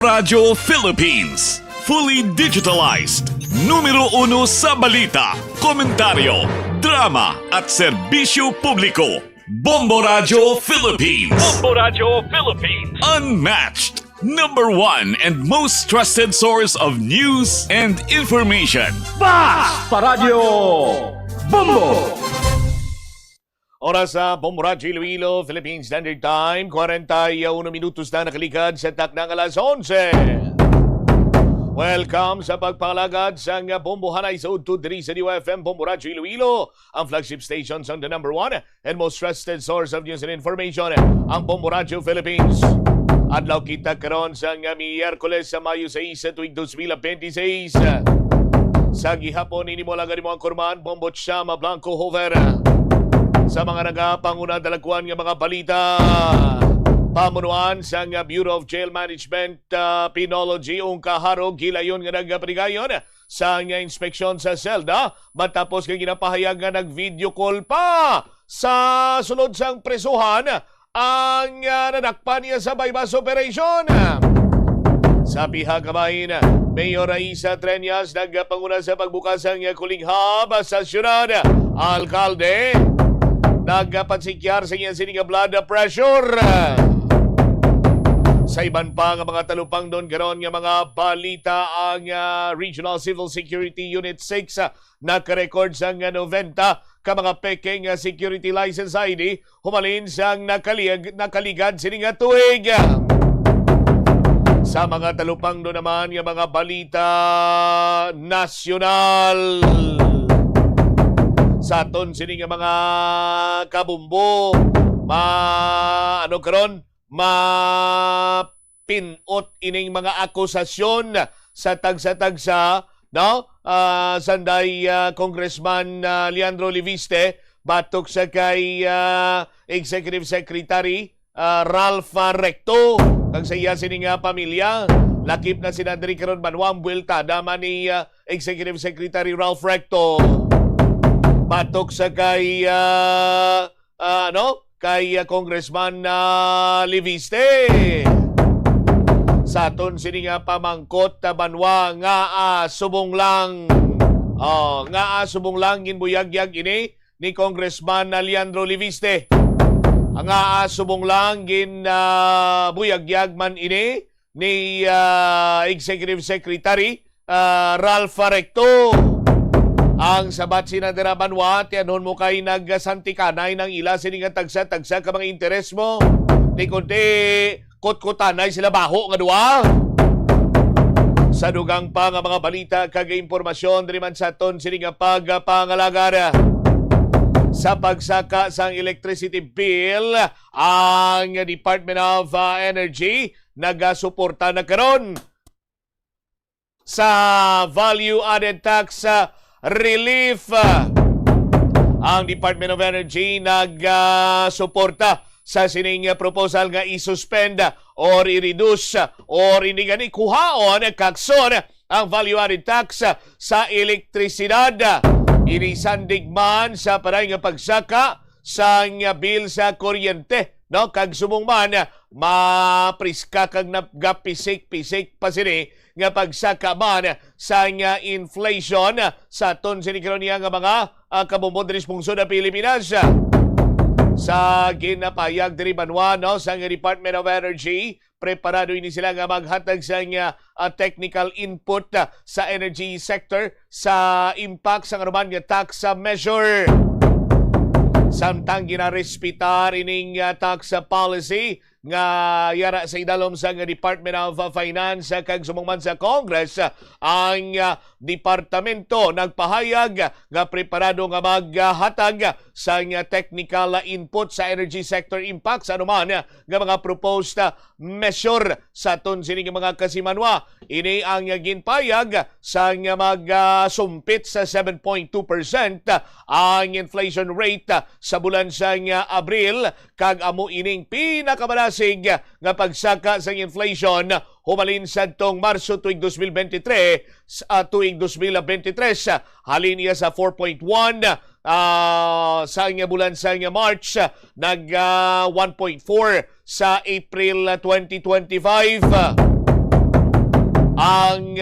Radyo Philippines. Fully digitalized. Numero 1 sa balita, komentaryo, drama at serbisyo publiko. Bombo Radyo Philippines. Bombo Radyo Philippines. Unmatched. Number 1 and most trusted source of news and information. Basta Radyo Bombo. Oras sa Bombo Radyo Iloilo, Philippine Standard Time, 41 minutos na nakaligad sa taknang alas 11. Welcome sa pagpalagad sa Bombo Hanay sa Udto diri sa DYFM Bombo Radyo Iloilo, ang flagship station sa the number 1 and most trusted source of news and information, ang Bombo Radyo Philippines. Adlaw kita karon sa Miyerkules sa Mayo 6 tuig 2026. Sa gihapon ini mo lang mo ang kurman Bombo Chama Blanco Hover. Sa mga nagapanguna dalagwan nga mga balita, pamunuan sa Bureau of Jail Management Penology ung kaharo gilayon nga nagpabrigayon sa inspeksyon sa selda matapos kay ginapahayag nga nag-video call pa sa sulod sang presuhan ang nadakpan niya sa bypass operation. Sa pihagabahin, Mayor Raisa Treñas nagpanguna sa pagbukas ng kulinghab sa syudad. Alkalde nagpansikyar sa inyong sining blood pressure. Sa iban pa nga mga talupang doon karon nga mga balita, ang Regional Civil Security Unit 6 nakarecord sa 90 ka mga peking security license ID humalin sa nakaligad sining tuig. Sa mga talupang doon naman nga mga balita nasyonal, sa aton sining mga kabumbo pinot ining mga akusasyon sa tagsa-tagsa, no? Sanday Congressman Leandro Leviste batok sa kay Executive Secretary Ralph Recto kag sa iya sining pamilya. Lakip na sinadri karon Manuang Buelta dama ni Executive Secretary Ralph Recto batok sa kay Congressman Leviste. Sa aton sini nga pamangkot banwa nga subong lang. Subong lang ginbuyagyag ini ni Congressman Leandro Leviste. Ang subong lang buyagyag man ini ni Executive Secretary Ralph Recto. Ang sabat sinadera banwa, tiyanon mo kay nagsantikanay ng ila sining tagsa-tagsa ka mga interes mo. Di kundi kot-kotanay sila baho nga duwa. Sa dugang pa nga mga balita kag impormasyon diri man sa ton sining pagpangalagara. Sa pagsaka sang electricity bill, ang Department of Energy nagasuporta na karon sa value added tax relief. Ang Department of Energy nagsuporta sa sining proposal nga i-suspend or i-reduce or hindi gani kuhaon kakson ang value added tax sa elektrisidad. Inisandig man sa paray nga pagsaka sa bill sa kuryente, no? Kag sumong man mapriska kag nagapisik-pisik pa sini nga pagsaka man sa inflation sa ton sinikaron niya nga mga kabumod diri sa pungsod ng Pilipinas. Sa ginapayag diri banwa, no, sa Department of Energy, preparado ini sila nga maghatag sa technical input sa energy sector sa impact sa ngaruman nga tax measure. Samtang ginarespitar ining tax policy nga yara sa idalom sa Department of Finance kag sumangman sa Congress, ang departamento nagpahayag nga preparado nga maghatag sa technical input sa energy sector impact sa anuman nga mga proposed measure sa ton sining mga kasimanwa. Ini ang ginpayag sa magsumpit sa 7.2% ang inflation rate sa bulan sa Abril, kag amo ining pinakabalasig nga pagsaka sa inflation humalin sa tong Marso tuig 2023 tuig 2023 halin niya sa 4.1 sa bulan sa March, nag 1.4 sa April 2025. ang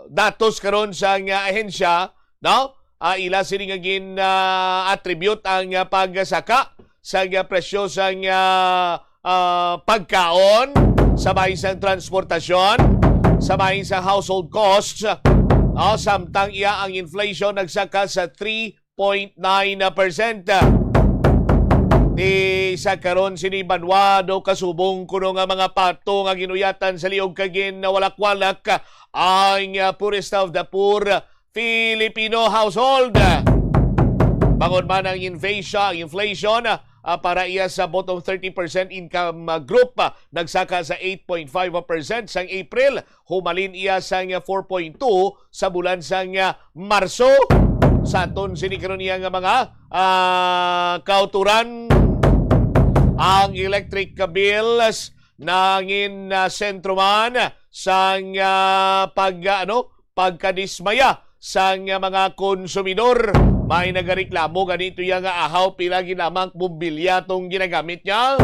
datos karon sa ahensya, no? Ila sini nga attribute ang pagsaka sa presyo sa pagkaon, sabay sa transportasyon, sabay sa household costs. Samtang iya ang inflation nagsaka sa 3.9%. Di sa karon sini banwa do kasubong kuno nga mga pato nga ginuyatan sa liog kagin na walak-walak ang poorest of the poor Filipino household. Bangod man ang inflation para iya sa bottom 30% income group nagsaka sa 8.5% sang April, humalin iya sang 4.2 sa bulan sang Marso. Sa aton sini karon iya nga mga kauturan, ang electric bills nangin sentro man sang pagkadismaya sang mga konsumidor. May nagareklamo ganito yung ahaw pila ginamang bumbilya tong ginagamit niya.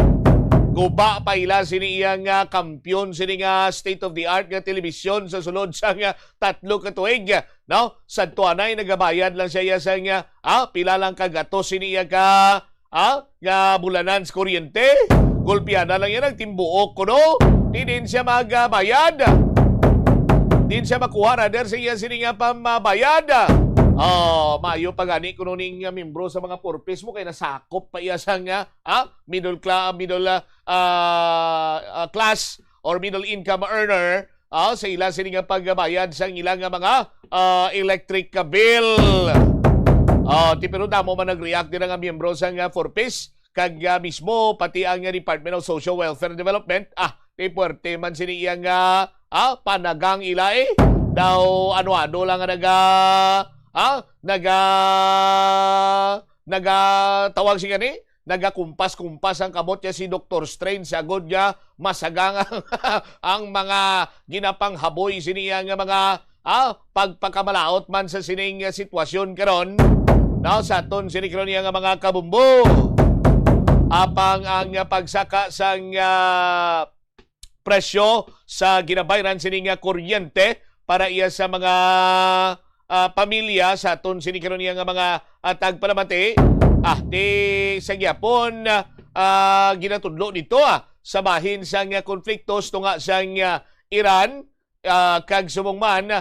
Guba pa ila sini iyang kampiyon sini nga state-of-the-art nga telebisyon sa sulod sa 3 ka tuig. No? Sa tuanay nagabayad lang siya sa pila lang kagato sini iya nga bulanan sa kuryente. Gulpiana lang yan ang timbuok ko, no? Di din siya magbayad. Din siya makuha rather sa iya sini nga pamabayad. Mayo pa gani kuno ning membro sa mga purpose mo kay nasakop pa iya sang middle class or middle income earner sa ila sini nga pagbayad sang ilang mga electric bill. Pero damo man nag-react din nga miyembro sa purpose kag mismo pati ang Department of Social Welfare and Development di puwerte man sini iyang panagang ilay daw ano-ano lang tawag siya ni nagakumpas-kumpas ang kamot niya si Dr. Strange sa agod niya masagang ang mga ginapanghaboy siniya nga mga pagpakamalaot man sa sining sitwasyon karon. Now sa aton sini karon niya nga mga kabumbo apang ang pagsaka sang presyo sa ginabayran sining kuryente para iya sa mga pamilya sa aton sini karon niya nga mga tagpalamati di sa gyapon ginatudlo dito sa bahin sang konfliktos tunga sang Iran kag sumungman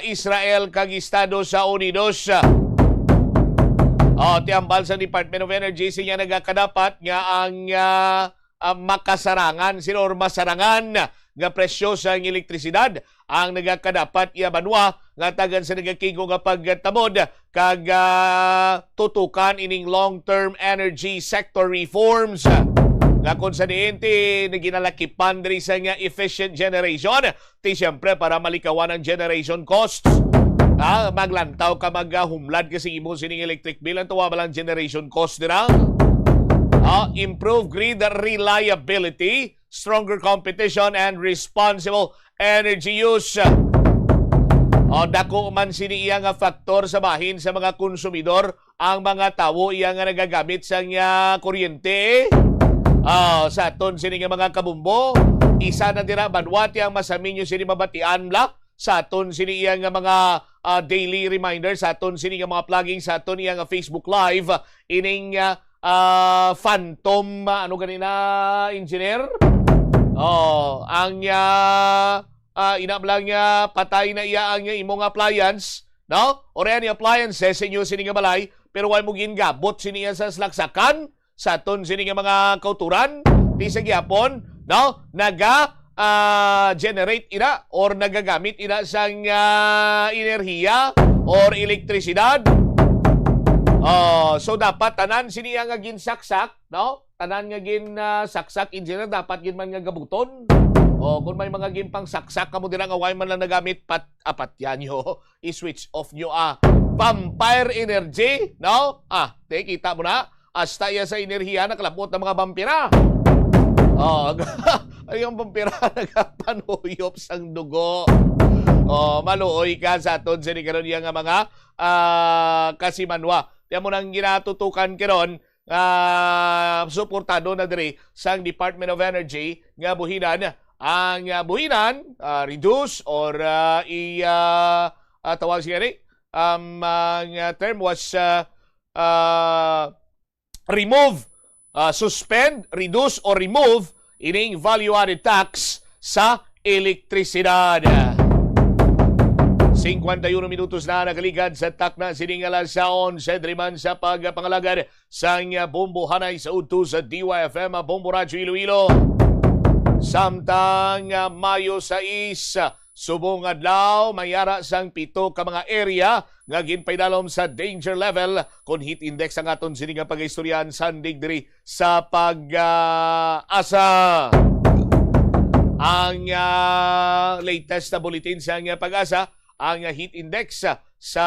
Israel kag Estados Unidos. Tiambal sa Department of Energy siya nagakadapat nga ang makasarangan or masarangan nga presyo sa elektrisidad ang nagakadapat iya banwa nga tagan sa nagakigo nga pagtamod kag tutukan ining long-term energy sector reforms nga kung sa diente naginalakipan diri sa nga efficient generation ti siyempre para malikawan ang generation costs. Maglantaw ka maghumlad kasi imo sining electric bill ang tuwa balang generation cost dira. Improve grid reliability, stronger competition, and responsible energy use. Dako man sini iya nga faktor sa bahin sa mga konsumidor ang mga tawo iya nga nagagamit sa nga kuryente. Sa aton sini nga mga kabumbo, isa na dira banwati ang masaminyo sini mabatian la sa aton sini iya nga mga daily reminders, sa aton sini nga mga plugging sa aton iya nga Facebook Live ining phantom ano ganina engineer ang inablang niya patay na iya ang imong appliance, no? Ore ni appliances sa inyo sini nga balay pero wala mo gingabot siniya sa slaksakan sa aton sini nga mga kauturan di sa gyapon, no? Generate ina or nagagamit ina sang enerhiya or elektrisidad. So dapat tanan siniya nga ginsaksak, no? Tanan nga ginsaksak engineer dapat gin man nga gabuton. Kung may mga gimpang saksak kamo dira nga way man lang nagamit apat yan nyo i-switch off nyo vampire energy, no? Kita mo na hasta iya sa enerhiya nakalapot ng mga vampira. Yung vampira nagapanuyop sang dugo. Maluoy ka sa aton sa karon nga mga kasimanwa. Tiyan mo nang ginatutukan karon suportado na diri sang Department of Energy nga buhinan ang buhinan, reduce or tawag siya rin, ang term was remove, suspend, reduce or remove ining value-added tax sa elektrisidad. 51 minutos na nakaligad sa takna sining alas 11 driman sa pagpangalagad sang Bombo Hanay sa udto sa DYFM Bombo Radyo Iloilo. Samtang Mayo 6 subong adlaw mayara sang 7 ka mga area nga ginpaydalom sa danger level kun heat index ang aton sining nga pag-istoryahan sandig diri sa pag-asa. Ang latest na bulletin sa pag-asa, ang heat index sa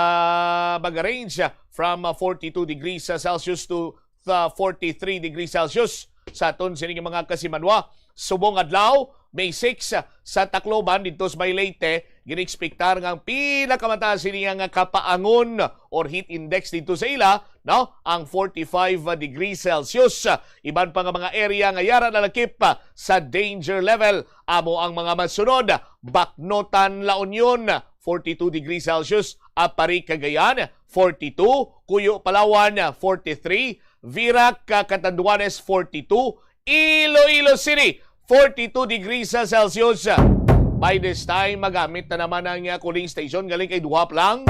mag-range from 42 degrees Celsius to 43 degrees Celsius sa aton sining mga kasimanwa. Subong adlaw, May 6 sa Tacloban dito sa Leyte, ginexpektar nga ang pinakamataas sining nga kapaangon or heat index dito sa ila, no? Ang 45 degrees Celsius. Iban pa nga mga area nga yara na lakip sa danger level. Amo ang mga masunod, Bacnotan, La Union, 42 degrees Celsius, Apari, Cagayan, 42, Cuyo, Palawan, 43, Virac, Catanduanes, 42, Iloilo City, 42 degrees Celsius. By this time, magamit na naman ang cooling station. Galing kay Duhap lang.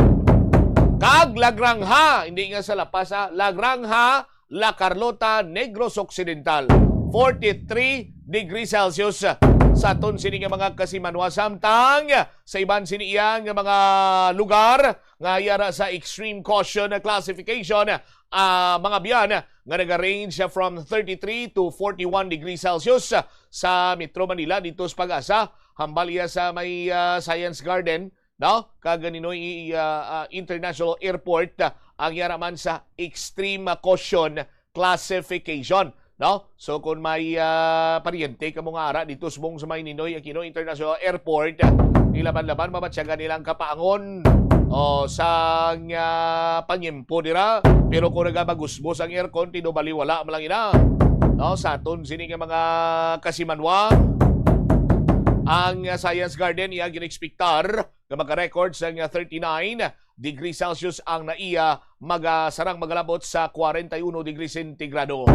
Kag Lagrangha, hindi nga sa La Paz, Lagrangha, La Carlota, Negros Occidental, 43 degrees Celsius. Sa aton sini nga mga kasimanwa, samtang sa iban sini iyang mga lugar nga yara sa extreme caution classification, mga biyan nga nag-range from 33 to 41 degrees Celsius sa Metro Manila dito sa Pag-asa, hambal iya sa may Science Garden, no? Kaganinoy International Airport, ang yara man sa extreme caution classification. No? So kung may paryente ka mong ara dito subong sa may Ninoy Aquino International Airport, nilaban-laban mabatsyagan nilang kapaangon o sa panyempo dira. Pero kung nagabagusbos ang aircon, tinubaliwala malang ina. No? Sa aton sini nga mga kasimanwa, ang Science Garden iya ginexpektar nga magka-record sa 39 degrees Celsius ang naiya magasarang magalabot sa 41 degrees centigrado.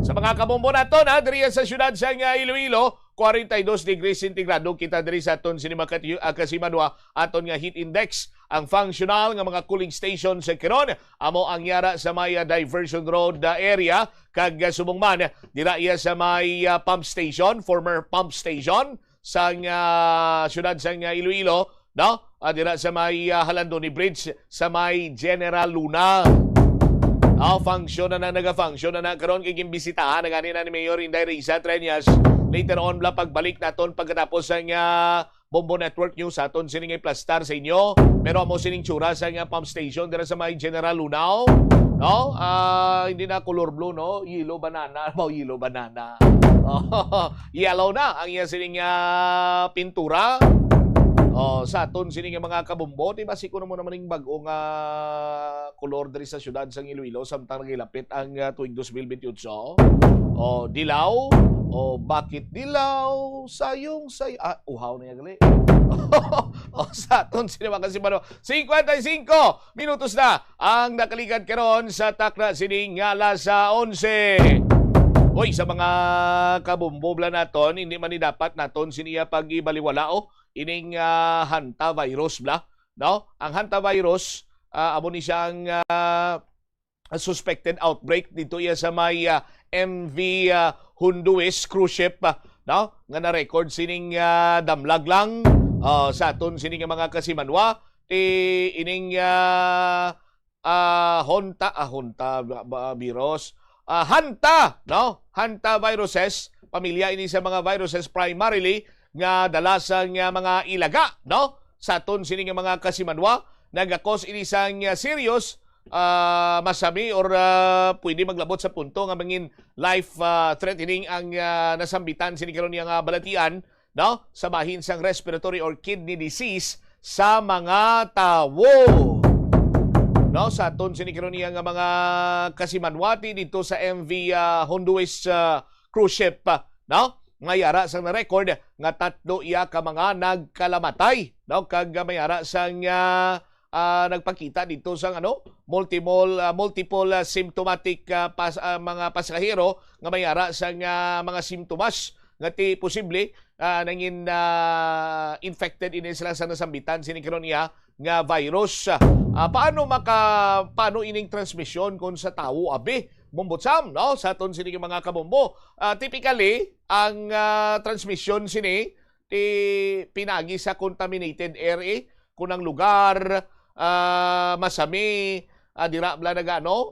Sa mga kabombo nato na diri sa syudad sa Iloilo, 42 degrees centigrado kita diri sa aton sinima kasimanwa aton nga heat index. Ang functional nga mga cooling station sa Quezon amo ang yara sa may Diversion Road area kag subong man dira iya sa may pump station, former pump station sa syudad sa Iloilo, no? Dira sa may Halandoni Bridge sa may General Luna. Function na naga-function na karon kay gimbisitahan na ganina ni Mayor Inday Risa Treñas. Later on bla pagbalik naton pagkatapos sa Bombo Network News aton sining i-plastar sa inyo. Pero amo sining tsura sa pump station dira sa may General Lunao. No? Hindi na color blue, no? Yellow banana. Yellow banana. Yellow na ang iya sining pintura. Sa aton sining mga kabombo, di ba siko mo naman yung bagong kolor diri sa syudad sa Iloilo samtang nagilapit ang tuig 2028. Dilaw. Bakit dilaw? Sayong say. Uhaw na yan gali. Sa aton sining mga kasimano, 55 minutos na ang nakaligad karon sa takna sining alas 11. Oy, sa mga kabombobla naton, hindi man ni dapat naton siniya pag-ibaliwalao ining hantavirus bla, no? Ang hantavirus amo ni siyang suspected outbreak dito iya sa may MV Honduras cruise ship, no? Nga na record sining damlag lang sa aton sining mga kasimanwa ining virus. Hanta, no? Hanta viruses, pamilya ini sa mga viruses primarily nga dalasang mga ilaga, no? Sa aton sining mga kasimanwa, nagakos ini sang serious masami or pwede maglabot sa punto nga mangin life threatening ang nasambitan sining karon nga balatian, no? Sa bahin sang respiratory or kidney disease sa mga tawo. No, sa aton sinikaron niya nga mga kasimanwati dito sa MV Honduras cruise ship, no? nga yara sang na-record nga 3 iya ka mga nagkalamatay. No? Kag mayara sang nagpakita dito sang multiple symptomatic mga pasahero nga mayara sang mga simptomas nga ti posible nangin infected ini sila sa nasambitan sinikaron iya nga virus. Paano ining transmission kung sa tao abi? Bumbutsam, no? Sa aton sini mga kabombo. Typically, ang transmission sini ti pinagi sa contaminated area kung ang lugar masami dira bla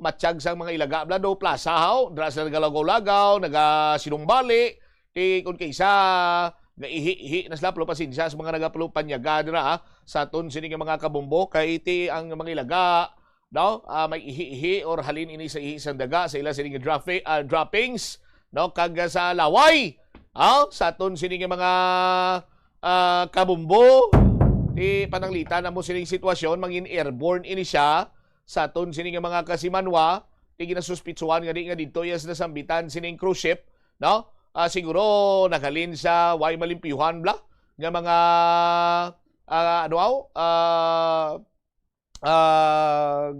matsyag sang mga ilaga bla do plasahaw, dira sila nagalagaw-lagaw, nagasinumbali, ti kung kaysa naihi na sila palo pasensya sa mga nagapalo panyaga dira sa aton sini mga kabombo kay iti ang mga ilaga no may ihi or halin ini sa ihi sang daga sa ila sini droppings no kag sa laway sa aton sini mga kabombo ti pananglita na mo sining sitwasyon mangin airborne ini siya sa aton sini mga kasimanwa ti ginasuspitsuhan nga di nga dito yes na sambitan sining cruise ship no. Siguro nakalin sa way malimpiyuhan bla nga mga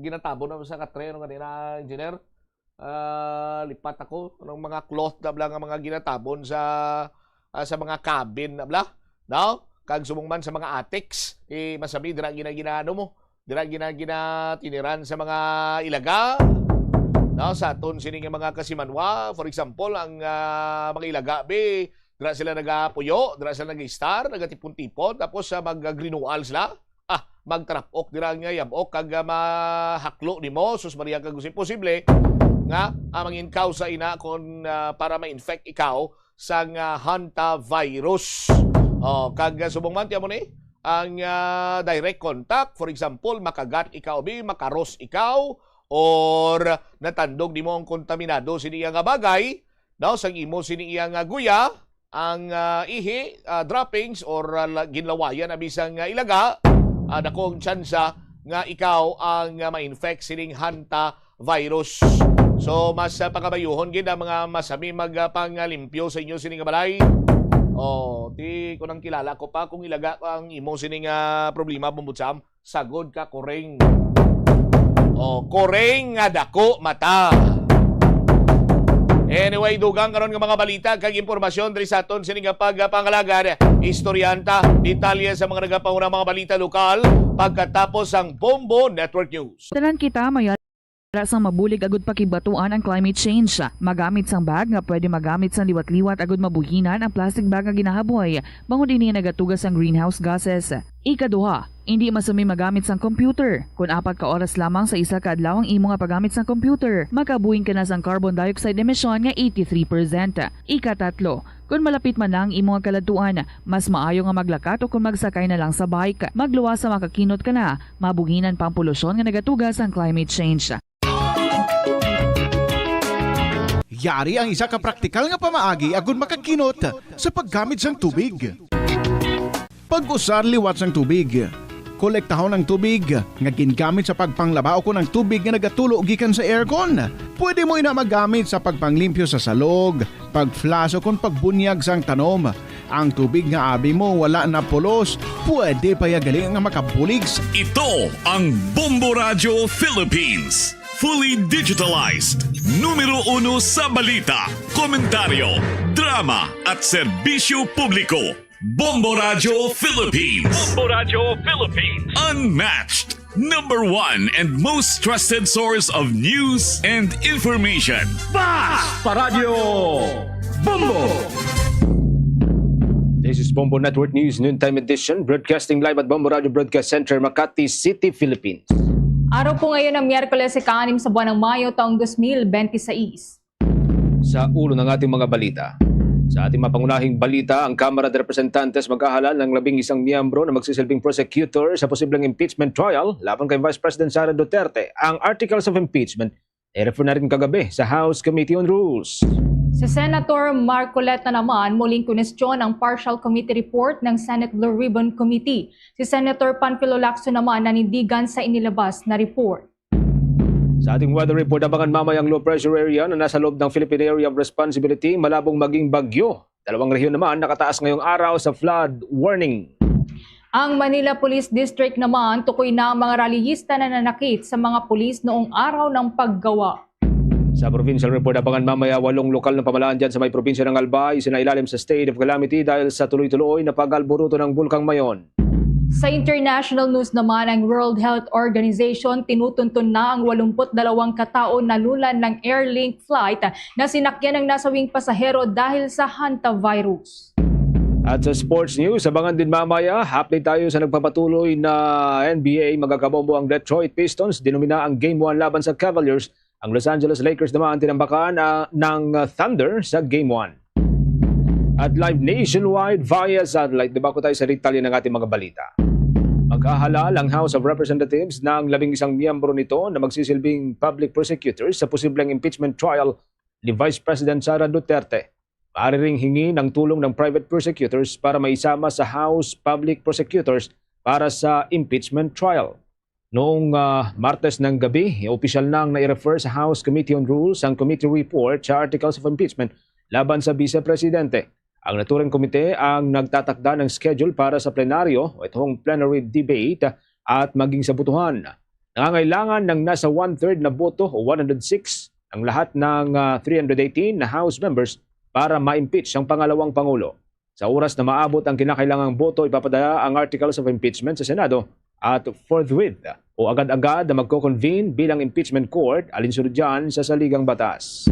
ginatabo na sa katre ng kanina engineer lipat ako ng mga cloth na bla nga mga ginatabon sa mga cabin na bla no kag sumungman sa mga attics masabi dira ginaginaano mo dira ginatiniran sa mga ilaga. No, sa aton sining mga kasimanwa, for example, ang mga ilaga be, dira sila nagapuyo, dira sila nag-star, nagatipon-tipon, tapos mag-greenwall sila. Mag-trap-ok dira nga yabok kag mahaklo nimo, sus Maria kag posible nga mangin sa ina kon para ma-infect ikaw sang hantavirus. Kag subong man mo ni ang direct contact, for example, makagat ikaw be, makaros ikaw or natandog nimo ang kontaminado sini nga bagay no sang imo sini nga guya ang ihi droppings or ginlawayan na bisang ilaga dako ang tsansa nga ikaw ang ma-infect sining hantavirus. So mas pakabayuhon gid ang mga masami magpanglimpyo sa inyo sini nga balay. Ti kunang kilala ko pa kung ilaga ang imo sini nga problema bumbutsam sagod ka koreng. Koreng nga dako mata. Anyway, dugang karon nga mga balita kag impormasyon diri sa aton sini nga pagpangalagad, istoryanta, detalye sa mga nagapaunang mga balita lokal pagkatapos ang Bombo Network News. Tanan kita maya sang mabulig agud pakibatuan ang climate change. Magamit sang bag nga pwede magamit sang liwat-liwat agud mabuhinan ang plastic bag nga ginahaboy bangod dinhi nagatugas ang greenhouse gases. Ikaduha, hindi masumi magamit sang computer. Kung 4 ka oras lamang sa isa ka adlaw ang imo nga paggamit sang computer, makabuhing ka na sang carbon dioxide emission nga 83%. Ikatatlo, kung malapit man ang imo nga kaladtuan, mas maayo nga maglakat o kung magsakay na lang sa bike. Magluwas sa makakinot ka na, mabuhinan pang polusyon nga nagatugas ang climate change. Yari ang isa ka praktikal nga pamaagi agud makakinot sa paggamit sang tubig. Pag-usar liwat sang tubig. Kolektahon ng tubig nga gingamit sa pagpanglaba o ng tubig nga nagatulo gikan sa aircon. Pwede mo ina magamit sa pagpanglimpyo sa salog, pagflash o kung pagbunyag sang tanom. Ang tubig nga abi mo wala na pulos, pwede pa yagali nga makabuligs. Ito ang Bombo Radio Philippines. Fully digitalized. Numero 1 sa balita, komentaryo, drama at serbisyo publiko. Bombo Radio Philippines. Bombo Radio Philippines. Unmatched. Number 1 and most trusted source of news and information. Basta Radio Bombo. This is Bombo Network News Noontime Edition, broadcasting live at Bombo Radio Broadcast Center, Makati City, Philippines. Araw po ngayon ng Miyerkules, ika-6 sa buwan ng Mayo, taong 2026. Sa ulo ng ating mga balita. Sa ating mapangunahing balita, ang Kamara de Representantes maghahalal ng 11 miyembro na magsisilbing prosecutor sa posibleng impeachment trial laban kay Vice President Sara Duterte. Ang Articles of Impeachment ay refer na rin kagabi sa House Committee on Rules. Si Senator Marcoleta naman muling kunestyon ang partial committee report ng Senate Blue Ribbon Committee. Si Senator Panfilo Lacson naman nanindigan sa inilabas na report. Sa ating weather report, abangan mamayang low pressure area na nasa loob ng Philippine Area of Responsibility malabong maging bagyo Dalawang rehiyon naman nakataas ngayong araw sa flood warning. Ang Manila Police District naman tukoy na ang mga rallyista na nanakit sa mga pulis noong araw ng paggawa. Sa provincial report, abangan mamaya 8 lokal na pamalaan dyan sa may probinsya ng Albay, isinailalim sa state of calamity dahil sa tuloy-tuloy na pag-alboruto ng Bulkang Mayon. Sa international news naman, ang World Health Organization tinutuntun na ang 82 katao na lulan ng Airlink flight na sinakyan ng nasawing pasahero dahil sa hantavirus. At sa sports news, abangan din mamaya, update tayo sa nagpapatuloy na NBA. Magkakabombo ang Detroit Pistons, dinumina ang Game 1 laban sa Cavaliers. Ang Los Angeles Lakers naman tinambakan ng Thunder sa Game 1. At live nationwide via satellite, diba ko tayo sa detalye ng ating mga balita. Maghahalal ang House of Representatives ng 11 miyembro nito na magsisilbing public prosecutors sa posibleng impeachment trial ni Vice President Sara Duterte. Maaari ring hingi ng tulong ng private prosecutors para maisama sa House Public Prosecutors para sa impeachment trial. Noong Martes ng gabi, opisyal nang nai-refer sa House Committee on Rules ang committee report sa articles of impeachment laban sa Vice Presidente. Ang naturang komite ang nagtatakda ng schedule para sa plenaryo o itong plenary debate at maging sa butuhan. Nangangailangan ng nasa 1/3 na boto o 106 ang lahat ng 318 na House members para ma-impeach ang pangalawang Pangulo. Sa oras na maabot ang kinakailangang boto, ipapadala ang articles of impeachment sa Senado at forthwith o agad-agad na magko-convene bilang impeachment court alinsunod dyan sa saligang batas.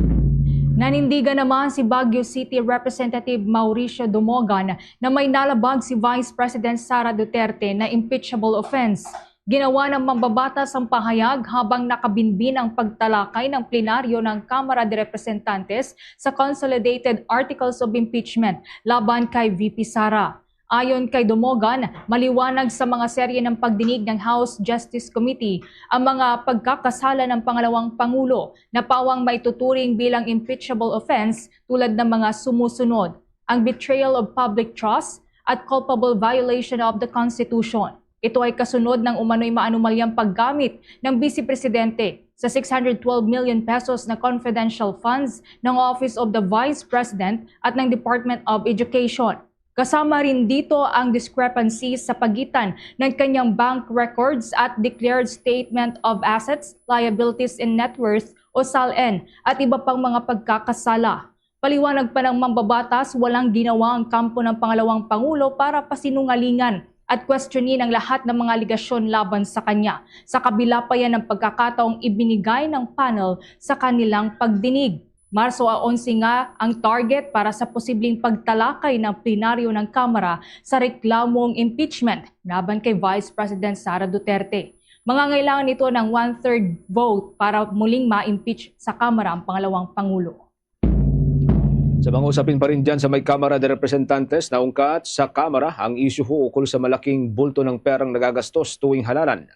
Nanindigan naman si Baguio City Representative Mauricio Dumogan na may nalabag si Vice President Sara Duterte na impeachable offense. Ginawa ng mambabatas ang pahayag habang nakabinbin ang pagtalakay ng plenaryo ng Kamara de Representantes sa Consolidated Articles of Impeachment laban kay VP Sara. Ayon kay Dumogan, maliwanag sa mga serye ng pagdinig ng House Justice Committee ang mga pagkakasala ng pangalawang Pangulo na pawang maituturing bilang impeachable offense tulad ng mga sumusunod, ang betrayal of public trust at culpable violation of the Constitution. Ito ay kasunod ng umano'y maanumalyang paggamit ng Vice Presidente sa 612 million pesos na confidential funds ng Office of the Vice President at ng Department of Education. Kasama rin dito ang discrepancies sa pagitan ng kanyang bank records at Declared Statement of Assets, Liabilities and Net Worth o SALN at iba pang mga pagkakasala. Paliwanag pa ng mambabatas, walang ginawa ang kampo ng pangalawang Pangulo para pasinungalingan at questionin ang lahat ng mga aligasyon laban sa kanya. Sa kabila pa yan ng pagkakataong ibinigay ng panel sa kanilang pagdinig. Marso 11 nga ang target para sa posibleng pagtalakay ng plenaryo ng Kamara sa reklamong impeachment laban kay Vice President Sara Duterte. Mangangailangan ito ng 1/3 vote para muling ma-impeach sa Kamara ang pangalawang Pangulo. Sa mga usapin pa rin dyan sa may Kamara de Representantes, naungkat sa Kamara ang issue ukol sa malaking bulto ng perang nagagastos tuwing halalan.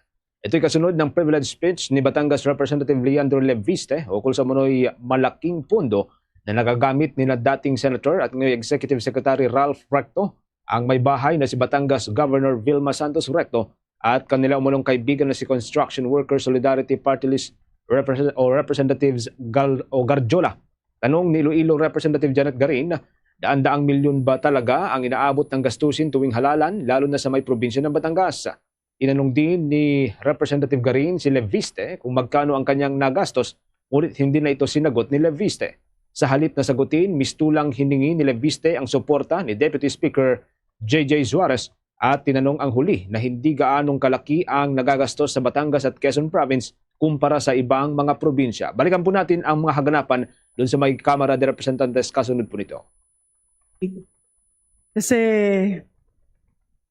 Ito'y kasunod ng privilege speech ni Batangas Representative Leandro Leviste ukol sa manoy malaking pondo na nagagamit ni na dating Senator at ngayon Executive Secretary Ralph Recto, ang may bahay na si Batangas Governor Vilma Santos Recto at kanila umulong kaibigan na si Construction Workers Solidarity Party List Representatives Garjola. Tanong ni Iloilo Representative Janet Garin, daan-daang milyon ba talaga ang inaabot ng gastusin tuwing halalan lalo na sa may probinsya ng Batangas? Inanong din ni Representative Garin si Leviste kung magkano ang kanyang nagastos, ngunit hindi na ito sinagot ni Leviste. Sa halip na sagutin, mistulang hiningi ni Leviste ang suporta ni Deputy Speaker JJ Suarez at tinanong ang huli na hindi gaanong kalaki ang nagagastos sa Batangas at Quezon Province kumpara sa ibang mga probinsya. Balikan po natin ang mga haganapan doon sa may Kamara de Representantes kasunod po nito. Kasi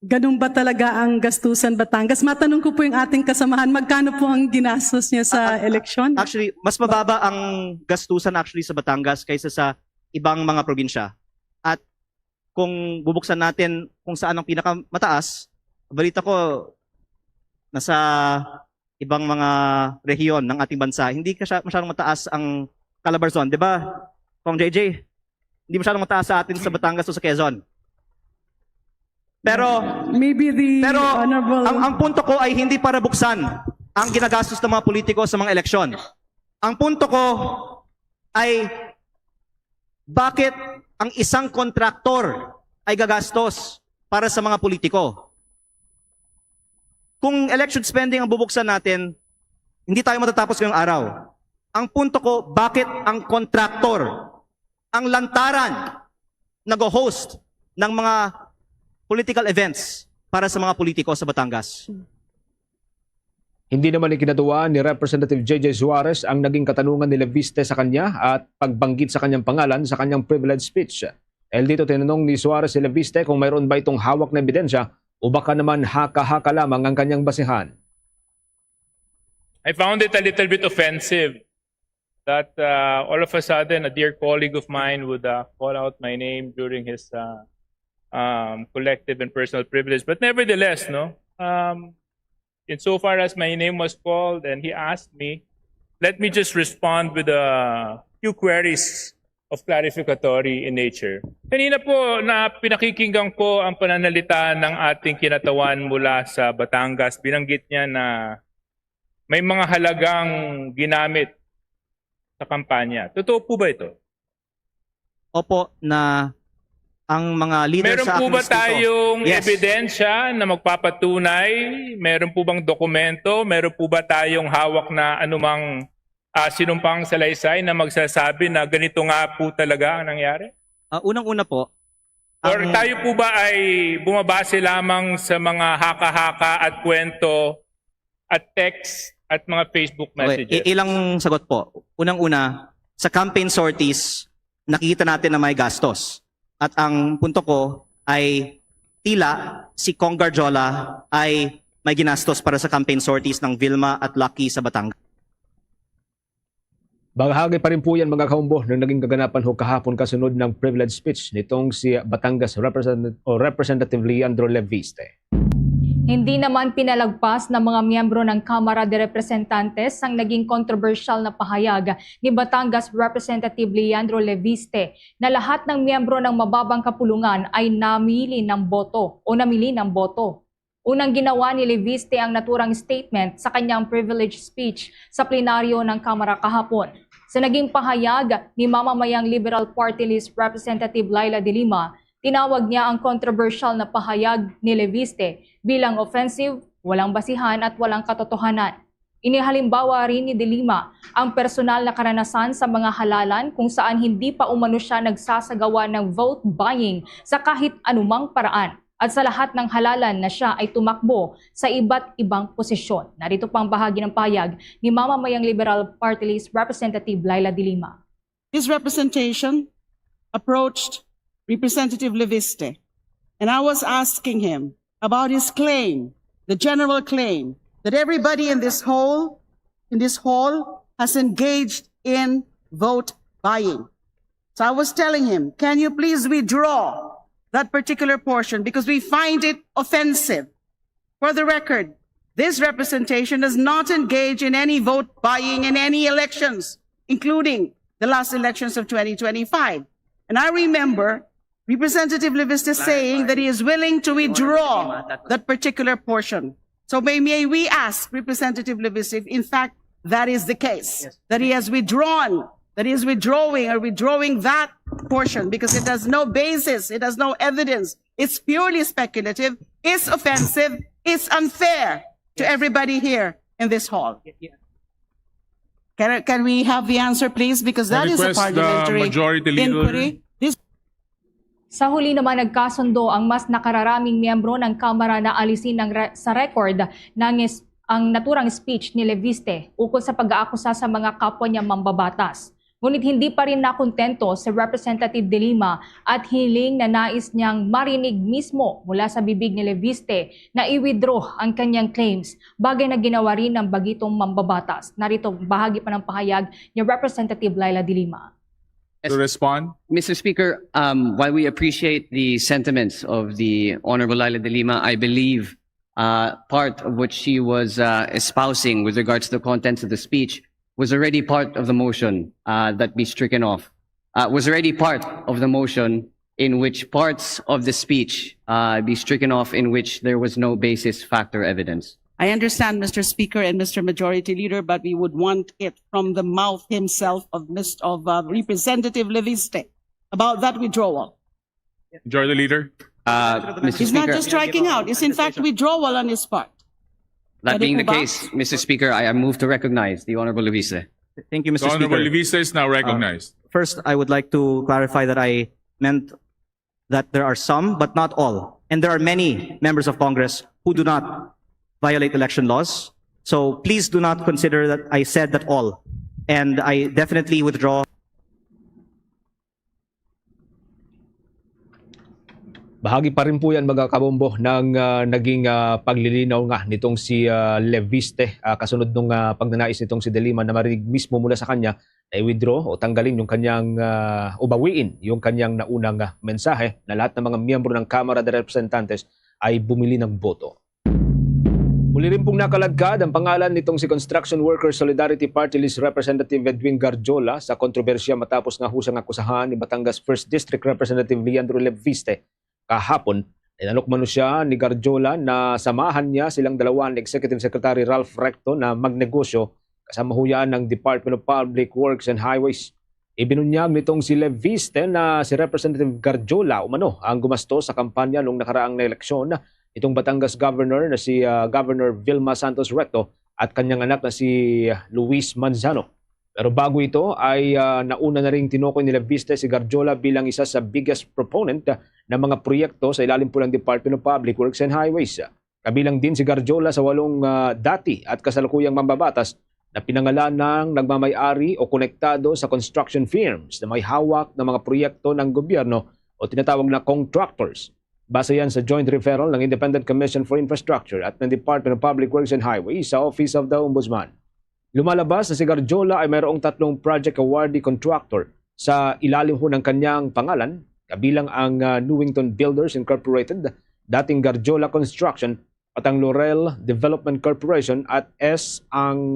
ganun ba talaga ang gastusan Batangas? Matanong ko po yung ating kasamahan, magkano po ang ginastos niya sa eleksyon? Actually, mas mababa ang gastusan actually sa Batangas kaysa sa ibang mga probinsya. At kung bubuksan natin kung saan ang pinakamataas, balita ko nasa ibang mga rehiyon ng ating bansa, hindi masyadong mataas ang Calabarzon, di ba? Kung JJ, hindi masyadong mataas sa atin sa Batangas o sa Quezon. Pero Honorable... ang punto ko ay hindi para buksan ang ginagastos ng mga politiko sa mga eleksyon. Ang punto ko ay bakit ang isang kontraktor ay gagastos para sa mga politiko. Kung election spending ang bubuksan natin, hindi tayo matatapos ngayong araw. Ang punto ko, bakit ang kontraktor, ang lantaran, nag-host ng mga political events para sa mga politiko sa Batangas? Hindi naman ikinatuwa ni Representative JJ Suarez ang naging katanungan ni Leviste sa kanya at pagbanggit sa kanyang pangalan sa kanyang privilege speech. Dito tinanong ni Suarez si Leviste kung mayroon ba itong hawak na ebidensya o baka naman haka-haka lamang ang kanyang basihan. I found it a little bit offensive that all of a sudden a dear colleague of mine would call out my name during his collective and personal privilege. But nevertheless, insofar as my name was called and he asked me, let me just respond with a few queries of clarificatory in nature. Kanina po na pinakikinggan ko ang pananalita ng ating kinatawan mula sa Batangas. Binanggit niya na may mga halagang ginamit sa kampanya. Totoo po ba ito? Opo, na ang mga leader Meron sa po ba aking distrito- tayong Yes. ebidensya na magpapatunay? Meron po bang dokumento? Meron po ba tayong hawak na anumang sinumpang salaysay na magsasabi na ganito nga po talaga ang nangyari? Unang-una po, Or tayo po ba ay bumabase lamang sa mga haka-haka at kwento at text at mga Facebook messages? okay, ilang sagot po. Unang-una, sa campaign sorties, nakikita natin na may gastos. At ang punto ko ay tila si Kong Garjola ay may ginastos para sa campaign sorties ng Vilma at Lucky sa Batangas. Bahagi pa rin po yan mga kaumbo ng naging kaganapan ho kahapon kasunod ng privilege speech nitong si Batangas Representative Leandro Leviste. Hindi naman pinalagpas ng mga miyembro ng Kamara de Representantes ang naging controversial na pahayag ni Batangas Representative Leandro Leviste na lahat ng miyembro ng mababang kapulungan ay namili ng boto. Unang ginawa ni Leviste ang naturang statement sa kanyang privilege speech sa plenaryo ng Kamara kahapon. Sa naging pahayag ni mamamayang Liberal Party List Representative Laila de Lima, tinawag niya ang controversial na pahayag ni Leviste bilang offensive, walang basihan at walang katotohanan. Inihalimbawa rin ni De Lima ang personal na karanasan sa mga halalan kung saan hindi pa umano siya nagsasagawa ng vote buying sa kahit anumang paraan. At sa lahat ng halalan na siya ay tumakbo sa iba't ibang posisyon. Narito pang bahagi ng pahayag ni mamamayang Liberal Party List Representative Laila de Lima. His representation approached Representative Leviste, and I was asking him about his claim, the general claim, that everybody in this hall has engaged in vote buying. So I was telling him, can you please withdraw that particular portion because we find it offensive. For the record, this representation does not engage in any vote buying in any elections, including the last elections of 2025. And I remember Representative Leviste saying that he is willing to withdraw that particular portion. So may we ask Representative Leviste if in fact that is the case, that he has withdrawn, that he is withdrawing that portion because it has no basis, it has no evidence, it's purely speculative, it's offensive, it's unfair to everybody here in this hall. Can we have the answer, please? Because that is a parliamentary inquiry. Sa huli naman nagkasundo ang mas nakararaming miyembro ng Kamara na alisin sa record ang naturang speech ni Leviste ukol sa pag-aakusa sa mga kapwa niya mambabatas. Ngunit hindi pa rin nakontento si Representative de Lima at hiling na nais niyang marinig mismo mula sa bibig ni Leviste na i-withdraw ang kanyang claims, bagay na ginawa rin ng bagitong mambabatas. Narito bahagi pa ng pahayag ni Representative Laila de Lima. To respond? Mr. Speaker, while we appreciate the sentiments of the Honorable Laila de Lima, I believe part of what she was espousing with regards to the contents of the speech was already part of the motion that be stricken off. Was already part of the motion in which parts of the speech be stricken off in which there was no basis, fact, or evidence. I understand, Mr. Speaker and Mr. Majority Leader, but we would want it from the mouth himself of Representative Leviste about that withdrawal. Majority Leader. Mr. He's not Speaker, just striking out, it's in fact withdrawal on his part. that being the Pwede po ba? case, Mr. Speaker, I move to recognize the Honorable Luisa. Thank you, The Mr. Honorable Speaker. Levisa is now recognized. First, I would like to clarify that I meant that there are some, but not all. And there are many members of Congress who do not violate election laws. So please do not consider that I said that all. And I definitely withdraw. Bahagi pa rin po yan mga kabombo ng naging paglilinaw nga nitong si Leviste kasunod nung pagnanais nitong si De Lima na marinig mismo mula sa kanya na i-withdraw o tanggalin yung kanyang o bawiin yung kanyang naunang mensahe na lahat ng mga miyembro ng Kamara de Representantes ay bumili ng boto. Muli rin pong nakalagkad ang pangalan nitong si Construction Workers Solidarity Party List Representative Edwin Garjola sa kontrobersya matapos nga husang akusahan ni Batangas 1st District Representative Leandro Leviste. Kahapon, inalok siya ni Garjola na samahan niya silang dalawa ni Executive Secretary Ralph Recto na magnegosyo kasama huyaan ng Department of Public Works and Highways. Ibinunyag nitong si Leviste na si Representative Garjola umano ang gumasto sa kampanya nung nakaraang na eleksyon itong Batangas Governor na si Governor Vilma Santos Recto at kanyang anak na si Luis Manzano. Pero bago ito ay nauna na ring tinukoy ni Leviste si Garjola bilang isa sa biggest proponent ng mga proyekto sa ilalim po ng Department of Public Works and Highways. Kabilang din si Garjola sa 8 dati at kasalukuyang mambabatas na pinangalan ng nagmamay-ari o konektado sa construction firms na may hawak ng mga proyekto ng gobyerno o tinatawag na contractors. Base yan sa joint referral ng Independent Commission for Infrastructure at ng Department of Public Works and Highways sa Office of the Ombudsman. Lumalabas na si Garjola ay mayroong 3 project awardee contractor sa ilalim ho ng kanyang pangalan, kabilang ang Newington Builders Incorporated, dating Garjola Construction, at ang Laurel Development Corporation at S ang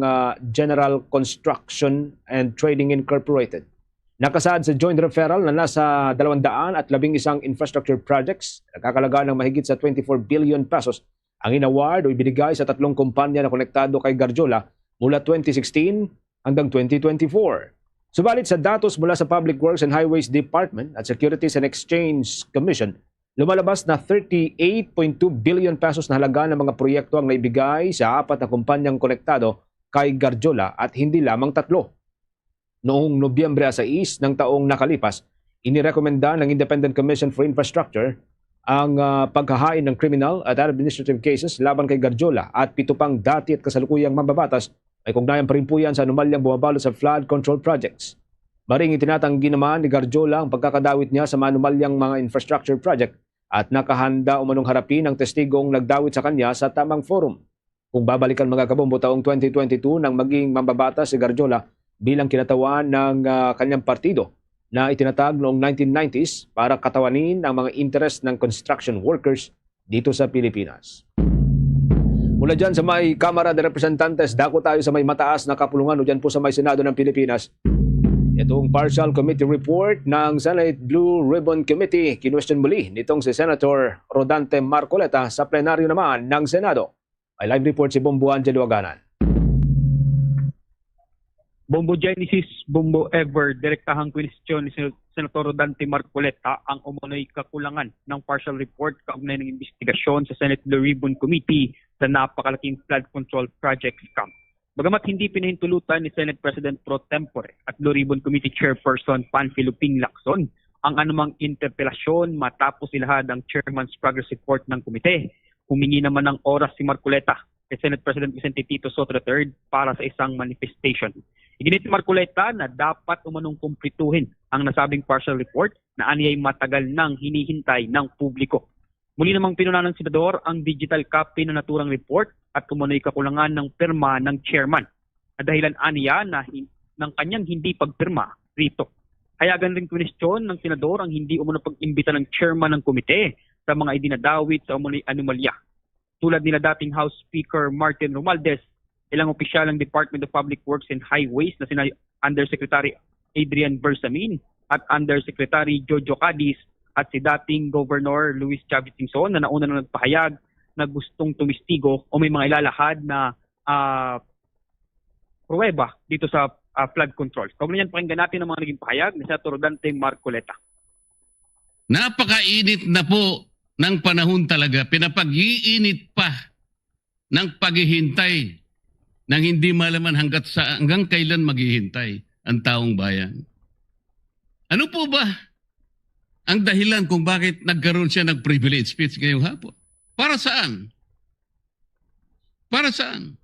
General Construction and Trading Incorporated. Nakasaad sa joint referral na nasa 211 infrastructure projects, nakakalaga ng mahigit sa 24 billion pesos ang inaward o ibinigay sa 3 kumpanya na konektado kay Garjola mula 2016 hanggang 2024. Subalit sa datos mula sa Public Works and Highways Department at Securities and Exchange Commission, lumalabas na 38.2 billion pesos na halaga ng mga proyekto ang naibigay sa 4 na kumpanyang konektado kay Garjola at hindi lamang 3. Noong Nobyembre 6 ng taong nakalipas, inirekomenda ng Independent Commission for Infrastructure ang paghahain ng criminal at administrative cases laban kay Garjola at 7 pang dati at kasalukuyang mambabatas ay kugnayan pa rin po yan sa anomalyang bumabalot sa flood control projects. Maring itinatanggi naman ni Garjola ang pagkakadawit niya sa manumalyang mga infrastructure project at nakahanda umanong harapin ang testigong nagdawit sa kanya sa tamang forum. Kung babalikan mga kabombo taong 2022 nang maging mambabatas si Garjola bilang kinatawan ng kanyang partido na itinatag noong 1990s para katawanin ang mga interest ng construction workers dito sa Pilipinas. Mula dyan sa may Kamara de Representantes, dako tayo sa may mataas na kapulungan o dyan po sa may Senado ng Pilipinas. Itong partial committee report ng Senate Blue Ribbon Committee, kinwestiyon muli nitong si Senator Rodante Marcoleta sa plenaryo naman ng Senado. May live report si Bombo Angelo Aganan. Bombo Genesis, Bombo Ever, direktahang kwestiyon ni Senator Rodante Marcoleta ang umunoy kakulangan ng partial report kaugnay ng investigasyon sa Senate Blue Ribbon Committee sa napakalaking flood control project scam. Bagamat hindi pinahintulutan ni Senate President Pro Tempore at Blue Ribbon Committee Chairperson Panfilo Ping Lacson ang anumang interpelasyon matapos ilahad ang Chairman's Progress Report ng komite, humingi naman ng oras si Marcoleta kay Senate President Vicente Tito Soto III para sa isang manifestation. Iginit ni Marcoleta na dapat umanong kumplituhin ang nasabing partial report na aniyay matagal nang hinihintay ng publiko. Muli namang pinuna ng senador ang digital copy ng naturang report at umano'y kakulangan ng pirma ng chairman na dahilan aniya ng kanyang hindi pagpirma rito. Hayagan rin kwestiyon ng senador ang hindi umano pag-imbita ng chairman ng komite sa mga idinadawit sa umano'y anomalya. Tulad nila dating House Speaker Martin Romualdez, ilang opisyal ng Department of Public Works and Highways na sina Undersecretary Adrian Bersamin at Undersecretary Jojo Cadiz at si dating Governor Luis Chavez Singson na nauna na nagpahayag na gustong tumistigo o may mga ilalahad na pruweba dito sa flood control. Kaugnay niyan, pakinggan natin ang mga naging pahayag ni Senator Rodante Marcoleta. Napakainit na po ng panahon talaga. Pinapag-iinit pa ng paghihintay nang hindi malaman hanggang kailan maghihintay ang taong bayan. Ano po ba ang dahilan kung bakit nagkaroon siya ng privilege speech ngayong hapon? Para saan? Para saan?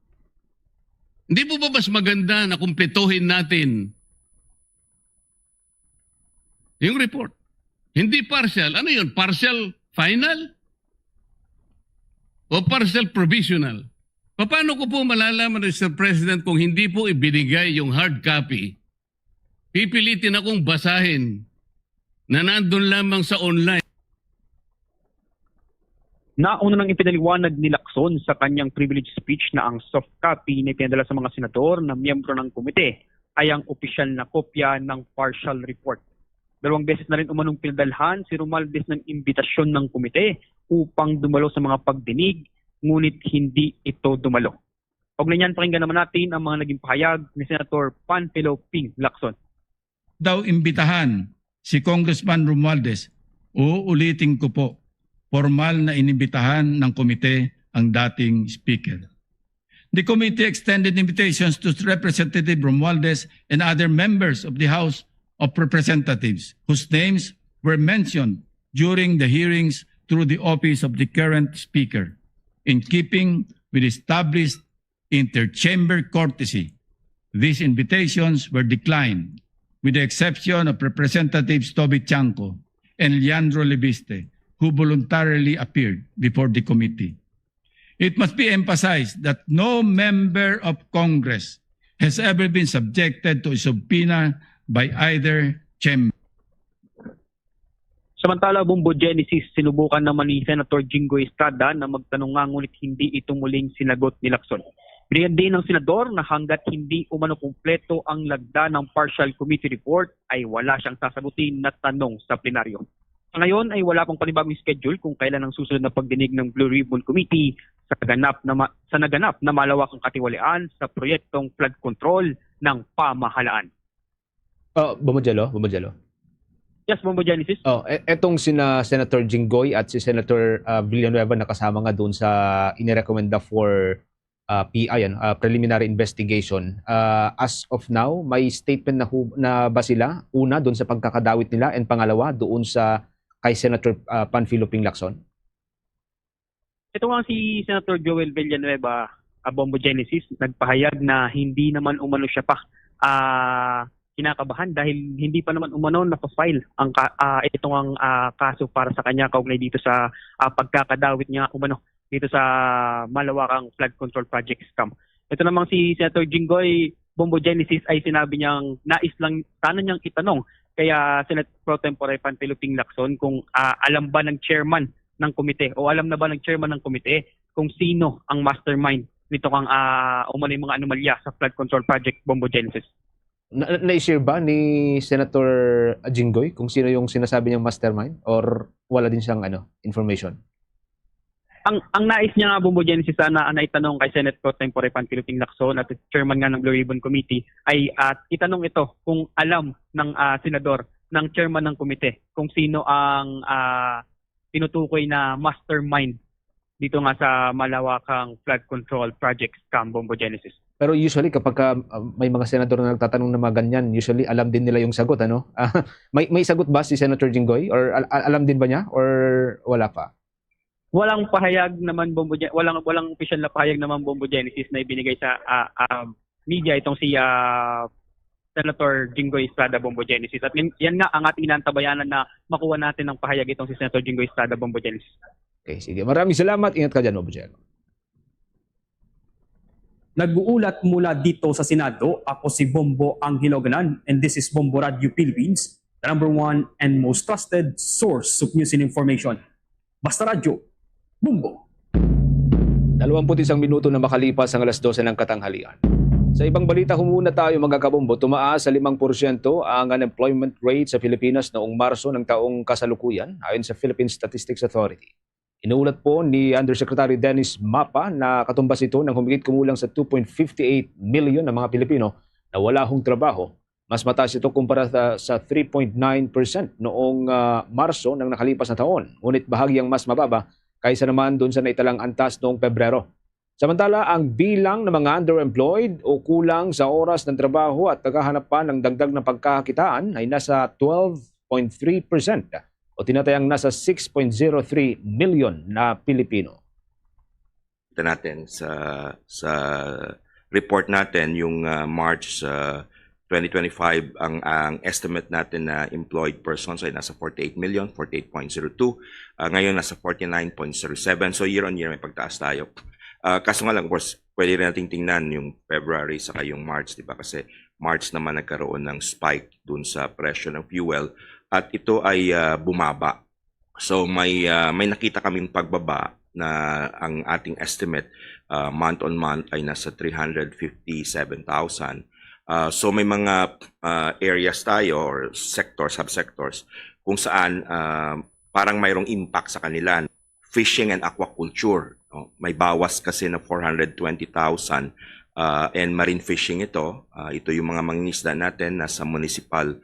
Hindi po ba mas maganda na kumpletuhin natin yung report? Hindi partial. Ano yun? Partial final? O partial provisional? Paano ko po malalaman, Mr. President, kung hindi po ibinigay yung hard copy? Pipilitin akong basahin na nandun lamang sa online. Nauna nang ipinaliwanag ni Lacson sa kanyang privilege speech na ang soft copy na ipinadala sa mga senador na miyembro ng komite ay ang opisyal na kopya ng partial report. 2 beses na rin umanong pinadalhan si Romualdez ng imbitasyon ng komite upang dumalo sa mga pagdinig, ngunit hindi ito dumalo. Kaugnay niyan, pakinggan naman natin ang mga naging pahayag ni Senator Panfilo Ping Lacson. Daw imbitahan si Congressman Romualdez, uulitin ko po, formal na inimbitahan ng komite ang dating speaker. The committee extended invitations to Representative Romualdez and other members of the House of Representatives whose names were mentioned during the hearings through the office of the current speaker. In keeping with established interchamber courtesy, these invitations were declined, with the exception of Representatives Toby Chanco and Leandro Lebiste, who voluntarily appeared before the committee. It must be emphasized that no member of Congress has ever been subjected to a subpoena by either chamber. Samantala, Bombo Genesis, sinubukan naman ni Senator Jinggoy Estrada na magtanong nga ngunit hindi ito muling sinagot ni Lacson. Binigyan din ng senador na hanggat hindi umano kumpleto ang lagda ng partial committee report ay wala siyang sasagutin na tanong sa plenaryo. Sa ngayon ay wala pang panibagong schedule kung kailan ang susunod na pagdinig ng Blue Ribbon Committee sa naganap na malawakang katiwalian sa proyektong flood control ng pamahalaan. Bumudjalo? Yes, Bombo Genesis. Etong sina Senator Jinggoy at si Senator Villanueva nakasama nga doon sa inirekomenda for preliminary investigation. As of now, may statement na ba sila? Una, doon sa pagkakadawit nila, and pangalawa, doon sa kay Senator Panfilo Ping Lacson? Ito nga si Senator Joel Villanueva, Bombo Genesis, nagpahayag na hindi naman umano siya pa kinakabahan dahil hindi pa naman umano na-file ang itong kaso para sa kanya kaugnay dito sa pagkakadawit niya umano dito sa malawakang flood control project scam. Ito namang si Senator Jinggoy Bombo Genesis ay sinabi niyang nais lang sana niyang itanong kaya Senate Pro Tempore Panfilo Ping Lacson kung alam ba ng chairman ng komite o alam na ba ng chairman ng komite kung sino ang mastermind nito kang umano yung mga anomalya sa flood control project, Bombo Genesis. Na-share ba ni Senator Jinggoy kung sino yung sinasabi niyang mastermind or wala din siyang information? Ang nais niya nga, Bombo Genesis, na itanong kay Senate Pro Tempore Panfilo Ping Lacson at chairman nga ng Blue Ribbon Committee ay itanong ito kung alam ng senador, ng chairman ng komite kung sino ang tinutukoy na mastermind dito nga sa malawakang flood control project scam, Bombo Genesis. Pero usually kapag may mga senador na nagtatanong na mga ganyan, usually alam din nila yung sagot, ano? May sagot ba si Senator Jinggoy or alam din ba niya or wala pa? Walang pahayag naman, Bombo Genesis, walang official na pahayag naman, Bombo Genesis, na ibinigay sa media itong si Senator Jinggoy Estrada, Bombo Genesis. At yan nga ang ating inantabayanan na makuha natin ng pahayag itong si Senator Jinggoy Estrada, Bombo Genesis. Okay, sige. Maraming salamat. Ingat ka dyan, Bombo Genesis. Nag-uulat mula dito sa Senado, ako si Bombo Angelo Ganan, and this is Bombo Radio Philippines, the #1 and most trusted source of news and information. Basta Radio, Bombo. 21 minuto na makalipas ang alas 12 ng katanghalian. Sa ibang balita, humuna tayo mga kabombo. Tumaas sa 5% ang unemployment rate sa Pilipinas noong Marso ng taong kasalukuyan ayon sa Philippine Statistics Authority. Inuulat po ni Undersecretary Dennis Mapa na katumbas ito ng humigit kumulang sa 2.58 million na mga Pilipino na wala hong trabaho Mas mataas ito kumpara sa 3.9% noong Marso ng nakalipas na taon, ngunit bahagyang mas mababa kaysa naman doon sa naitalang antas noong Pebrero. Samantala, ang bilang ng mga underemployed o kulang sa oras ng trabaho at naghahanap pa ng dagdag na pagkakakitaan ay nasa 12.3% o tinatayang nasa 6.03 million na Pilipino. Ito natin sa report natin yung March 2025 ang estimate natin na employed persons ay nasa 48 million, 48.02. Ngayon nasa 49.07. So year on year may pagtaas tayo. Kaso nga lang, of course, pwede rin nating tingnan yung February saka yung March, di ba? Kasi March naman nagkaroon ng spike dun sa presyo ng fuel at ito ay bumaba. So may nakita kaming pagbaba na ang ating estimate month on month ay nasa 357,000. So may mga areas tayo or sectors, subsectors kung saan parang mayroong impact sa kanila. Fishing and aquaculture, may bawas kasi na 420,000 and marine fishing ito. Ito yung mga mangingisda natin nasa municipal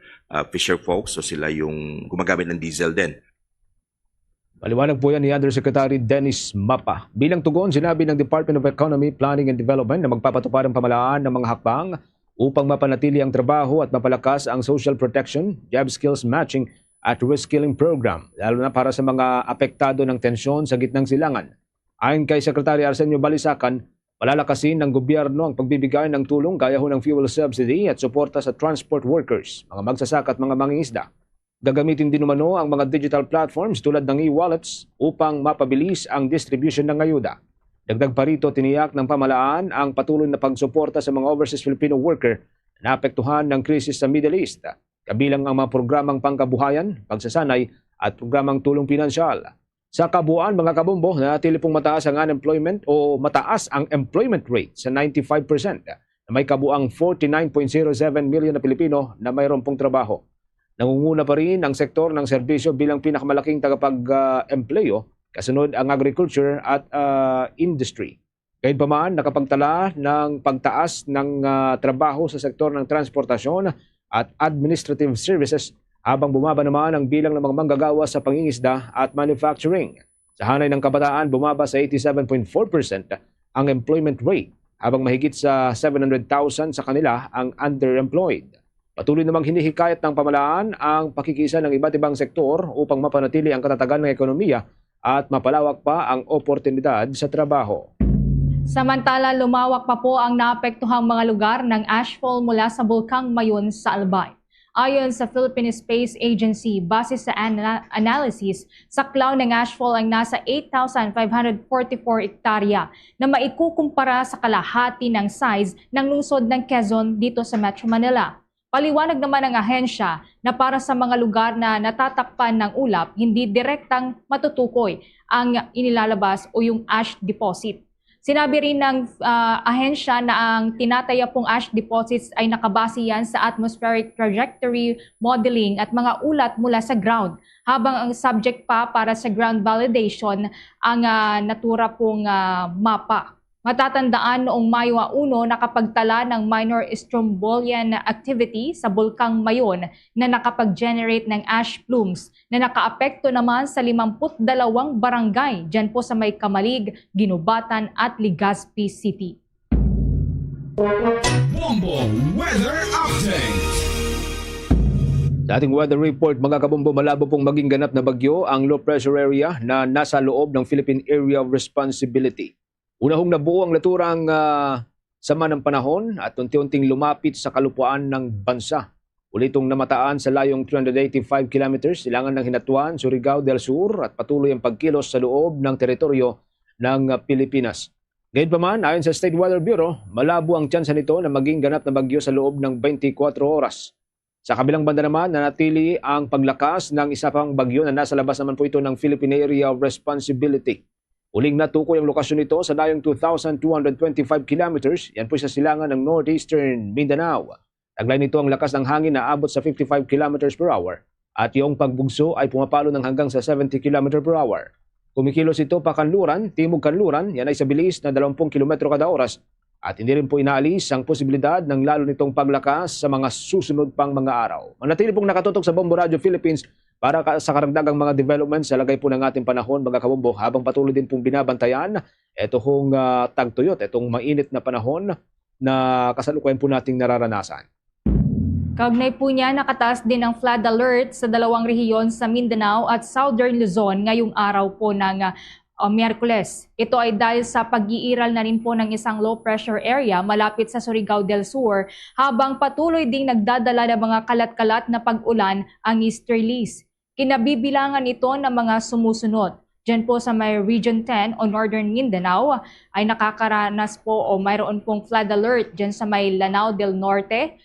fisher folks, so sila yung gumagamit ng diesel din. Paliwanag po yan ni Undersecretary Dennis Mapa. Bilang tugon, sinabi ng Department of Economy, Planning and Development na magpapatupad ang pamahalaan ng mga hakbang upang mapanatili ang trabaho at mapalakas ang social protection, job skills matching at reskilling program, lalo na para sa mga apektado ng tensyon sa gitnang silangan. Ayon kay Secretary Arsenio Balisacan, palalakasin ng gobyerno ang pagbibigay ng tulong gaya ho ng fuel subsidy at suporta sa transport workers, mga magsasaka at mga mangingisda. Gagamitin din umano ang mga digital platforms tulad ng e-wallets upang mapabilis ang distribution ng ayuda. Dagdag pa rito, tiniyak ng pamahalaan ang patuloy na pagsuporta sa mga overseas Filipino worker na apektuhan ng krisis sa Middle East, kabilang ang mga programang pangkabuhayan, pagsasanay at programang tulong pinansyal. Sa kabuuan, mga kabombo, nanatili pong mataas ang unemployment o mataas ang employment rate sa 95% na may kabuang 49.07 million na Pilipino na mayroon pong trabaho. Nangunguna pa rin ang sektor ng serbisyo bilang pinakamalaking tagapag-empleyo, kasunod ang agriculture at industry. Gayunpaman, nakapagtala ng pagtaas ng trabaho sa sektor ng transportasyon at administrative services habang bumaba naman ang bilang ng mga manggagawa sa pangingisda at manufacturing. Sa hanay ng kabataan, bumaba sa 87.4% ang employment rate habang mahigit sa 700,000 sa kanila ang underemployed. Patuloy namang hinihikayat ng pamahalaan ang pakikisa ng iba't ibang sektor upang mapanatili ang katatagan ng ekonomiya at mapalawak pa ang oportunidad sa trabaho. Samantala, lumawak pa po ang naapektuhang mga lugar ng ashfall mula sa Bulkang Mayon sa Albay. Ayon sa Philippine Space Agency, base sa analysis, saklaw ng ashfall ang nasa 8,544 hektarya na maikukumpara sa kalahati ng size ng lungsod ng Quezon dito sa Metro Manila. Paliwanag naman ng ahensya na para sa mga lugar na natatakpan ng ulap, hindi direktang matutukoy ang inilalabas o yung ash deposit. Sinabi rin ng ahensya na ang tinataya pong ash deposits ay nakabase yan sa atmospheric trajectory modeling at mga ulat mula sa ground, habang ang subject pa para sa ground validation ang natura pong mapa. Matatandaan noong Mayo 1 nakapagtala ng minor strombolian activity sa Bulkang Mayon na nakapag-generate ng ash plumes na nakaapekto naman sa 52 barangay dyan po sa may Kamalig, Ginubatan at Legazpi City. Bombo Weather Update! Sa ating weather report, mga kabombo, malabo pong maging ganap na bagyo ang low pressure area na nasa loob ng Philippine Area of Responsibility. Unahong nabuo ang naturang sama ng panahon at unti-unting lumapit sa kalupuan ng bansa. Ulitong namataan sa layong 385 kilometers, silangan ng Hinatuan, Surigao del Sur at patuloy ang pagkilos sa loob ng teritoryo ng Pilipinas. Gayunpaman, ayon sa State Weather Bureau, malabo ang tsansa nito na maging ganap na bagyo sa loob ng 24 oras. Sa kabilang banda naman, nanatili ang paglakas ng isa pang bagyo na nasa labas naman po ito ng Philippine Area of Responsibility. Uling natukoy ang lokasyon nito sa layong 2,225 kilometers, yan po sa silangan ng northeastern Mindanao. Taglay nito ang lakas ng hangin na abot sa 55 kilometers per hour at yung pagbugso ay pumapalo ng hanggang sa 70 kilometers per hour. Kumikilos ito pa kanluran, timog kanluran, yan ay sa bilis na 20 kilometro kada oras at hindi rin po inaalis ang posibilidad ng lalo nitong paglakas sa mga susunod pang mga araw. Manatili pong nakatutok sa Bombo Radio Philippines para sa karagdagang mga developments sa lagay po ng ating panahon, mga kabombo, habang patuloy din pong binabantayan itong tagtuyot, itong mainit na panahon na kasalukuyan po nating nararanasan. Kaugnay po niya, nakataas din ang flood alert sa dalawang rehiyon sa Mindanao at Southern Luzon ngayong araw po ng Miyerkules. Ito ay dahil sa pag-iiral na rin po ng isang low pressure area malapit sa Surigao del Sur, habang patuloy ding nagdadala ng mga kalat-kalat na pag-ulan ang easterlies. Kinabibilangan ito ng mga sumusunod. Diyan po sa may Region 10 o Northern Mindanao ay nakakaranas po o mayroon pong flood alert diyan sa may Lanao del Norte,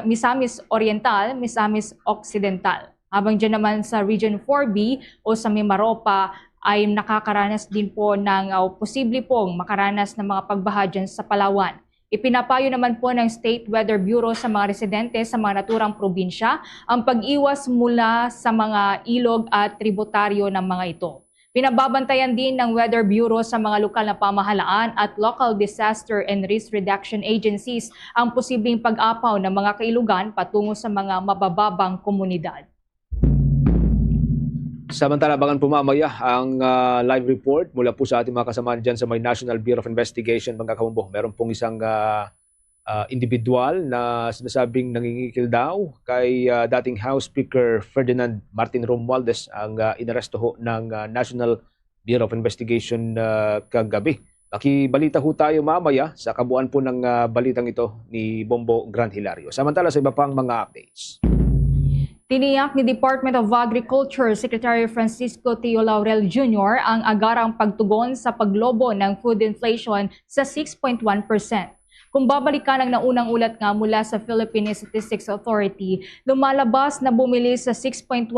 Misamis Oriental, Misamis Occidental. Habang diyan naman sa Region 4B o sa Mimaropa ay nakakaranas din po ng posible pong makaranas ng mga pagbaha dyan sa Palawan. Ipinapayo naman po ng State Weather Bureau sa mga residente sa mga naturang probinsya ang pag-iwas mula sa mga ilog at tributaryo ng mga ito. Pinababantayan din ng Weather Bureau sa mga lokal na pamahalaan at local disaster and risk reduction agencies ang posibleng pag-apaw ng mga kailugan patungo sa mga mabababang komunidad. Samantala, abangan po mamaya ang live report mula po sa ating mga kasamahan dyan sa may National Bureau of Investigation, mga kabombo. Meron pong isang individual na sinasabing nangingikil daw kay dating House Speaker Ferdinand Martin Romualdez ang inaresto ho ng National Bureau of Investigation kagabi. Makibalita ho tayo mamaya sa kabuuan po ng balitang ito ni Bombo Grand Hilario. Samantala sa iba pang mga updates. Tiniyak ni Department of Agriculture Secretary Francisco Tio Laurel Jr. ang agarang pagtugon sa paglobo ng food inflation sa 6.1%. Kung babalikan ang naunang ulat nga mula sa Philippine Statistics Authority, lumalabas na bumili sa 6.1%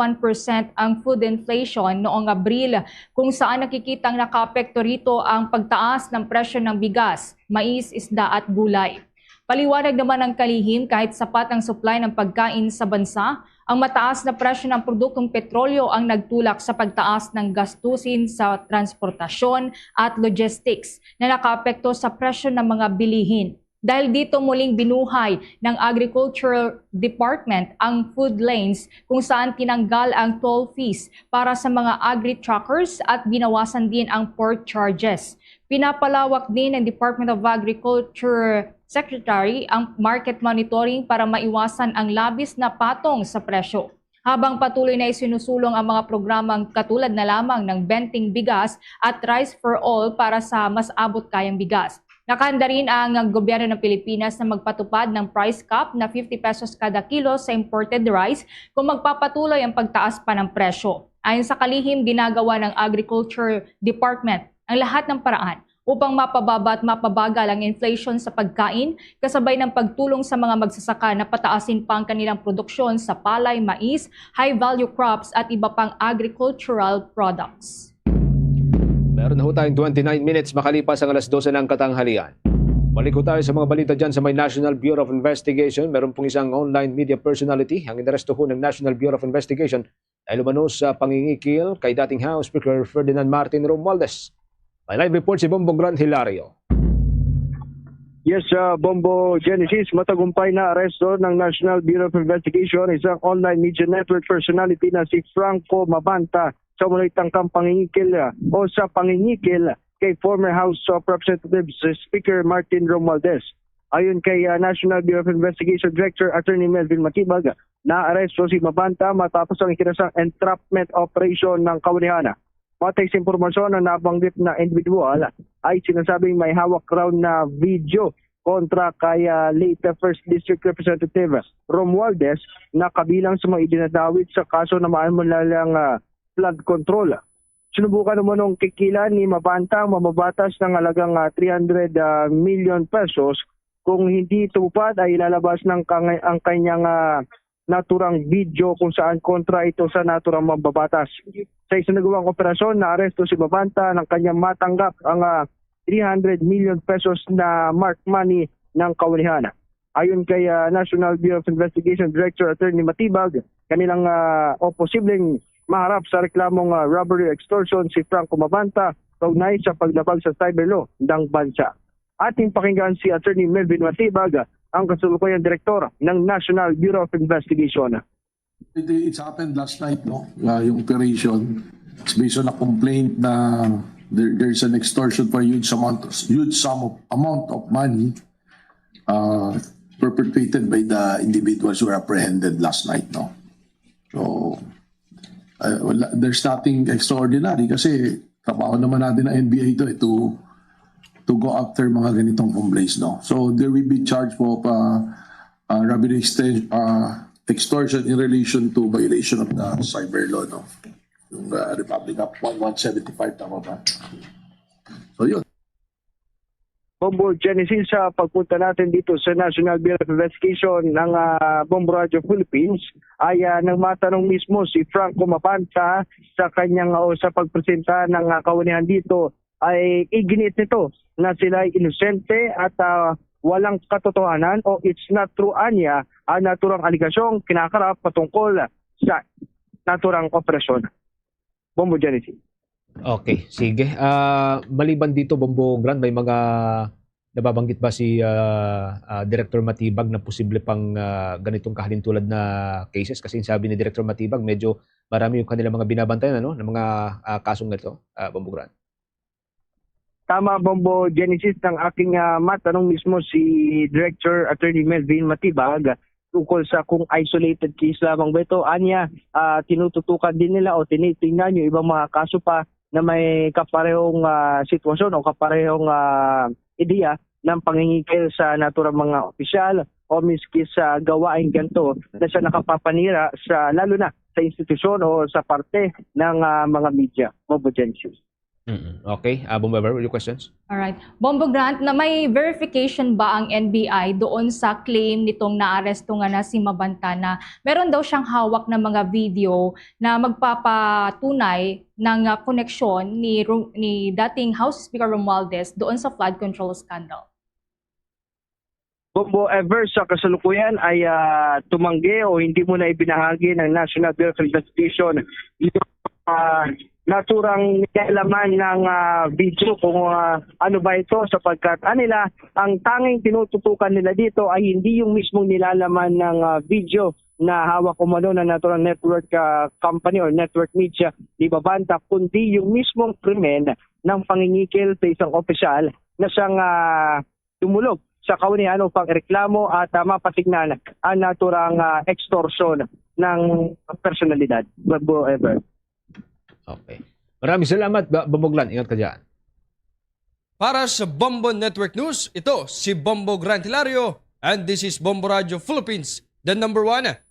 ang food inflation noong Abril, kung saan nakikitang nakaapekto rito ang pagtaas ng presyo ng bigas, mais, isda at gulay. Paliwanag naman ng kalihim, kahit sapat ang supply ng pagkain sa bansa, ang mataas na presyo ng produktong petrolyo ang nagtulak sa pagtaas ng gastusin sa transportasyon at logistics na nakaapekto sa presyo ng mga bilihin. Dahil dito muling binuhay ng Agriculture Department ang food lanes, kung saan tinanggal ang toll fees para sa mga agri-truckers at binawasan din ang port charges. Pinapalawak din ng Department of Agriculture Secretary ang market monitoring para maiwasan ang labis na patong sa presyo. Habang patuloy na isinusulong ang mga programang katulad na lamang ng Benting Bigas at Rice for All para sa mas abot kayang bigas. Nakahanda rin ang gobyerno ng Pilipinas na magpatupad ng price cap na 50 pesos kada kilo sa imported rice kung magpapatuloy ang pagtaas pa ng presyo. Ayon sa kalihim, ginagawa ng Agriculture Department ang lahat ng paraan upang mapababa at mapabagal ang inflation sa pagkain, kasabay ng pagtulong sa mga magsasaka na pataasin pa ang kanilang produksyon sa palay, mais, high-value crops at iba pang agricultural products. Meron na ho tayong 29 minutes makalipas ang alas 12 ng katanghalian. Balik ho tayo sa mga balita dyan sa may National Bureau of Investigation. Meron pong isang online media personality ang inaresto ho ng National Bureau of Investigation dahil umano sa pangingikil kay dating House Speaker Ferdinand Martin Romualdez. May live report si Bombo Grand Hilario. Yes, Bombo Genesis, matagumpay na aresto ng National Bureau of Investigation isang online media network personality na si Franco Mabanta sa umunoy tangkang pangingikil o sa pangingikil kay former House of Representatives Speaker Martin Romualdez. Ayon kay National Bureau of Investigation Director Attorney Melvin Matibag, na-aresto si Mabanta matapos ang ikinasang entrapment operation ng Kawanihan. Matay sa impormasyon na nabanggit na individual ay sinasabing may hawak raw na video kontra kay late First District Representative Romualdez na kabilang sa mga idinadawit sa kaso na maanulang flood control. Sinubukan naman ng kikilan ni Mabanta ang mababatas ng halagang 300 million pesos. Kung hindi tupad ay ilalabas ng ang kanyang naturang video kung saan kontra ito sa naturang mababatas. Sa isinagawang operasyon, na-aresto si Mabanta ng kanyang matanggap ang 300 million pesos na mark money ng Kawanihan. Ayon kay National Bureau of Investigation Director Attorney Matibag, kanilang o posibleng maharap sa reklamong robbery extortion si Franco Mabanta kaugnay sa paglabag sa cyber law ng bansa. Ating pakinggan si Attorney Melvin Matibag, ang kasalukuyang direktor ng National Bureau of Investigation. It's happened last night, no? Yung operation. It's based on a complaint na there's an extortion for a huge amount of money perpetrated by the individuals who were apprehended last night, no? So, there's nothing extraordinary kasi trabaho naman natin ng NBI ito to go after mga ganitong complaints, no? So, there will be charge of robbery extortion in relation to violation of the cyber law, no? Yung Republic Act 1175, tama ba? So, yun. Bombo Genesis, sa pagpunta natin dito sa National Bureau of Investigation ng Bombo Radio Philippines ay nang matanong mismo si Franco Mapanta sa kanyang sa pagpresenta ng kaunihan dito ay iginit nito na sila ay inosente at walang katotohanan o it's not true anya ang naturang aligasyong kinakarap patungkol sa naturang operasyon. Bombo Genesis. Okay, sige. Maliban dito, Bombo Grant, may mga nababanggit ba si Director Matibag na posible pang ganitong kahalintulad na cases? Kasi sabi ni Director Matibag, medyo marami yung kanilang mga binabantayan, ano, ng mga kasong nito, Bombo Grant. Tama, Bombo Genesis, ng aking matanong mismo si Director Attorney Melvin Matibag tungkol sa kung isolated case lamang ba ito. Anya, tinututukan din nila o tinitingnan yung ibang mga kaso pa na may kaparehong sitwasyon o kaparehong ideya ng pangingikil sa naturang mga opisyal o miski sa gawain ganito na siya nakapapanira sa lalo na sa institusyon o sa parte ng mga media. Bombo Genesis. Okay. Bombo Ever, your questions? Alright. Bombo Grant, na may verification ba ang NBI doon sa claim nitong naaresto nga na si Mabanta na meron daw siyang hawak na mga video na magpapatunay ng koneksyon ni dating House Speaker Romualdez doon sa flood control scandal? Bombo Ever, sa kasalukuyan ay tumanggi o hindi mo na ibinahagi ng National Bureau of Investigation yung naturang nilalaman ng video kung ano ba ito sapagkat nila, ang tanging tinututukan nila dito ay hindi yung mismong nilalaman ng video na hawak umano ng naturang network company or network media ni Mabanta, kundi yung mismong krimen ng pangingikil sa isang opisyal na siyang tumulog sa kaunihan upang ireklamo at mapatignan ang naturang extortion ng personalidad. Bombo Ever. Okay. Maraming salamat, Bombo Grant. Ingat ka dyan. Para sa Bombo Network News, ito si Bombo Grant Hilario and this is Bombo Radio Philippines, the #1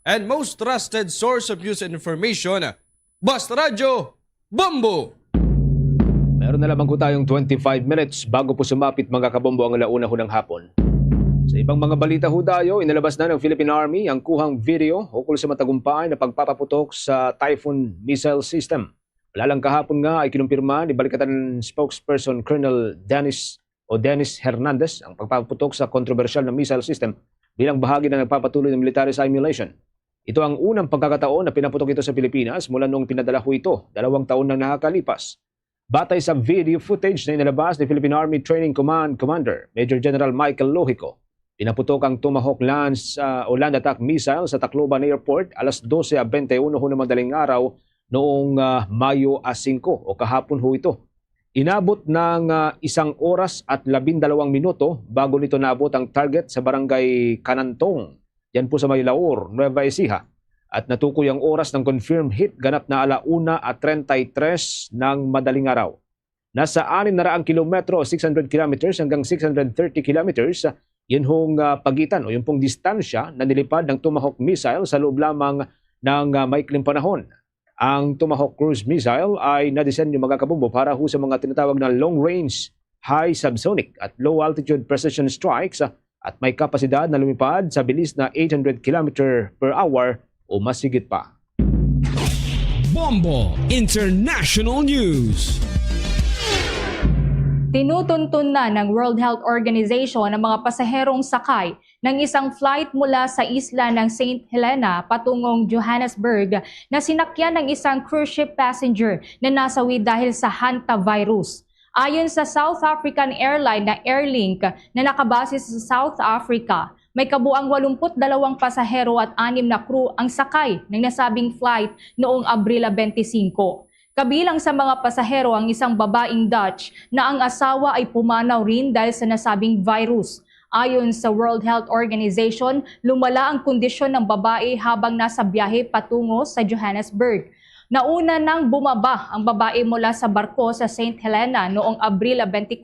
and most trusted source of news and information. Basta Radio, Bombo! Meron na lamang ko tayong 25 minutes bago po sumapit mga kabombo ang alauna ho ng hapon. Sa ibang mga balita ho tayo, inalabas na ng Philippine Army ang kuhang video ukol sa matagumpay na pagpapaputok sa Typhoon missile system. Lalang kahapon nga ay kinumpirma ni Balikatan spokesperson Colonel Dennis Hernandez ang pagpapaputok sa kontrobersyal na missile system bilang bahagi ng nagpapatuloy ng military simulation. Ito ang unang pagkakataon na pinaputok ito sa Pilipinas mula noong pinadala ho ito 2 taon na nakakalipas. Batay sa video footage na inilabas ni Philippine Army Training Command Commander Major General Michael Lohico, pinaputok ang Tomahawk land attack missile sa Tacloban Airport alas 12:21 ho ng madaling araw noong Mayo 5 o kahapon ho ito. Inabot ng 1 oras at 12 minuto bago nito naabot ang target sa barangay Canantong. Yan po sa Maylaor, Nueva Ecija. At natukoy ang oras ng confirmed hit ganap na 1:33 ng madaling araw. Nasa 600 kilometro o 600 kilometers hanggang 630 kilometers, yun hong pagitan o yung pong distansya na nilipad ng Tomahawk missile sa loob lamang ng maikling panahon. Ang Tomahawk cruise missile ay nadisenyo mga kabombo para ho sa mga tinatawag na long-range, high subsonic at low-altitude precision strikes at may kapasidad na lumipad sa bilis na 800 km per hour o mas higit pa. Bombo International News. Tinutuntun na ng World Health Organization ang mga pasaherong sakay ng isang flight mula sa isla ng St. Helena patungong Johannesburg na sinakyan ng isang cruise ship passenger na nasawi dahil sa hantavirus. Ayon sa South African airline na Airlink na nakabase sa South Africa, may kabuang 82 pasahero at 6 na crew ang sakay ng nasabing flight noong Abril 25. Kabilang sa mga pasahero ang isang babaeng Dutch na ang asawa ay pumanaw rin dahil sa nasabing virus. Ayon sa World Health Organization, lumala ang kondisyon ng babae habang nasa biyahe patungo sa Johannesburg. Nauna nang bumaba ang babae mula sa barko sa St. Helena noong Abril 24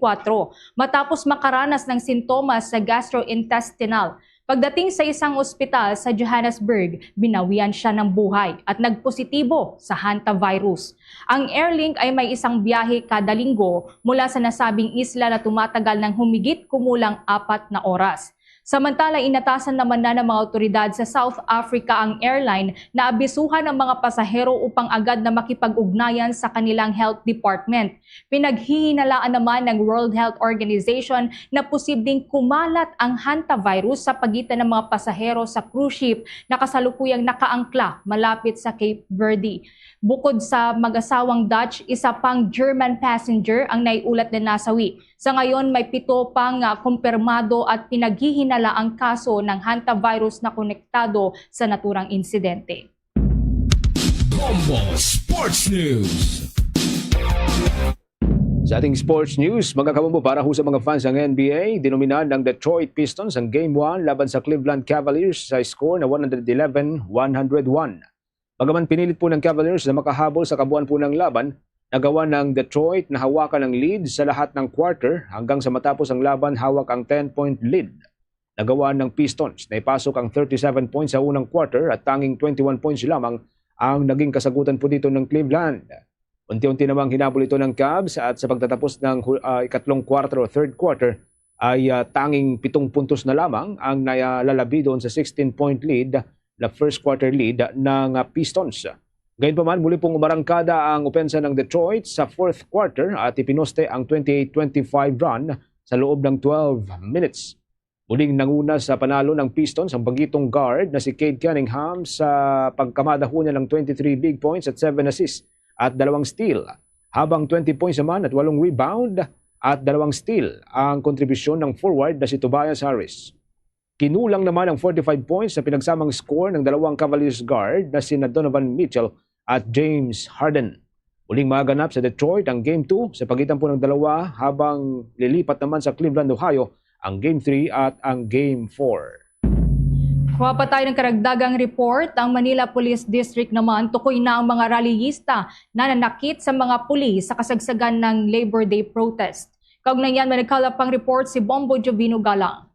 matapos makaranas ng sintomas sa gastrointestinal. Pagdating sa isang ospital sa Johannesburg, binawian siya ng buhay at nagpositibo sa hantavirus. Ang Airlink ay may isang biyahe kada linggo mula sa nasabing isla na tumatagal ng humigit kumulang 4 na oras. Samantala, inatasan naman na ng mga otoridad sa South Africa ang airline na abisuhan ang mga pasahero upang agad na makipag-ugnayan sa kanilang health department. Pinaghihinalaan naman ng World Health Organization na posibleng kumalat ang hantavirus sa pagitan ng mga pasahero sa cruise ship na kasalukuyang nakaangkla malapit sa Cape Verde. Bukod sa mag-asawang Dutch, isa pang German passenger ang naiulat na nasawi. Sa ngayon, may 7 pang kumpirmado at pinaghihinala ang kaso ng hantavirus na konektado sa naturang insidente. Bombo Sports News. Sa ating sports news, mga kabombo, para ho sa mga fans ng NBA, dinominan ng Detroit Pistons ang Game 1 laban sa Cleveland Cavaliers sa score na 111-101. Bagaman pinilit po ng Cavaliers na makahabol sa kabuuan po ng laban, nagawa ng Detroit na hawakan ang lead sa lahat ng quarter hanggang sa matapos ang laban hawak ang 10-point lead. Nagawa ng Pistons na ipasok ang 37 points sa unang quarter at tanging 21 points lamang ang naging kasagutan po dito ng Cleveland. Unti-unti namang hinabol ito ng Cavs at sa pagtatapos ng ikatlong quarter o third quarter ay tanging 7 puntos na lamang ang nalalabi doon sa 16-point lead na first quarter lead ng Pistons. Gayunpaman, muli pong umarangkada ang opensa ng Detroit sa fourth quarter at ipinoste ang 28-25 run sa loob ng 12 minutes. Muling nanguna sa panalo ng Pistons ang bagitong guard na si Cade Cunningham sa pagkamada ho niya ng 23 big points at 7 assists at 2 steal. Habang 20 points naman at 8 rebound at 2 steal ang kontribusyon ng forward na si Tobias Harris. Kinulang naman ang 45 points sa pinagsamang score ng 2 Cavaliers guard na sina Donovan Mitchell at James Harden. Muling maganap sa Detroit ang Game 2 sa pagitan po ng dalawa habang lilipat naman sa Cleveland, Ohio ang Game 3 at ang Game 4. Kuha pa tayo ng karagdagang report. Ang Manila Police District naman tukoy na ang mga rallyista na nanakit sa mga pulis sa kasagsagan ng Labor Day protest. Kaugnay niyan, may nagkalap pang report si Bombo Jovino Galang.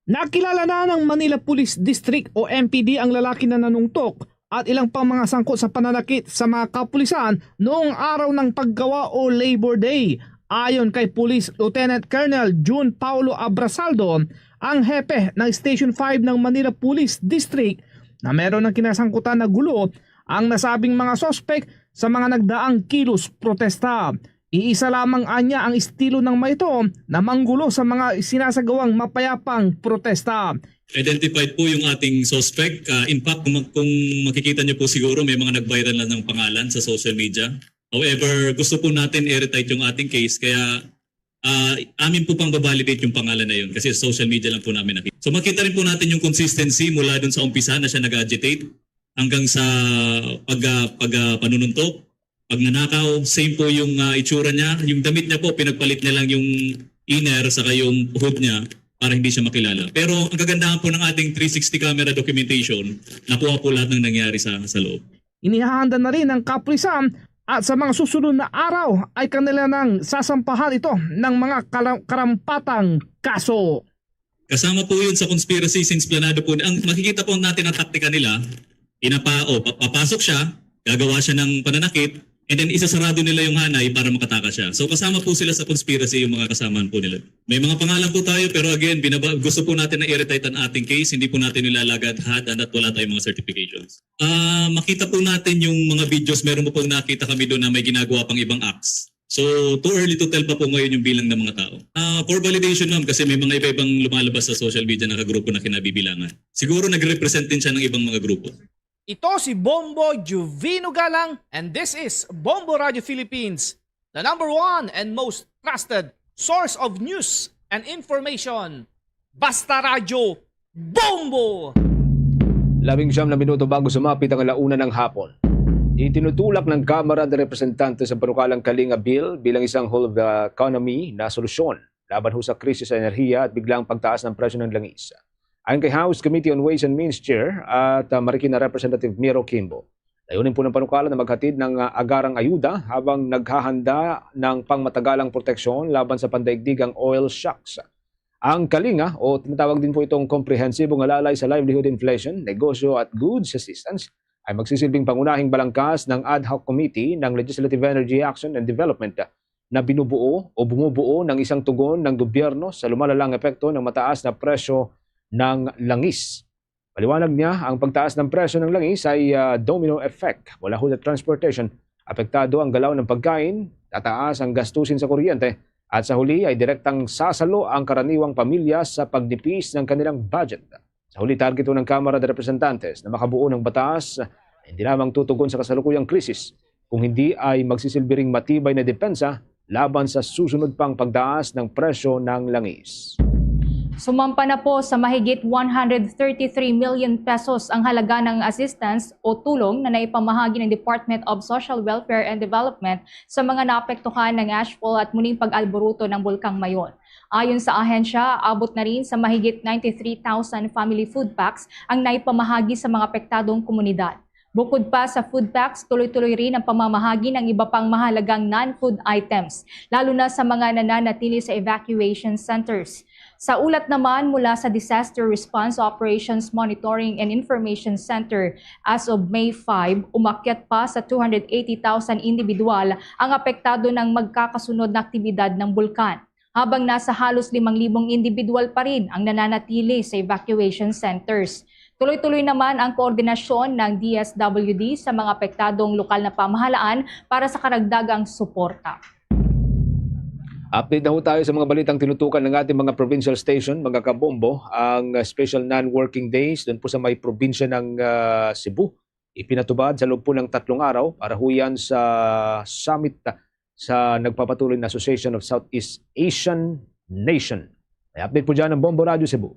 Nakilala na ng Manila Police District o MPD ang lalaki na nanungtok at ilang pang mga sangkot sa pananakit sa mga kapulisan noong araw ng paggawa o Labor Day. Ayon kay Police Lieutenant Colonel June Paulo Abrasaldo, ang hepe ng Station 5 ng Manila Police District na meron ng kinasangkutan na gulo ang nasabing mga sospek sa mga nagdaang kilos protesta. Iisa lamang anya ang estilo ng mga ito na manggulo sa mga sinasagawang mapayapang protesta. Identified po yung ating suspect. In fact, kung makikita niyo po siguro may mga nag-viral na ng pangalan sa social media. However, gusto po natin i-retite yung ating case kaya amin po pang babalidate yung pangalan na yun kasi social media lang po namin nakita. So makita rin po natin yung consistency mula dun sa umpisa na siya nag-agitate hanggang sa panununtok. Pag nanakaw, same po yung itsura niya. Yung damit niya po, pinagpalit niya lang yung inner saka yung hood niya para hindi siya makilala. Pero ang kagandahan po ng ating 360 camera documentation, nakuha po lahat ng nangyari sa loob. Inihahanda na rin ng kapulisan at sa mga susunod na araw ay kanila nang sasampahan ito ng mga karampatang kaso. Kasama po yun sa conspiracy since planado po. Ang makikita po natin ang taktika nila, papasok siya, gagawa siya ng pananakit, and then isasarado nila yung hanay para makataka siya. So kasama po sila sa conspiracy yung mga kasamaan po nila. May mga pangalan po tayo pero again, gusto po natin na i-retite ang ating case. Hindi po natin nilalagad-had at wala tayong mga certifications. Makita po natin yung mga videos. Meron po pong nakita kami doon na may ginagawa pang ibang acts. So too early to tell pa po ngayon yung bilang ng mga tao. For validation ma'am kasi may mga iba-ibang lumalabas sa social media na kagrupo na kinabibilangan. Siguro nag-represent din siya ng ibang mga grupo. Ito si Bombo Jovino Galang and this is Bombo Radio Philippines, the number one and most trusted source of news and information. Basta Radyo Bombo! 19 na minuto bago sumapit ang 1:00 ng hapon. Itinutulak ng Kamara de Representantes ang panukalang Kalinga Bill bilang isang whole of the economy na solusyon laban ho sa krisis sa enerhiya at biglang pagtaas ng presyo ng langis. Ayon kay House Committee on Ways and Means Chair at Marikina Representative Miro Kimbo, layunin po ng panukala na maghatid ng agarang ayuda habang naghahanda ng pangmatagalang proteksyon laban sa pandaigdigang oil shocks. Ang Kalinga o tinatawag din po itong komprehensibong alalay sa livelihood inflation, negosyo at goods assistance ay magsisilbing pangunahing balangkas ng ad hoc committee ng Legislative Energy Action and Development na binubuo o bumubuo ng isang tugon ng gobyerno sa lumalalang epekto ng mataas na presyo ng langis. Paliwanag niya, ang pagtaas ng presyo ng langis ay domino effect mula sa transportation. Apektado ang galaw ng pagkain, tataas ang gastusin sa kuryente, at sa huli ay direktang sasalo ang karaniwang pamilya sa pagdipis ng kanilang budget. Sa huli, target ng Kamara de Representantes na makabuo ng batas na hindi lamang tutugon sa kasalukuyang krisis, kung hindi ay magsisilbi ring matibay na depensa laban sa susunod pang pagtaas ng presyo ng langis. Sumampa na po sa mahigit 133 million pesos ang halaga ng assistance o tulong na naipamahagi ng Department of Social Welfare and Development sa mga naapektuhan ng ashfall at muling pag-alboruto ng Bulkang Mayon. Ayon sa ahensya, abot na rin sa mahigit 93,000 family food packs ang naipamahagi sa mga apektadong komunidad. Bukod pa sa food packs, tuloy-tuloy rin ang pamamahagi ng iba pang mahalagang non-food items, lalo na sa mga nananatili sa evacuation centers. Sa ulat naman mula sa Disaster Response Operations Monitoring and Information Center, as of May 5, umakyat pa sa 280,000 individual ang apektado ng magkakasunod na aktibidad ng bulkan, habang nasa halos 5,000 individual pa rin ang nananatili sa evacuation centers. Tuloy-tuloy naman ang koordinasyon ng DSWD sa mga apektadong lokal na pamahalaan para sa karagdagang suporta. Update na ho tayo sa mga balitang tinutukan ng ating mga provincial station, mga kabombo. Ang special non-working days doon po sa may probinsya ng Cebu, ipinatubad sa loob po ng 3 araw para huyan sa summit sa nagpapatuloy na Association of Southeast Asian Nation. May update po dyan ng Bombo Radio Cebu.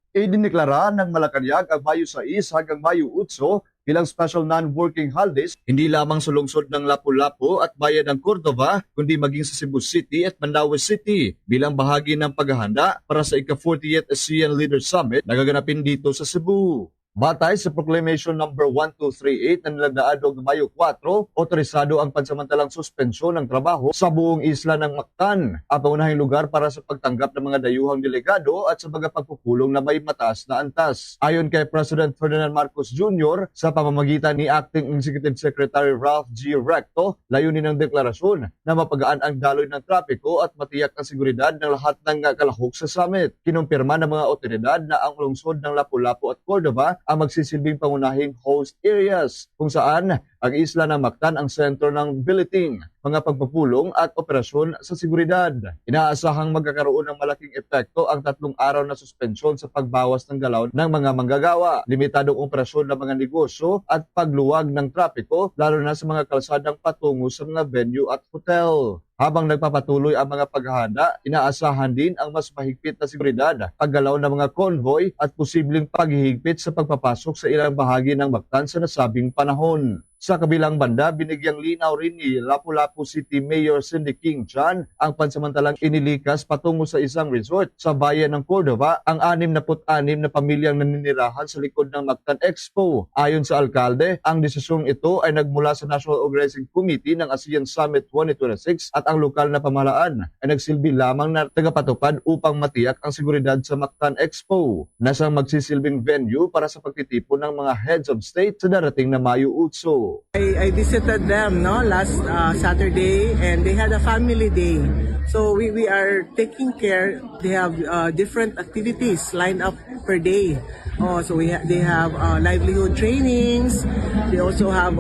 Idineklara ng Malacanang ang Mayo 6 hanggang Mayo 8 bilang special non-working holidays, hindi lamang sa lungsod ng Lapu-Lapu at bayan ng Cordova, kundi maging sa Cebu City at Mandaue City bilang bahagi ng paghahanda para sa ika-40th ASEAN Leaders Summit na gaganapin dito sa Cebu. Batay sa Proclamation No. 1238 na nilagdaadong Mayo 4, otorisado ang pansamantalang suspensyon ng trabaho sa buong isla ng Mactan, ang pangunahing lugar para sa pagtanggap ng mga dayuhang delegado at sa mga pagpupulong na may mataas na antas. Ayon kay President Ferdinand Marcos Jr., sa pamamagitan ni Acting Executive Secretary Ralph G. Recto, layunin ng deklarasyon na mapagaan ang daloy ng trapiko at matiyak ang seguridad ng lahat ng kalahok sa summit. Kinumpirma ng mga otoridad na ang lungsod ng Lapu-Lapu at Cordova ang magsisilbing pangunahing host areas kung saan ang isla ng Mactan ang sentro ng billeting, mga pagpupulong at operasyon sa seguridad. Inaasahang magkakaroon ng malaking epekto ang 3 araw na suspensyon sa pagbawas ng galaw ng mga manggagawa, limitadong operasyon ng mga negosyo at pagluwag ng trapiko lalo na sa mga kalsadang patungo sa mga venue at hotel. Habang nagpapatuloy ang mga paghahanda, inaasahan din ang mas mahigpit na seguridad, paggalaw ng mga convoy at posibleng paghihigpit sa pagpapasok sa ilang bahagi ng Mactan sa nasabing panahon. Sa kabilang banda, binigyang linaw rin ni Lapu-Lapu City Mayor Cindy King Chan ang pansamantalang inilikas patungo sa isang resort sa bayan ng Cordova ang 66 na pamilyang naninirahan sa likod ng Mactan Expo. Ayon sa alkalde, ang desisyong ito ay nagmula sa National Organizing Committee ng ASEAN Summit 2026 at ang lokal na pamahalaan ay nagsilbi lamang na tagapatupad upang matiyak ang seguridad sa Mactan Expo na siyang magsisilbing venue para sa pagtitipon ng mga heads of state sa darating na Mayo 8. I visited them last Saturday and they had a family day. So we are taking care. They have different activities lined up per day. So they have livelihood trainings. They also have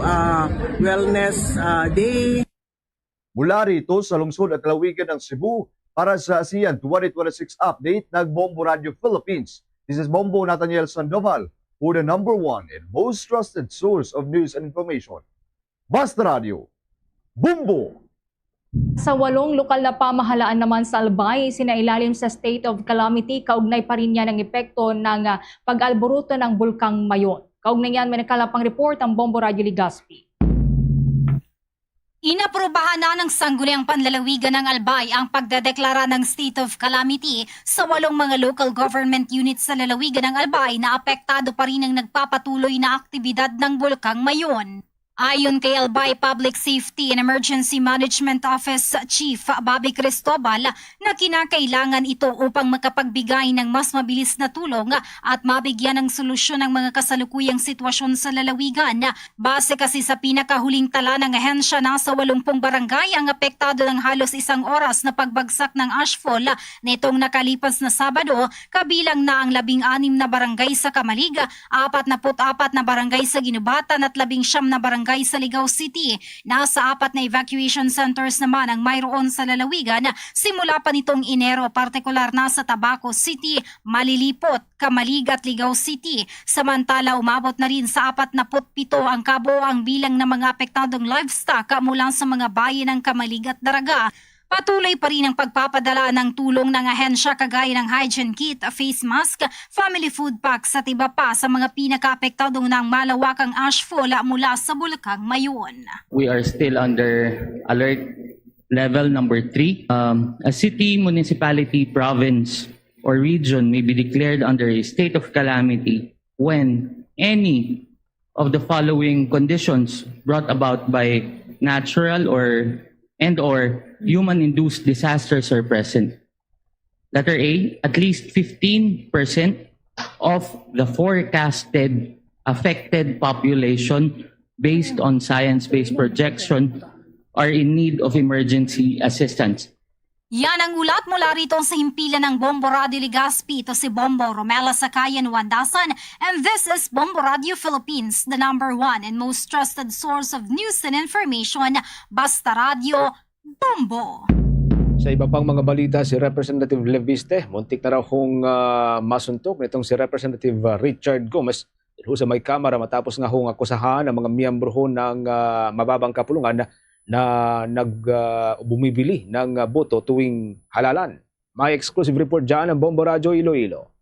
wellness day. Mula rito sa lungsod at lalawigan ng Cebu para sa ASEAN 2026 update ng Bombo Radio Philippines. This is Bombo Nathaniel Sandoval for the #1 and most trusted source of news and information. Basta Radio Bumbo! Sa 8 lokal na pamahalaan naman sa Albay, sinailalim sa state of calamity, kaugnay pa rin yan ang epekto ng pag-alboruto ng Bulkang Mayon. Kaugnay yan, may nakalapang report ang Bombo Radio Legazpi. Inaprobahan na ng Sangguniang Panlalawigan ng Albay ang pagdedeklara ng state of calamity sa 8 mga local government units sa lalawigan ng Albay na apektado pa rin ang nagpapatuloy na aktibidad ng Bulkang Mayon. Ayon kay Albay Public Safety and Emergency Management Office Chief Bobby Cristobal na kinakailangan ito upang makapagbigay ng mas mabilis na tulong at mabigyan ng solusyon ang mga kasalukuyang sitwasyon sa lalawigan. Base kasi sa pinakahuling tala ng ahensya, nasa 80 barangay ang apektado ng halos 1 oras na pagbagsak ng ashfall nitong nakalipas na Sabado, kabilang na ang 16 na barangay sa Kamalig, 44 na barangay sa Ginubatan at 19 na barangay sa Ligao City. Nasa 4 na evacuation centers naman ang mayroon sa lalawigan simula pa nitong Enero, partikular na sa Tabaco City, Malilipot, Kamalig at Ligao City. Samantala, umabot na rin sa 47 ang kabuoang bilang ng mga apektadong livestock mula sa mga bayan ng Kamalig at Daraga. Patuloy pa rin ang pagpapadala ng tulong ng ahensya kagaya ng hygiene kit, face mask, family food packs at iba pa sa mga pinakaapektadong ng malawakang ashfall mula sa Bulkang Mayon. We are still under alert level number 3. A city, municipality, province, or region may be declared under a state of calamity when any of the following conditions brought about by natural or human-induced disasters are present. Letter A, at least 15% of the forecasted affected population based on science-based projection are in need of emergency assistance. Yan ang ulat mula rito sa himpilan ng Bombo Radio Legazpi. Ito si Bombo Romela Sakayan Wandasan, and this is Bombo Radio Philippines, the #1 and most trusted source of news and information. Basta Radio, Bombo! Sa iba pang mga balita, si Representative Leviste, muntik na raw kung masuntok nitong si Representative Richard Gomez sa may kamera matapos nga hong akusahan ng mga miyembro ng mababang kapulungan na bumibili ng boto tuwing halalan. May exclusive report dyan ng Bombo Radio Iloilo.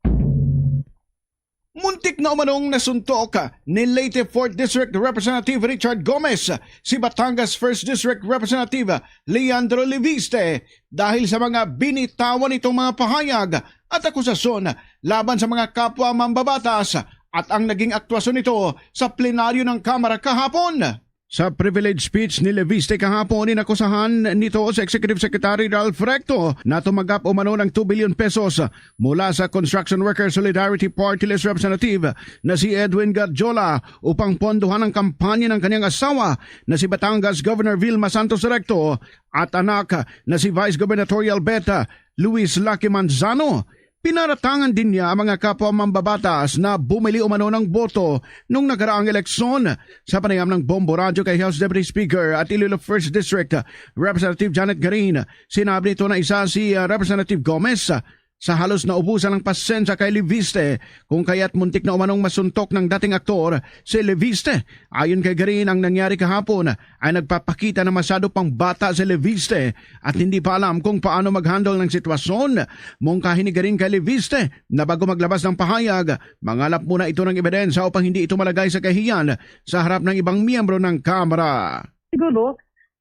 Muntik na umanong nasuntok ni Leyte 4th District Representative Richard Gomez si Batangas 1st District Representative Leandro Leviste dahil sa mga binitawan itong mga pahayag at akusasyon laban sa mga kapwa mambabatas at ang naging aktwasyon nito sa plenaryo ng Kamara kahapon. Sa privilege speech ni Leviste kahapon, inakusahan nito sa Executive Secretary Ralph Recto na tumanggap umano ng 2 billion pesos mula sa Construction Workers Solidarity Party List Representative na si Edwin Gadjola upang pondohan ang kampanya ng kanyang asawa na si Batangas Governor Vilma Santos Recto at anak na si Vice Gubernatorial Beta Luis Lucky Manzano. Pinaratangan din niya ang mga kapwa mambabatas na bumili umano ng boto nung nakaraang eleksyon. Sa panayam ng Bombo Radio kay House Deputy Speaker at Iloilo 1st District Representative Janet Garin, sinabi nito na isa si Representative Gomez sa halos naubusan ng pasensya kay Leviste kung kaya't muntik na umanong masuntok ng dating aktor si Leviste. Ayon kay Garin, ang nangyari kahapon ay nagpapakita na masyado pang bata si Leviste at hindi pa alam kung paano mag-handle ng sitwasyon. Mungkahin ni Garin kay Leviste na bago maglabas ng pahayag, mangalap muna ito ng ebidensya upang hindi ito malagay sa kahiyan sa harap ng ibang miyembro ng Kamara. Siguro,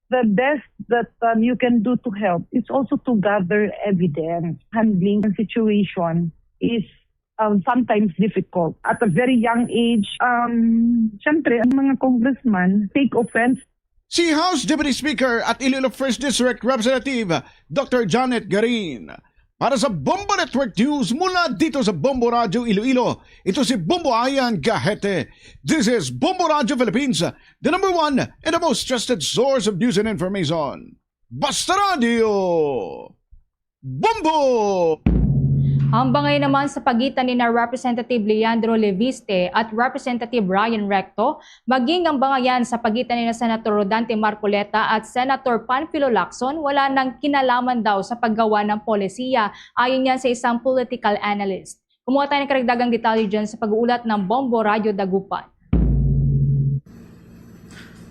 the best that you can do to help is also to gather evidence. Handling the situation is sometimes difficult. At a very young age, syempre, ang mga congressman take offense. Si House Deputy Speaker at Iloilo 1st District Representative Dr. Janet Garin. Para sa Bombo Network News mula dito sa Bombo Radio Iloilo, ito si Bombo Ayan Gahete. This is Bombo Radio Philippines, the #1 and the most trusted source of news and information. Basta Radio! Bombo! Hambangay naman sa pagitan ni Representative Leandro Leviste at Representative Ryan Recto, maging ang bangayan sa pagitan ni Senator Rodante Marcoleta at Senator Panfilo Lacson, wala nang kinalaman daw sa paggawa ng polisiya, ayon yan sa isang political analyst. Kumuha tayo ng karagdagang detalye dyan sa pag-uulat ng Bombo Radio Dagupan.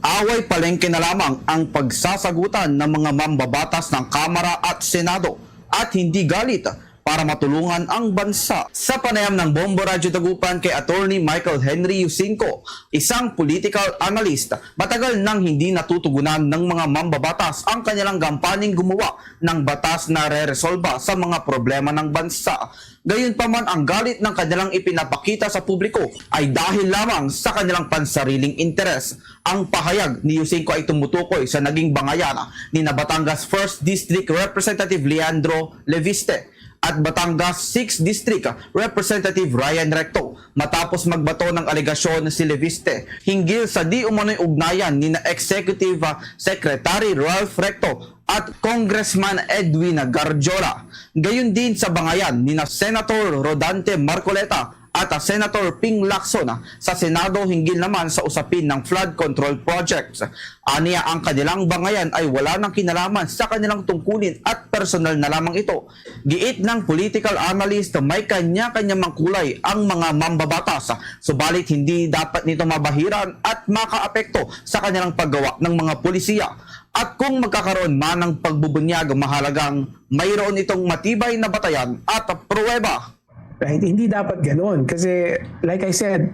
away palengke na lamang ang pagsasagutan ng mga mambabatas ng Kamara at Senado at hindi galit para matulungan ang bansa. Sa panayam ng Bombo Radyo Dagupan kay Attorney Michael Henry Yusinko, isang political analyst, matagal nang hindi natutugunan ng mga mambabatas ang kanilang gampaning gumawa ng batas na re-resolba sa mga problema ng bansa. Gayunpaman, ang galit ng kanilang ipinapakita sa publiko ay dahil lamang sa kanilang pansariling interes. Ang pahayag ni Yusinko ay tumutukoy sa naging bangayan ni Batangas 1st District Representative Leandro Leviste at Batangas 6th District Representative Ryan Recto matapos magbato ng alegasyon si Leviste hinggil sa di umano'y ugnayan ni na Executive Secretary Ralph Recto at Congressman Edwin Garjola. Gayon din sa bangayan ni na Senator Rodante Marcoleta at Senator Ping Lacson sa Senado hinggil naman sa usapin ng flood control projects. Aniya, ang kanilang bangayan ay wala nang kinalaman sa kanilang tungkulin at personal na lamang ito. Giit ng political analyst, may kanya-kanya mang kulay ang mga mambabatas, subalit hindi dapat nito mabahiran at makaapekto sa kanilang paggawa ng mga polisiya. At kung magkakaroon man ng pagbubunyag, mahalagang mayroon itong matibay na batayan at pruweba. Right? Hindi dapat ganoon kasi like I said,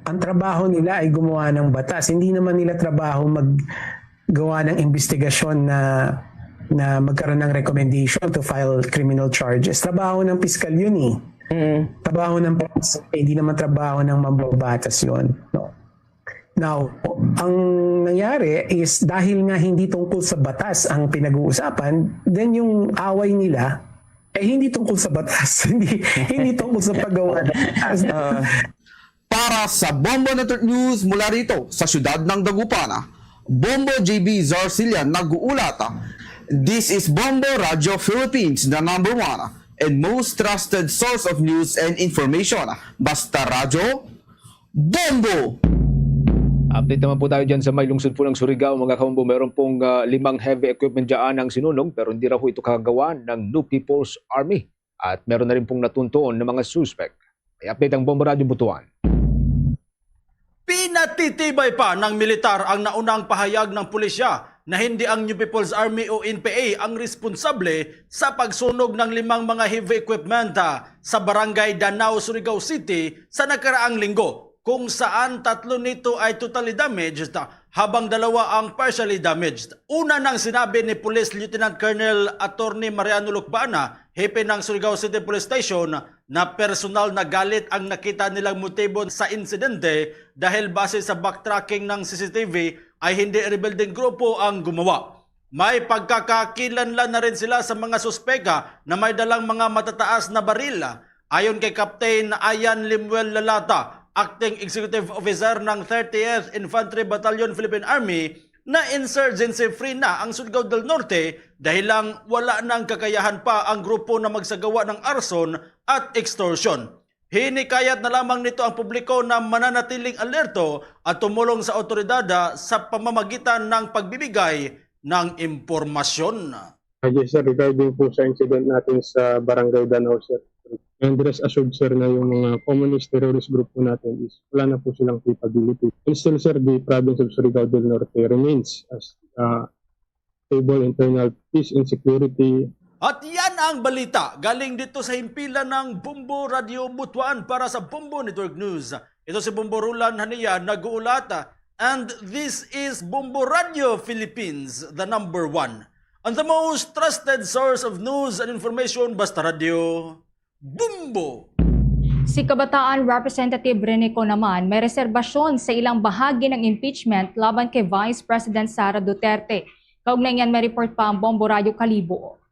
ang trabaho nila ay gumawa ng batas. Hindi naman nila trabaho maggawa ng investigasyon na magkaroon ng recommendation to file criminal charges. Trabaho ng piskal yun eh. Trabaho ng batas, hindi naman trabaho ng mambabatas yun. No. Now, ang nangyari is dahil nga hindi tungkol sa batas ang pinag-uusapan, then yung away nila hindi tungkol sa batas, hindi tungkol sa paggawa ng batas. Para sa Bombo Network News mula rito sa siyudad ng Dagupan, Bombo JB Zarcillian nag-uulat. This is Bombo Radio Philippines, the #1 and most trusted source of news and information. Basta Radyo, Bombo! Update naman po tayo dyan sa may lungsod po ng Surigao, mga kabombo. Meron pong 5 heavy equipment dyan ang sinunog pero hindi raw po ito kagawa ng New People's Army. At meron na rin pong natuntoon ng mga suspect. May update ang Bombo Radio Butuan. Pinatitibay pa ng militar ang naunang pahayag ng pulisya na hindi ang New People's Army o NPA ang responsable sa pagsunog ng 5 mga heavy equipment sa Barangay Danao, Surigao City sa nakaraang linggo, kung saan 3 nito ay totally damaged habang 2 ang partially damaged. Una nang sinabi ni Police Lieutenant Colonel Attorney Mariano Lucbana, hepe ng Surigao City Police Station, na personal na galit ang nakita nilang motibo sa insidente dahil base sa backtracking ng CCTV ay hindi rebuilding grupo ang gumawa. May pagkakakilanlan na rin sila sa mga suspeka na may dalang mga matataas na baril. Ayon kay Captain Ayan Limuel Lalata, Acting Executive Officer ng 30th Infantry Battalion Philippine Army, na insurgency free na ang Surigao del Norte dahil lang wala nang kakayahan pa ang grupo na magsagawa ng arson at extortion. Hinikayat na lamang nito ang publiko na mananatiling alerto at tumulong sa otoridad sa pamamagitan ng pagbibigay ng impormasyon. Yes sir, regarding po sa incident natin sa Barangay Danao sir, and rest assured sir na yung mga communist terrorist group po natin is wala na po silang capability. And still sir, the province of Surigao del Norte remains as stable internal peace and security. At yan ang balita galing dito sa himpilan ng Bombo Radio Butuan para sa Bombo Network News. Ito si Bombo Rulan Hania nag-uulat, and this is Bombo Radio Philippines, the #1 and the most trusted source of news and information. Basta Radio Bombo! Si Kabataan Representative Renico naman may reserbasyon sa ilang bahagi ng impeachment laban kay Vice President Sara Duterte. Kaugnay niyan may report pa ang Bombo Radio Kalibo.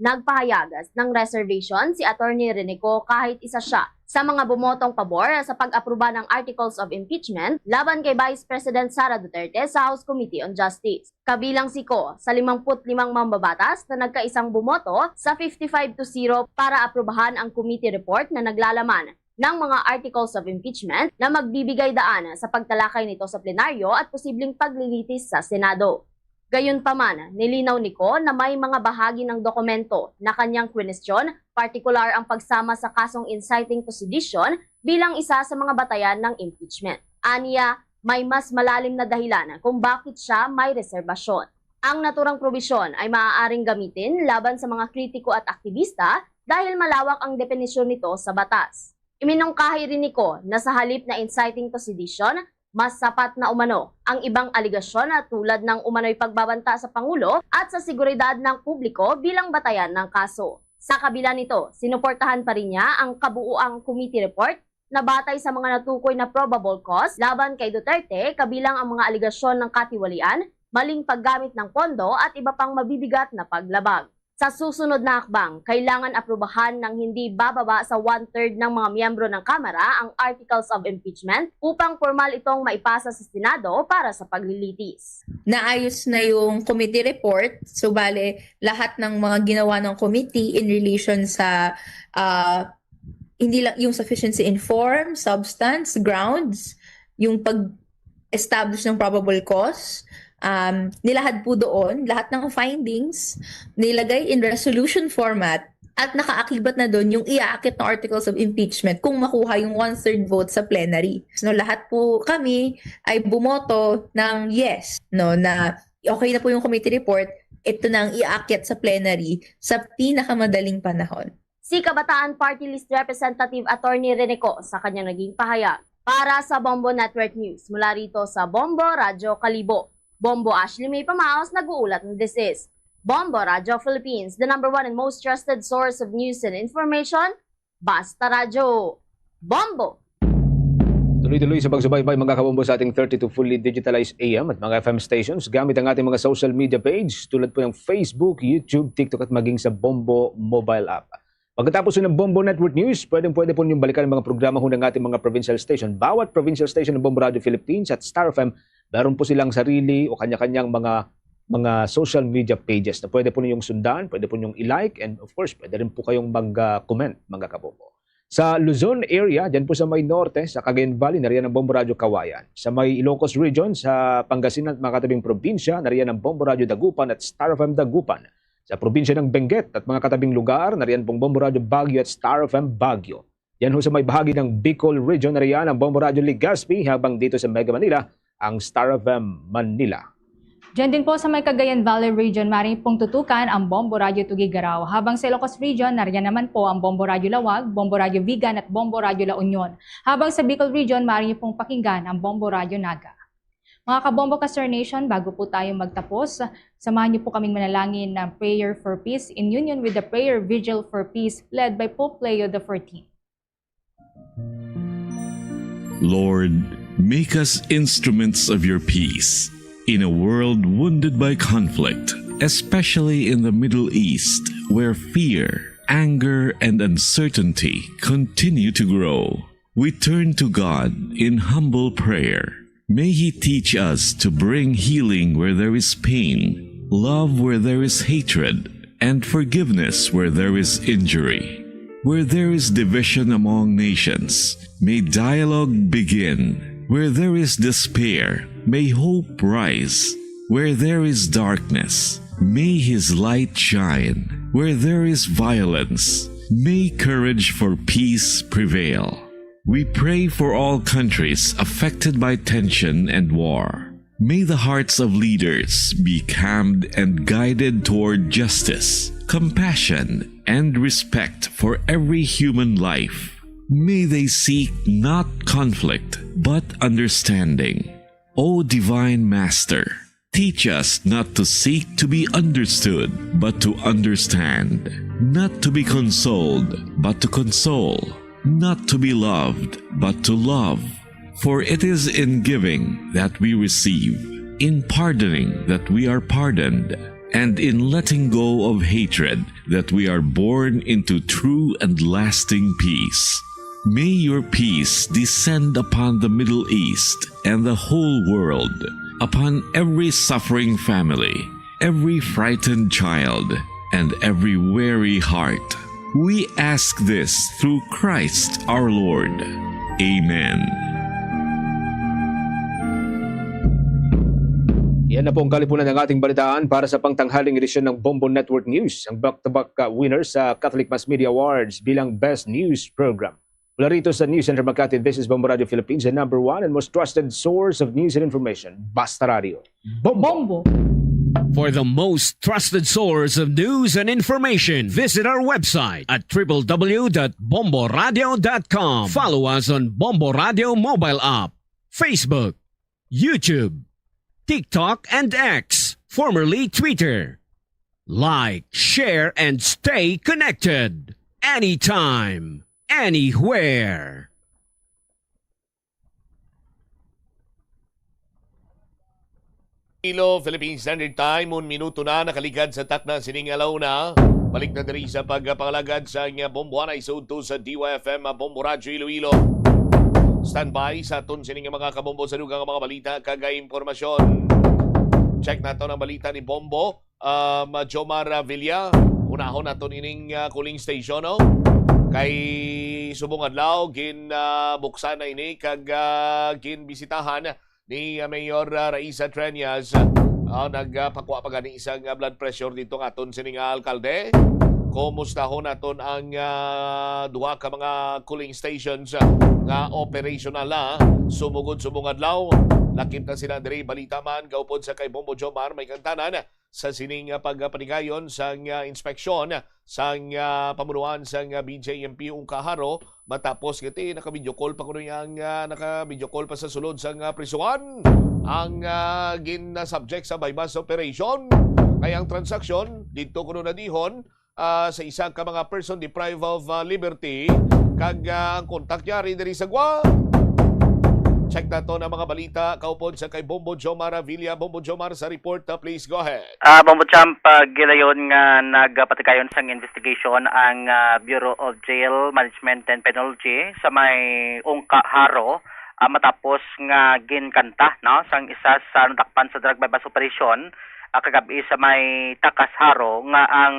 Nagpahayag ng reservation si Attorney Renico kahit isa siya sa mga bumotong pabor sa pag-aproba ng Articles of Impeachment laban kay Vice President Sara Duterte sa House Committee on Justice. Kabilang si Ko sa 55 mambabatas na nagkaisang bumoto sa 55-0 para aprobahan ang committee report na naglalaman ng mga Articles of Impeachment na magbibigay daan sa pagtalakay nito sa plenaryo at posibleng paglilitis sa Senado. Gayunpaman, nilinaw ni Ko na may mga bahagi ng dokumento na kanyang kwestiyon, partikular ang pagsama sa kasong inciting to sedition bilang isa sa mga batayan ng impeachment. Aniya, may mas malalim na dahilan kung bakit siya may reserbasyon. Ang naturang probisyon ay maaaring gamitin laban sa mga kritiko at aktivista dahil malawak ang definisyon nito sa batas. Iminungkahi rin niko na sa halip na inciting to sedition, mas sapat na umano ang ibang aligasyon na tulad ng umano'y pagbabanta sa Pangulo at sa seguridad ng publiko bilang batayan ng kaso. Sa kabila nito, sinuportahan pa rin niya ang kabuuang committee report na batay sa mga natukoy na probable cause laban kay Duterte kabilang ang mga aligasyon ng katiwalian, maling paggamit ng pondo at iba pang mabibigat na paglabag. Sa susunod na hakbang, kailangan aprubahan ng hindi bababa sa 1/3 ng mga miyembro ng Kamara ang Articles of Impeachment upang formal itong maipasa sa Senado para sa paglilitis. Naayos na yung committee report, so bale lahat ng mga ginawa ng committee in relation sa hindi lang yung sufficiency in form, substance, grounds, yung pag-establish ng probable cause, nilahad po doon, lahat ng findings, nilagay in resolution format at nakaakibat na doon yung iaakit na articles of impeachment kung makuha yung 1/3 vote sa plenary. So lahat po kami ay bumoto ng yes, no, na okay na po yung committee report, ito na ang iaakit sa plenary sa pinakamadaling panahon. Si Kabataan Party List Representative Attorney Renico sa kanyang naging pahayag. Para sa Bombo Network News, mula rito sa Bombo Radyo Kalibo. Bombo Ashley May Pamaos nag-uulat ng This is Bombo Radyo Philippines, the #1 and most trusted source of news and information. Basta Radyo. Bombo! Tuloy-tuloy sa pagsubaybay mga kabombo sa ating 32 fully digitalized AM at mga FM stations gamit ang ating mga social media page tulad po ng Facebook, YouTube, TikTok at maging sa Bombo mobile app. Pagkatapos ng Bombo Network News, pwede po niyong balikan ang mga programa ng ating mga provincial station. Bawat provincial station ng Bombo Radio Philippines at Star FM, meron po silang sarili o kanya-kanyang mga social media pages na pwede po ninyong sundan, pwede po ninyong i-like, and of course, pwede rin po kayong mag-comment, mga kabombo. Sa Luzon area, dyan po sa may norte, sa Cagayan Valley, nariyan ang Bombo Radio Kawayan. Sa may Ilocos Region, sa Pangasinan at mga katabing probinsya, nariyan ang Bombo Radio Dagupan at Star FM Dagupan. Sa probinsya ng Benguet at mga katabing lugar, nariyan pong Bombo Radio Baguio at Star FM Baguio. Yan ho sa may bahagi ng Bicol Region, nariyan ang Bombo Radio Legazpi, habang dito sa Mega Manila, ang Star FM Manila. Diyan din po sa may Cagayan Valley Region, maaaring pong tutukan ang Bombo Radio Tugigaraw. Habang sa Ilocos Region, nariyan naman po ang Bombo Radio Lawag, Bombo Radio Vigan at Bombo Radio La Union. Habang sa Bicol Region, maaaring pong pakinggan ang Bombo Radio Naga. Mga kabombo ka Star Nation, bago po tayo magtapos, samahan niyo po kaming manalangin ng Prayer for Peace in union with the Prayer Vigil for Peace led by Pope Leo XIV. Lord, make us instruments of your peace in a world wounded by conflict, especially in the Middle East, where fear, anger, and uncertainty continue to grow. We turn to God in humble prayer. May He teach us to bring healing where there is pain, love where there is hatred, and forgiveness where there is injury. Where there is division among nations, may dialogue begin. Where there is despair, may hope rise. Where there is darkness, may His light shine. Where there is violence, may courage for peace prevail. We pray for all countries affected by tension and war. May the hearts of leaders be calmed and guided toward justice, compassion, and respect for every human life. May they seek not conflict, but understanding. O Divine Master, teach us not to seek to be understood, but to understand. Not to be consoled, but to console. Not to be loved, but to love. For it is in giving that we receive, in pardoning that we are pardoned, and in letting go of hatred that we are born into true and lasting peace. May your peace descend upon the Middle East and the whole world, upon every suffering family, every frightened child, and every weary heart. We ask this through Christ our Lord. Amen. Yan na po ang kalipunan ng ating balitaan para sa pangtanghaling edisyon ng Bombo Network News, ang back-to-back winner sa Catholic Mass Media Awards bilang Best News Program. Mula rito sa News Center Makati, this is Bombo Radio Philippines, the number one and most trusted source of news and information. Basta Radio. Bombo! For the most trusted source of news and information, visit our website at www.bomboradio.com. Follow us on Bombo Radio mobile app, Facebook, YouTube, TikTok, and X, formerly Twitter. Like, share, and stay connected. Anytime, anywhere. Philippine Standard Time, 1 minuto na nakaligad sa takna sining alaw na. Balik na diri sa pagpangalagad sa Bombo Anay Soto sa DYFM Bombo Radyo Iloilo. Standby sa aton sining mga kabombo sa dugang mga balita kagay impormasyon. Check nato ang balita ni Bombo. Jomar Villa, unahon naton ining cooling station, no? Kay subong adlaw buksan na ini kag bisitahan ni Mayor Raisa Treñas. Nagpakwa pa gani isang blood pressure dito ng aton sining alkalde. Kumusta naton ang duha ka mga cooling stations nga operational na sumugod adlaw. Lakip na sila diri balita man gaupod sa kay Bombo Jomar may kantanan sa sining pagpanigayon sa inspeksyon sa pamunuan sa BJMP Ungkaharo matapos kiti naka-video call pa kuno yang naka-video call pa sa sulod sa prisuan ang subject sa bypass operation kay ang transaksyon dito kuno nadihon sa isang ka mga person deprived of liberty kag ang kontak niya rin diri sa gwa. Check na to ng mga balita kaupod sa kay Bombo Jomar Villa. Bombo Jomar sa report, please go ahead. Bombo Champ, gilayon nga nagpatikayon sang investigation ang Bureau of Jail Management and Penology sa may Ungkaharo matapos nga ginkanta no sang isa sa natakpan sa drug bypass operation kagabi sa may Takasharo nga ang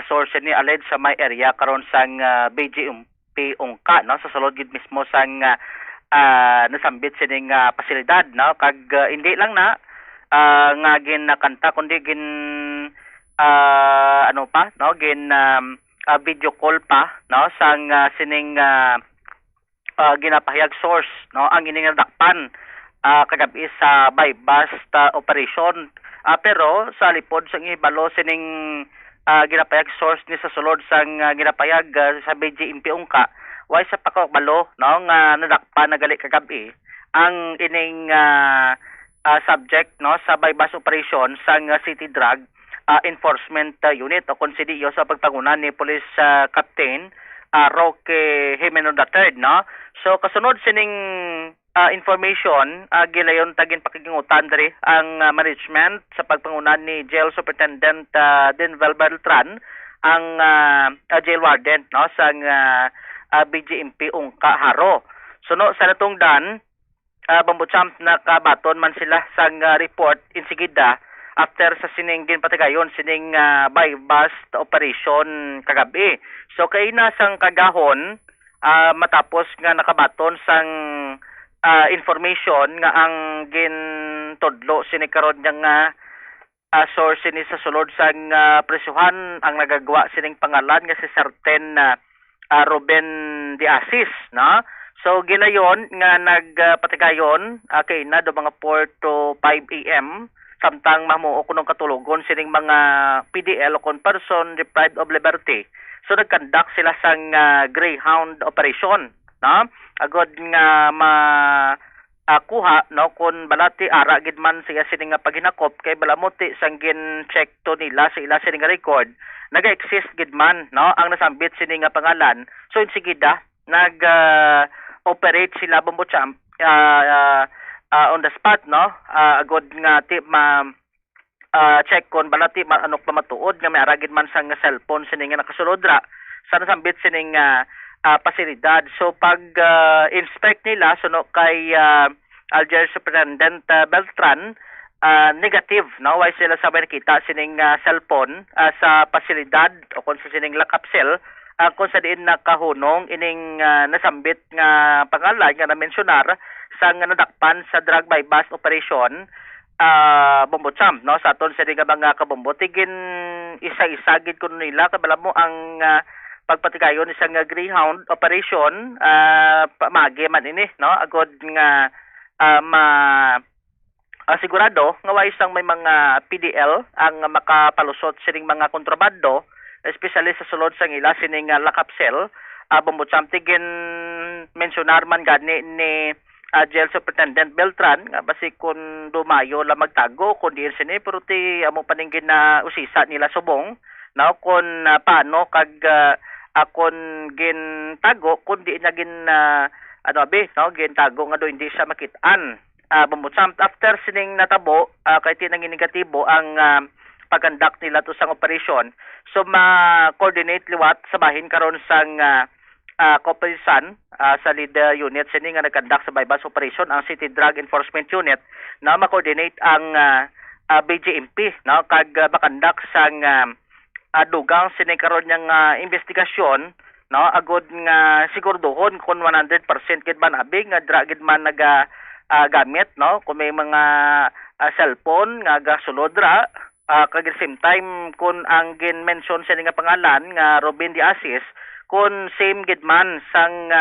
source ni alleged sa may area karon sang BJMP Ungka no sa sulod gid mismo sang nasambit sining pasilidad no kag hindi lang na nga ginakanta kundi video call pa no sang sining ginapahayag source no ang ining nadakpan kagabi sa bypass operation pero sa lipod sang ibalo sining ginapahayag source ni sa sulod sang ginapahayag sa BJMP Ungka way sa pakabalo no nga nadakpa nagali kagabi ang ining subject no sa bypass operation sang City Drug Enforcement Unit o konsidiyo sa pagpangunan ni Police Captain Roque Jimeno III no. So kasunod sining information gilayon tagin pakigingutan diri ang management sa pagpangunan ni Jail Superintendent Denvel Beltran ang jail warden no sang BJMP Ungkaharo. So no sa natungdan Bombo Champ nakabaton man sila sang report insigida after sa sining ginpatigayon sining bypass operation kagabi. So kay na sang kagahon matapos nga nakabaton sang information nga ang gintudlo sini karon nga source ni sa sulod sang presyuhan ang nagagawa sining pangalan nga si Certain Ruben de Asis no. So gilayon nga nagpatigayon kay na do mga 4 to 5 AM samtang mamuo kunong katulugon sining mga PDL o person deprived of liberty. So nagkandak sila sang Greyhound operation no. Agod nga kuha no kun balati ara gid man siya sining paghinakop kay balamuti sang gin check to nila sa ila sining record naga-exist gid man no ang nasambit sining pangalan. So insigida nag operate sila Bombo Champ on the spot no agod nga check kon balati anok pamatuod nga may aragid man sang cellphone sining nakasulod ra sa nasambit sining pasilidad. So pag inspect nila suno kay Alger Superintendent Beltran negative no why sila sabay nakita sining cellphone sa pasilidad o kung sa sining lock-up cell kung sa diin nakahunong ining nasambit nga pangalan nga na-mentionar sa nadakpan sa drug bypass operation Bombo Champ no sa aton sa mga kabombo tigin isa-isa gid kuno nila kabala mo ang pagpatigayon isang Greyhound operation magi man ini no agod nga sigurado nga way isang may mga PDL ang makapalusot sining mga kontrabando, especially sa sulod sang ila sining lakapsel. Bumutsamtigin mensionar man gani ni Jail Superintendent Beltran nga basi kun dumayo la magtago kundi sini pero ti amo paninggin na usisa nila subong no kun paano kag akon gin tago kundi na gin gin tago nga do hindi siya makitaan. Bumutsam after sining natabo kay tinang negatibo ang pag-conduct nila to sang operasyon, so ma-coordinate liwat sa bahin karon sang Kopersan sa lead unit sini nga nag-conduct sa bypass operation ang City Drug Enforcement Unit na ma-coordinate ang BJMP no kag ma-conduct sang dugang sini karon yang investigasyon no agod nga sigurdohon kung 100% gid man abing nga drug gid man gamit no kung may mga cellphone nga gasulodra kag same time kun ang gin-mention sa nga pangalan nga Robin de Asis kun same gid man sang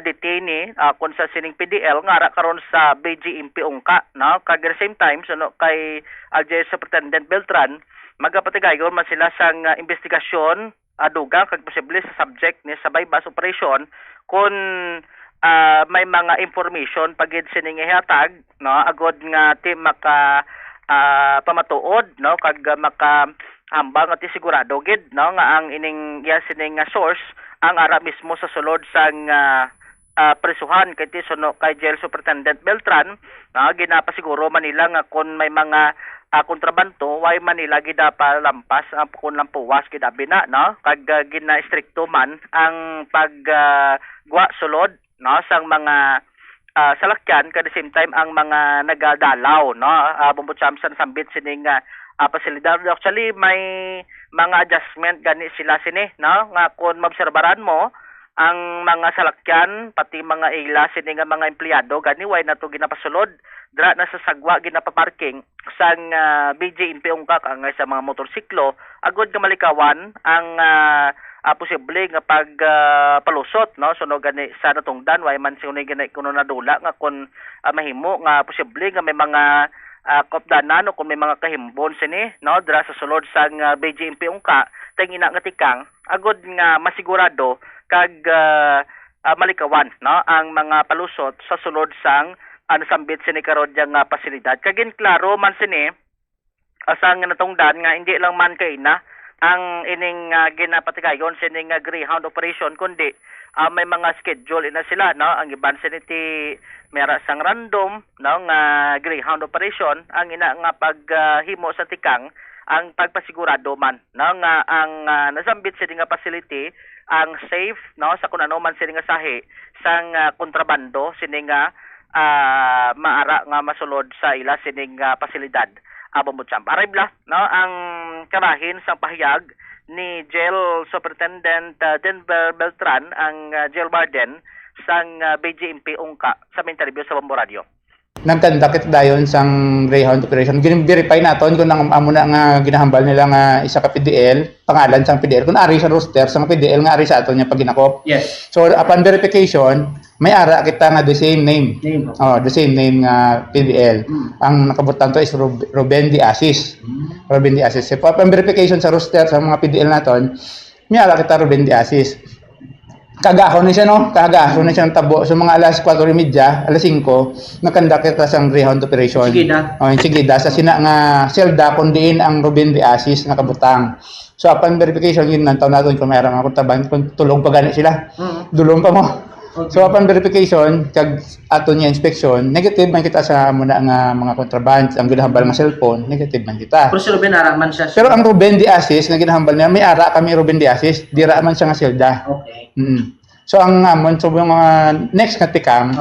detainee kun sa sining PDL nga ara karon sa BJMP ungka no kag same time no kay Jail Superintendent Beltran magapatigayon man sila sang investigasyon duga kag posible sa subject ni sa bypass operation kun may mga information pagid sining ihatag no agod nga ti maka pamatuod no kag maka hambang at sigurado gid no nga ang ining sining source ang ara mismo sa sulod sang presuhan kay tisono kay Jail Superintendent Beltran ginapasiguro Manila nga kun may mga kontrabando way Manila gidapa lampas kun lampuwas gidabi na no kag gina-stricto man ang pagguwa sulod no sang mga salakyan kada same time ang mga nagadalaw no bumutsamsan sambit sining pasilidad. Actually may mga adjustment gani sila sini no nga kun maobserbaran mo ang mga salakyan pati mga ila sini nga mga empleyado gani way nato ginapasulod dra na sa sagwa ginapaparking sang BJMP ungka nga sa mga motorsiklo agod nga malikawan ang posible nga palusot no suno gani sa natungdan way man siya gani kuno nadula nga kun mahimo nga posible nga may mga kopdanan o kung may mga kahimbon sini no dra sa sulod sang BJMP ungka tangina nga tikang agod nga masigurado kag malikawan no ang mga palusot sa sulod sang nasambit sini karon nga pasilidad kagin klaro man sini sang natungdan nga hindi lang man kay na ang ining ginapatigayon sining Greyhound operation kundi may mga schedule na sila no ang iban siniti mera sang random no nga Greyhound operation ang ina nga paghimo sa tikang ang pagpasigurado man no nga ang nasambit sining nga facility ang safe no sa kun ano man sining nga sahi sang kontrabando sining maara nga masulod sa ila sining pasilidad Bumutsam. Aribla no ang karahin sa pahayag ni Jail Superintendent Denver Beltran ang jail warden sang BJMP ungka sa interview sa Bombo Radio. Nagkandak dayon sang Greyhound operation. Gin-verify naton kung ang amo na nga ginahambal nila nga isa ka PDL, pangalan sang PDL kun ari sa roster sang PDL nga ari sa aton nya paginakop. Yes. So upon verification, may ara kita nga the same name. The same name nga PDL. Ang nakabutan to is Ruben de Asis. Ruben de Asis. So upon verification sa roster sa mga PDL naton, may ara kita Ruben de Asis. Kagahon na siya no, kagahon na siya ng tabo. So mga alas 4:30, alas 5, nagkandak kita sa Greyhound operation. Sigida sa sina nga selda kundiin ang Ruben de Asis nakabutang. So upon verification yun nantaw naton kung mayroon mga taban kung tulong pa gani sila. Dulong pa mo. So upon verification, kag ato niya inspection, negative man kita sa muna nga mga contraband, ang ginahambal nga cellphone, negative man kita. Pero si Ruben ara man siya. Pero ang Ruben de Asis nga ginahambal niya, may ara kami Ruben de Asis, di ra man siya nga selda. Okay. So ang amon so yung mga next nga tikam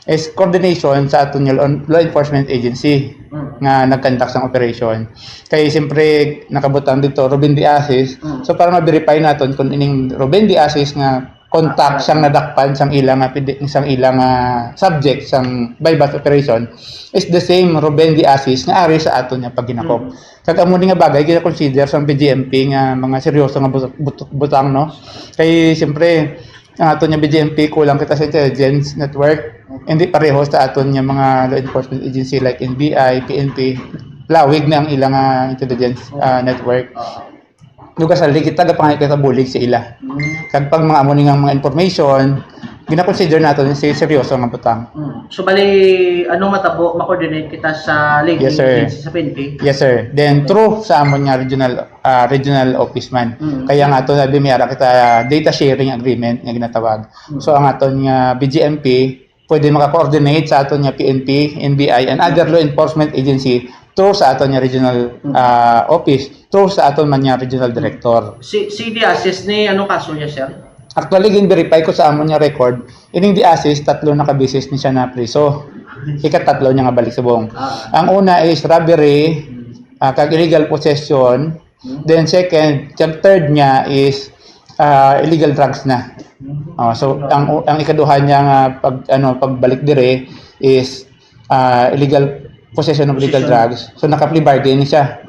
is coordination sa aton law enforcement agency nga nagkandak sang operation. Kay siyempre nakabutang dito Ruben de Asis. So para ma-verify naton kung ining Ruben de Asis nga contact sang nadakpan sang ilang subject sang bypass operation is the same Ruben D. Asis nga ari sa aton nga pagginakop. Kag amo ni nga bagay gina-consider sang BGMP nga mga seryoso nga butang no. Kay siyempre ang aton nga BGMP kulang kita sa intelligence network. Hindi pareho sa aton nga mga law enforcement agency like NBI, PNP. Lawig na ang ilang intelligence network. Lugas sa kita gapangay kita bulig sa ila. Kag pag mga amo nga mga information, gina-consider naton si seryoso nga butang. So bali anong matabo ma-coordinate kita sa link Yes, sir. sa PNP? Yes sir. Then through sa amon nga regional office man. Kaya nga aton sabi mayara kita data sharing agreement nga ginatawag. So ang aton nga BGMP pwede maka-coordinate sa aton nga PNP, NBI and other law enforcement agency through sa aton nga regional office, through sa aton man nga regional director. Si D-Assist ni anong kaso niya, sir? Actually, gin-verify ko sa amon nga record, ining di-assist, 3 na kabisis ni siya na priso. Ika-3 niya nga balik sa buong. Ang una is robbery, kag illegal possession. Then second, kag third niya is illegal drugs na. So ang ikaduha niya nga pagbalik dire is illegal possession of illegal drugs. So naka-plea bargain siya.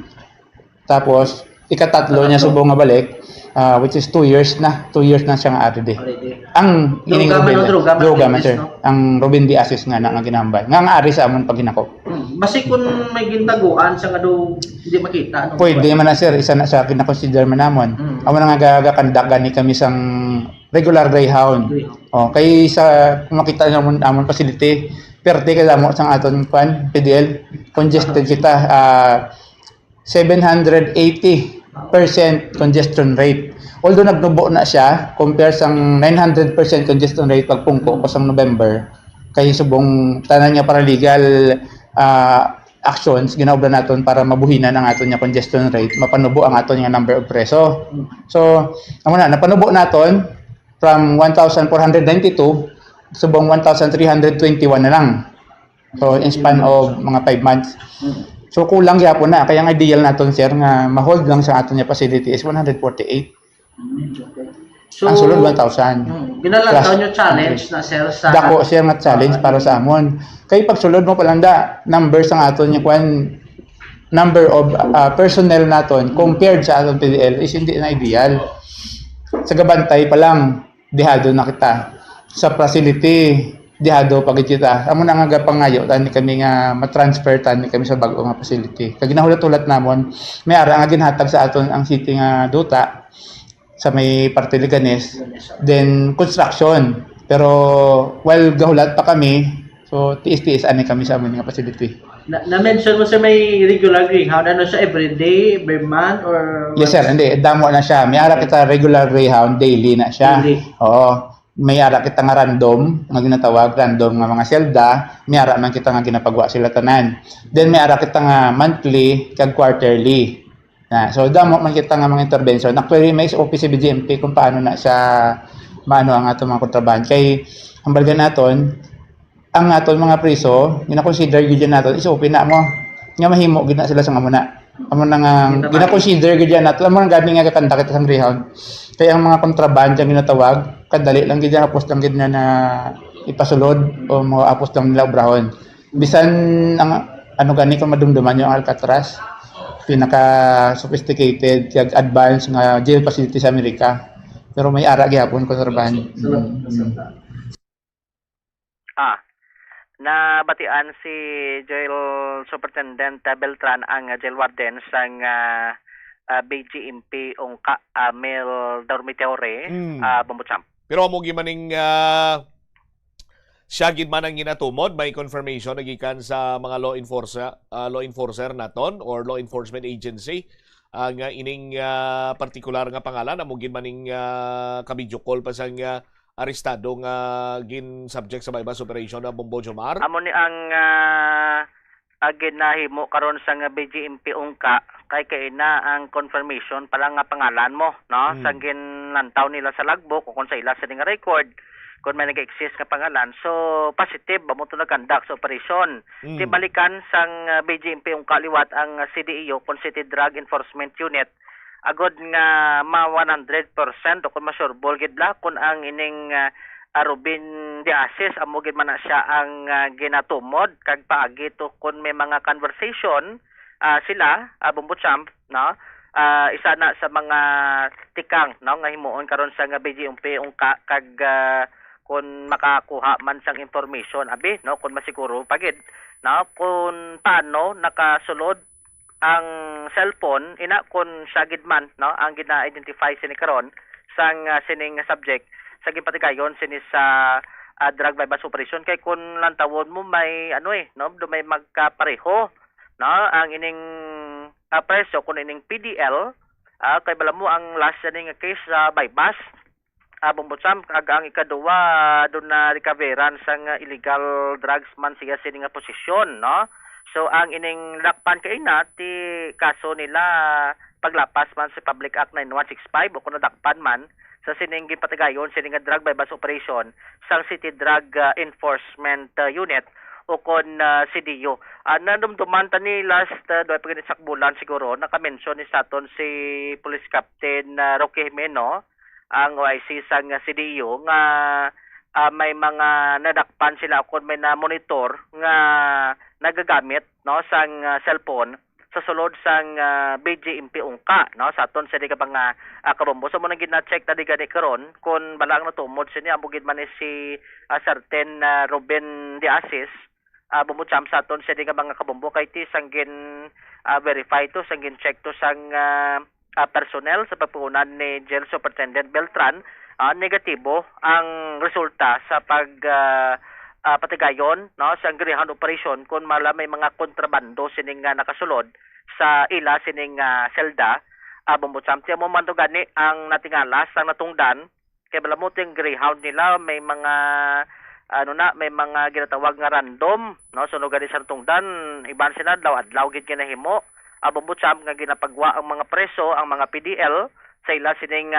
Tapos ika-3 niya subong nga balik. Which is 2 years na. 2 years na siya nga ari di. Ang ining droga man sir. Ang Ruben D. Asis nga nga ginambay. Nga ari sa amon pag ginakop. Basi kung may gintaguan sa nga do hindi makita. Pwede man na sir. Isa na sa kina-consider man namon. Amo na nga gagakandagan ni kami sang regular greyhound. Kay sa makita namon amon facility. Perte ka mo sang aton pan PDL. Congested kita. 780% congestion rate. Although nagnubo na siya, compare sang 900% congestion rate pagpungko ko sang November, kay subong tanan niya para legal actions ginaubra naton para mabuhinan ang aton nga congestion rate, mapanubo ang aton nga number of preso. So, amo na napanubo naton from 1,492 subong 1,321 na lang. So, in span of mga 5 months. So kulang gyapon na kaya ang ideal naton sir nga ma-hold lang sa aton nga facility is 148. So ang sulod 1,000. Ginalantaw nyo challenge na sir sa dako sir nga challenge para sa amon. Kay pag sulod mo palanda numbers ang aton nga kwan number of personnel naton compared sa aton PDL is hindi na ideal. Sa gabantay pa lang dihado na kita. Sa facility dihado pagit kita. Amo na nga gapangayo tani kami nga ma-transfer tani kami sa bag-o nga facility. Kag ginahulat-ulat namon, may ara nga ginhatag sa aton ang city nga duta sa may parte Leganes. Then construction. Pero while gahulat pa kami, so tiis-tiis ani kami sa amon nga facility. Na-mention mo sa may regular greyhound, ano siya every day, every month or Yes sir, hindi damo na siya. May ara kita regular greyhound daily na siya. Daily. Oo. May ara kita nga random, nga ginatawag random nga mga selda, may ara man kita nga ginapagwa sila tanan. Then may ara kita nga monthly kag quarterly. So damo man kita nga mga intervention. Actually may SOP si BGMP kung paano na siya maano ang ato mga kontraband. Kay ang balga naton, ang aton mga priso, gina-consider gyud naton SOP na mo. Nga mahimo gid na sila sa amuna. Amo na nga gina-consider gyud naton. Amo nga gani nga kakanta kita sang greyhound. Kaya ang mga kontraband yung ginatawag, kadali lang gid hapos lang gid na ipasulod o mga apos lang nila obrahon. Bisan ang ano gani kung madumduman yung Alcatraz, pinaka sophisticated kag advanced nga jail facility sa Amerika. Pero may ara gyapon kontraband. Nabatian si Jail Superintendent Beltran ang jail warden sang BGMP ungka Mel Dormitory Bumbutsam. Pero mo gimaning siya gid man ang ginatumod, may confirmation nagikan sa mga law enforcer naton or law enforcement agency ang ining particular nga pangalan amo gid maning ka-video call pa sang arestado nga gin subject sa bypass operation na Bombo Jomar. Amo ni ang ginahimo karon sa BGMP ungka kay na ang confirmation pala nga pangalan mo no sa ginlantaw nila sa logbook kung sa ila sa nga record kung may nag-exist nga pangalan so positive ba mo to nag-conduct sa operation di balikan sang BGMP ungka liwat ang CDEO City Drug Enforcement Unit agod nga ma 100% o kung masurbol gid la kun ang ining Ruben de Asis amo gid man na siya ang ginatumod kag paagi to kun may mga conversation sila Bumbutsam no isa na sa mga tikang no nga himuon karon sa nga BGMP ungka kag kung makakuha man sang information abi no kung masiguro pagid no kung paano nakasulod ang cellphone ina kun siya gid man no ang gina-identify sini karon sang sining subject sa gipatigayon sini sa drug bypass operation kay kun lantawon mo may no do may magkapareho no ang ining preso kun ining PDL kay bala mo ang last ning case sa bypass Bumbutsam kag ang ikaduwa do na recoveran sang illegal drugs man siya sini nga posisyon no. So ang ining lakpan kay na ti kaso nila paglapas man sa Public Act 9165 o kuno dakpan man sa sining gipatigayon sining drug bypass operation sang City Drug Enforcement Unit o kon CDU. Nanumduman ta ni last doy pagin sak bulan siguro naka-mention ni saton si Police Captain Roque Jimeno ang OIC sang CDU nga may mga nadakpan sila kung may na monitor nga nagagamit no sang cellphone sa sulod sang BGMP ungka no sa aton sa diga mga kabombo so mo nang gina-check ta diga ni karon kun balang natumod sini ambugid man ni si certain Ruben de Asis Bumbutsam sa aton sa diga mga kabombo kay ti sang gin verify to sang gin check to sang personnel sa pagpuunan ni Jail Superintendent Beltran negatibo ang resulta sa patigayon no sa Grihan operation kung mala may mga kontrabando sining nakasulod sa ila sining selda Bumbutsam tiya mo man to gani ang natingala sa natungdan kay bala mo ting Greyhound nila may mga may mga ginatawag nga random no so gani sa natungdan iban sila adlaw gid kinahimo Bumbutsam nga ginapagwa ang mga preso ang mga PDL sa ila sining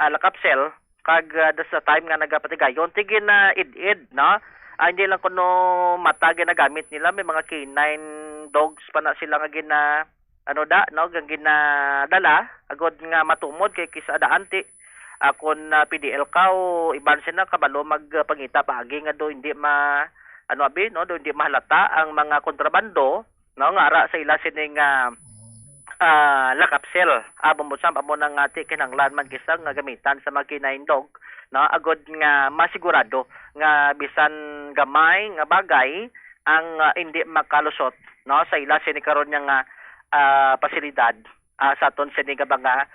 lakapsel kag sa time nga nagapatigayon tigin na id-id no hindi lang kuno mata ginagamit nila may mga canine dogs pa na sila nga gina gina dala agod nga matumod kay kisa daanti kun PDL ka o iban sila kabalo magpangita paagi nga do hindi do hindi mahalata ang mga kontrabando no nga ara sa ila sining lakapsel Bumbutsam amo nang ati kinahanglan man kisa nga gamitan sa mga canine dog no agod nga masigurado nga bisan gamay nga bagay ang hindi makalusot no sa ila sini karon nga pasilidad sa aton sini nga mga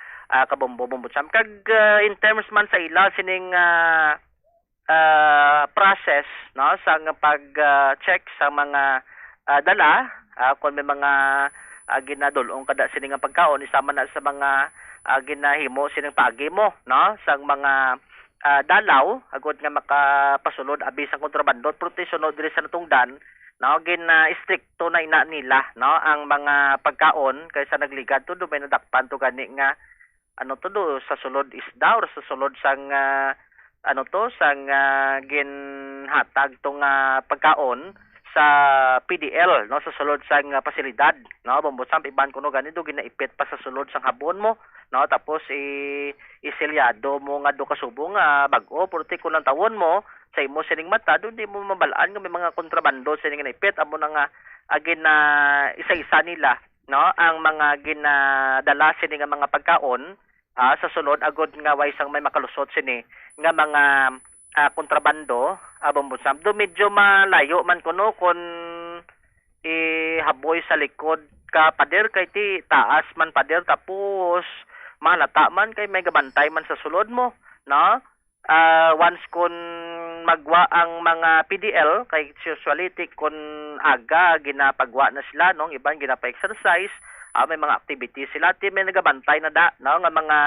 kabombo Bumbutsam kag in terms man sa ila sining process no sa pag check sa mga dala kung may mga ginadulong kada sining nga pagkaon isama na sa mga ginahimo sining paagi mo no sang mga dalaw agod nga makapasulod abi sa kontrabando proteksyon diri sa natungdan no stricto na ina nila no ang mga pagkaon kaysa nagligad to do may nadakpan to gani nga sa sulod isda or sa sulod sang sang ginhatag tong pagkaon sa PDL no sa sulod sang pasilidad no Bumbutsam iban kuno ganito ginaipit pa sa sulod sang habon mo no tapos isilyado mo nga do kasubong bag-o purti kun lang tawon mo sa imo sining mata do di mo mabalaan nga may mga kontrabando sining naipit amo na nga isa-isa nila no ang mga ginadala sining nga mga pagkaon sa sulod agod nga way sang may makalusot sini nga mga kontrabando Bumbutsam do medyo malayo man kuno kun haboy sa likod ka pader kay ti taas man pader tapos malata man kay may gabantay man sa sulod mo no once kun magwa ang mga PDL kay usually kun aga ginapagwa na sila no iban ginapa-exercise may mga activities sila ti may nagabantay na no nga mga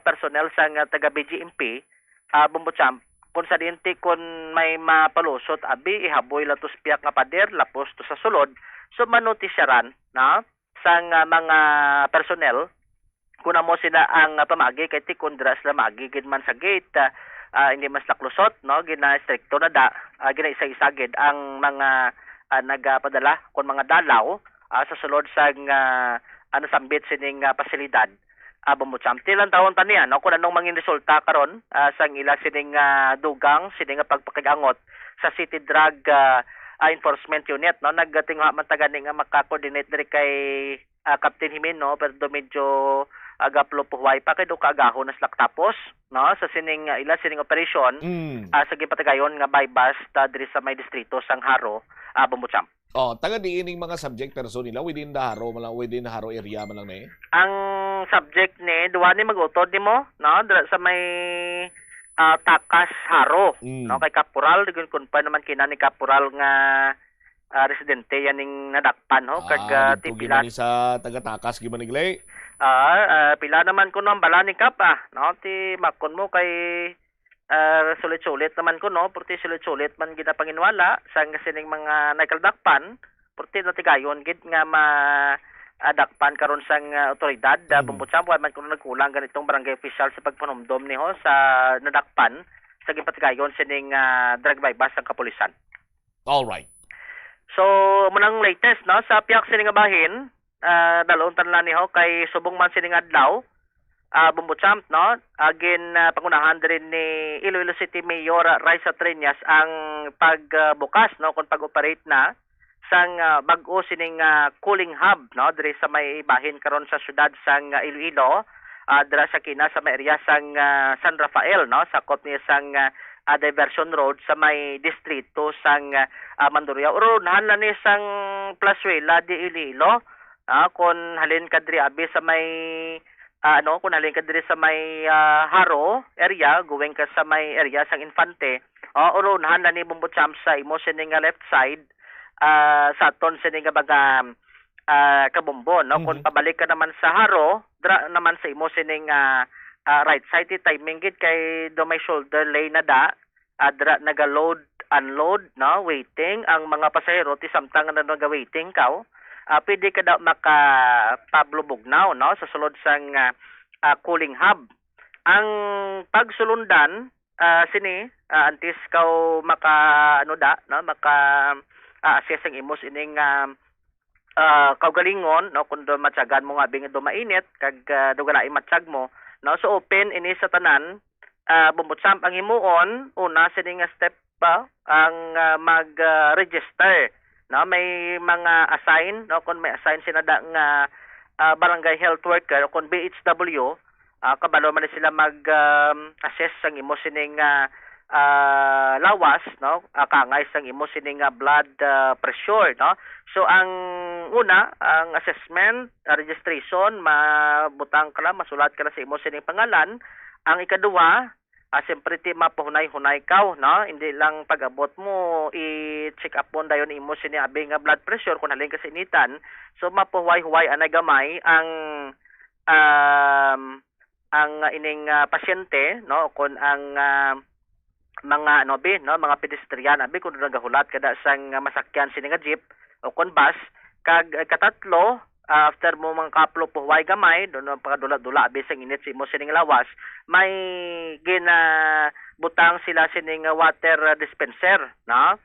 personnel sa taga BGMP Bumbutsam kung sa dinti kun may mapalusot abi ihaboy latos piyak nga pader lapos to sa sulod so manotisyaran na sang mga personnel kun mo sila ang pamagi kay ti kun dira sila magi gid man sa gate hindi mas laklusot no gina-stricto na gina-isa-isa gid ang mga nagapadala kun mga dalaw sa sulod sang sambit sining pasilidad. Bumutsam. Tilang taon taniya, no? Kung anong mangin resulta karon sang ila sining dugang, sining pagpakigangot sa City Drug Enforcement Unit, no? Nagtingwa man tagani nga maka-coordinate diri kay Captain Jimeno, pero medyo agaplo puhuay pa kay do kaagahon na slak tapos, no? Sa sining ila sining operation sa gipatagayon nga by bus diri sa may distrito sang Haro, Bumutsam. Taga diining mga subject person nila within the Haro, within the Haro area man lang na Ang subject ni duwa ni magutod nimo, no? Dira sa may Takas Haro, no? Kay Kapural kun pa naman kina ni Kapural nga residente yan ning nadakpan ho kag tipila ni sa taga Takas gimanigli. Pila naman ko no bala ni Kap no? Ti makon mo kay sulit-sulit naman ko no, purti sulit-sulit man gid panginwala sang sining mga naikaldakpan, purti na tigayon gid nga dakpan karon sang otoridad. Bumbutsam man kuno nagkulang ganitong barangay official sa pagpanumdom ni ho sa nadakpan sa gipatigayon sining drug bypass sang kapulisan. All right. So munang latest no sa piyak sining bahin, dalawon tanla ni ho kay subong man sining adlaw. Bumbutsam, no? Again, pangunahan din ni Iloilo City Mayor Raisa Triñas ang pagbukas, no? Kung pag-operate na sang bag-o sining cooling hub, no? Diri sa may bahin karon sa syudad sang Iloilo, dira sa kina sa may area sang San Rafael, no? Sakop niya sang Diversion Road sa may distrito sang Mandurriao. Urunahan na ni sang Plazuela di Iloilo, kung halin ka diri abi sa may kung halin ka diri sa may Haro area, going ka sa may area sang Infante, urunahan na ni Bumbutsam sa imo sining left side, sa aton sining baga Kabombo, no? Kung pabalik ka naman sa Haro, dra naman sa imo sining right side, timing gid kay do may shoulder lane na dra naga-load, unload, no? Waiting ang mga pasahero, ti samtang na naga-waiting ka, pwede ka daw maka-Pablo Bugnaw, no? Sa sulod sang cooling hub. Ang pagsulundan, sini, antes kaw maka, assess ang imos ining kaugalingon, no? Kung matyagan mo nga bing do mainit, kag dugala matsyag mo, no? So open ini sa tanan, Bumbutsam ang himuon, una sini nga step pa, ang mag-register. No, may mga assign, no, kung may assign sinada nga barangay health worker kung BHW, kabalo man sila mag-assess sang imo sining lawas, no, kangay sang imo sining blood pressure, no. So ang una, ang assessment, registration, mabutang ka lang, masulat ka lang sa imo sining pangalan. Ang ikaduwa, siyempre ti mapahunay-hunay ka, no? Hindi lang pag-abot mo, i-check up mo dayon imo sinabi nga blood pressure kung halin ka sinitan. So mapahuway-huway anay gamay ang ining pasyente, no? Kung ang mga mga pedestrian abi kung nagahulat kada sang masakyan sini nga jeep o kung bus, kag katatlo, after mo mga kaplo puhuway gamay, doon ang pagdula-dula abi sang init si mo sining lawas, may butang sila sining water dispenser, no?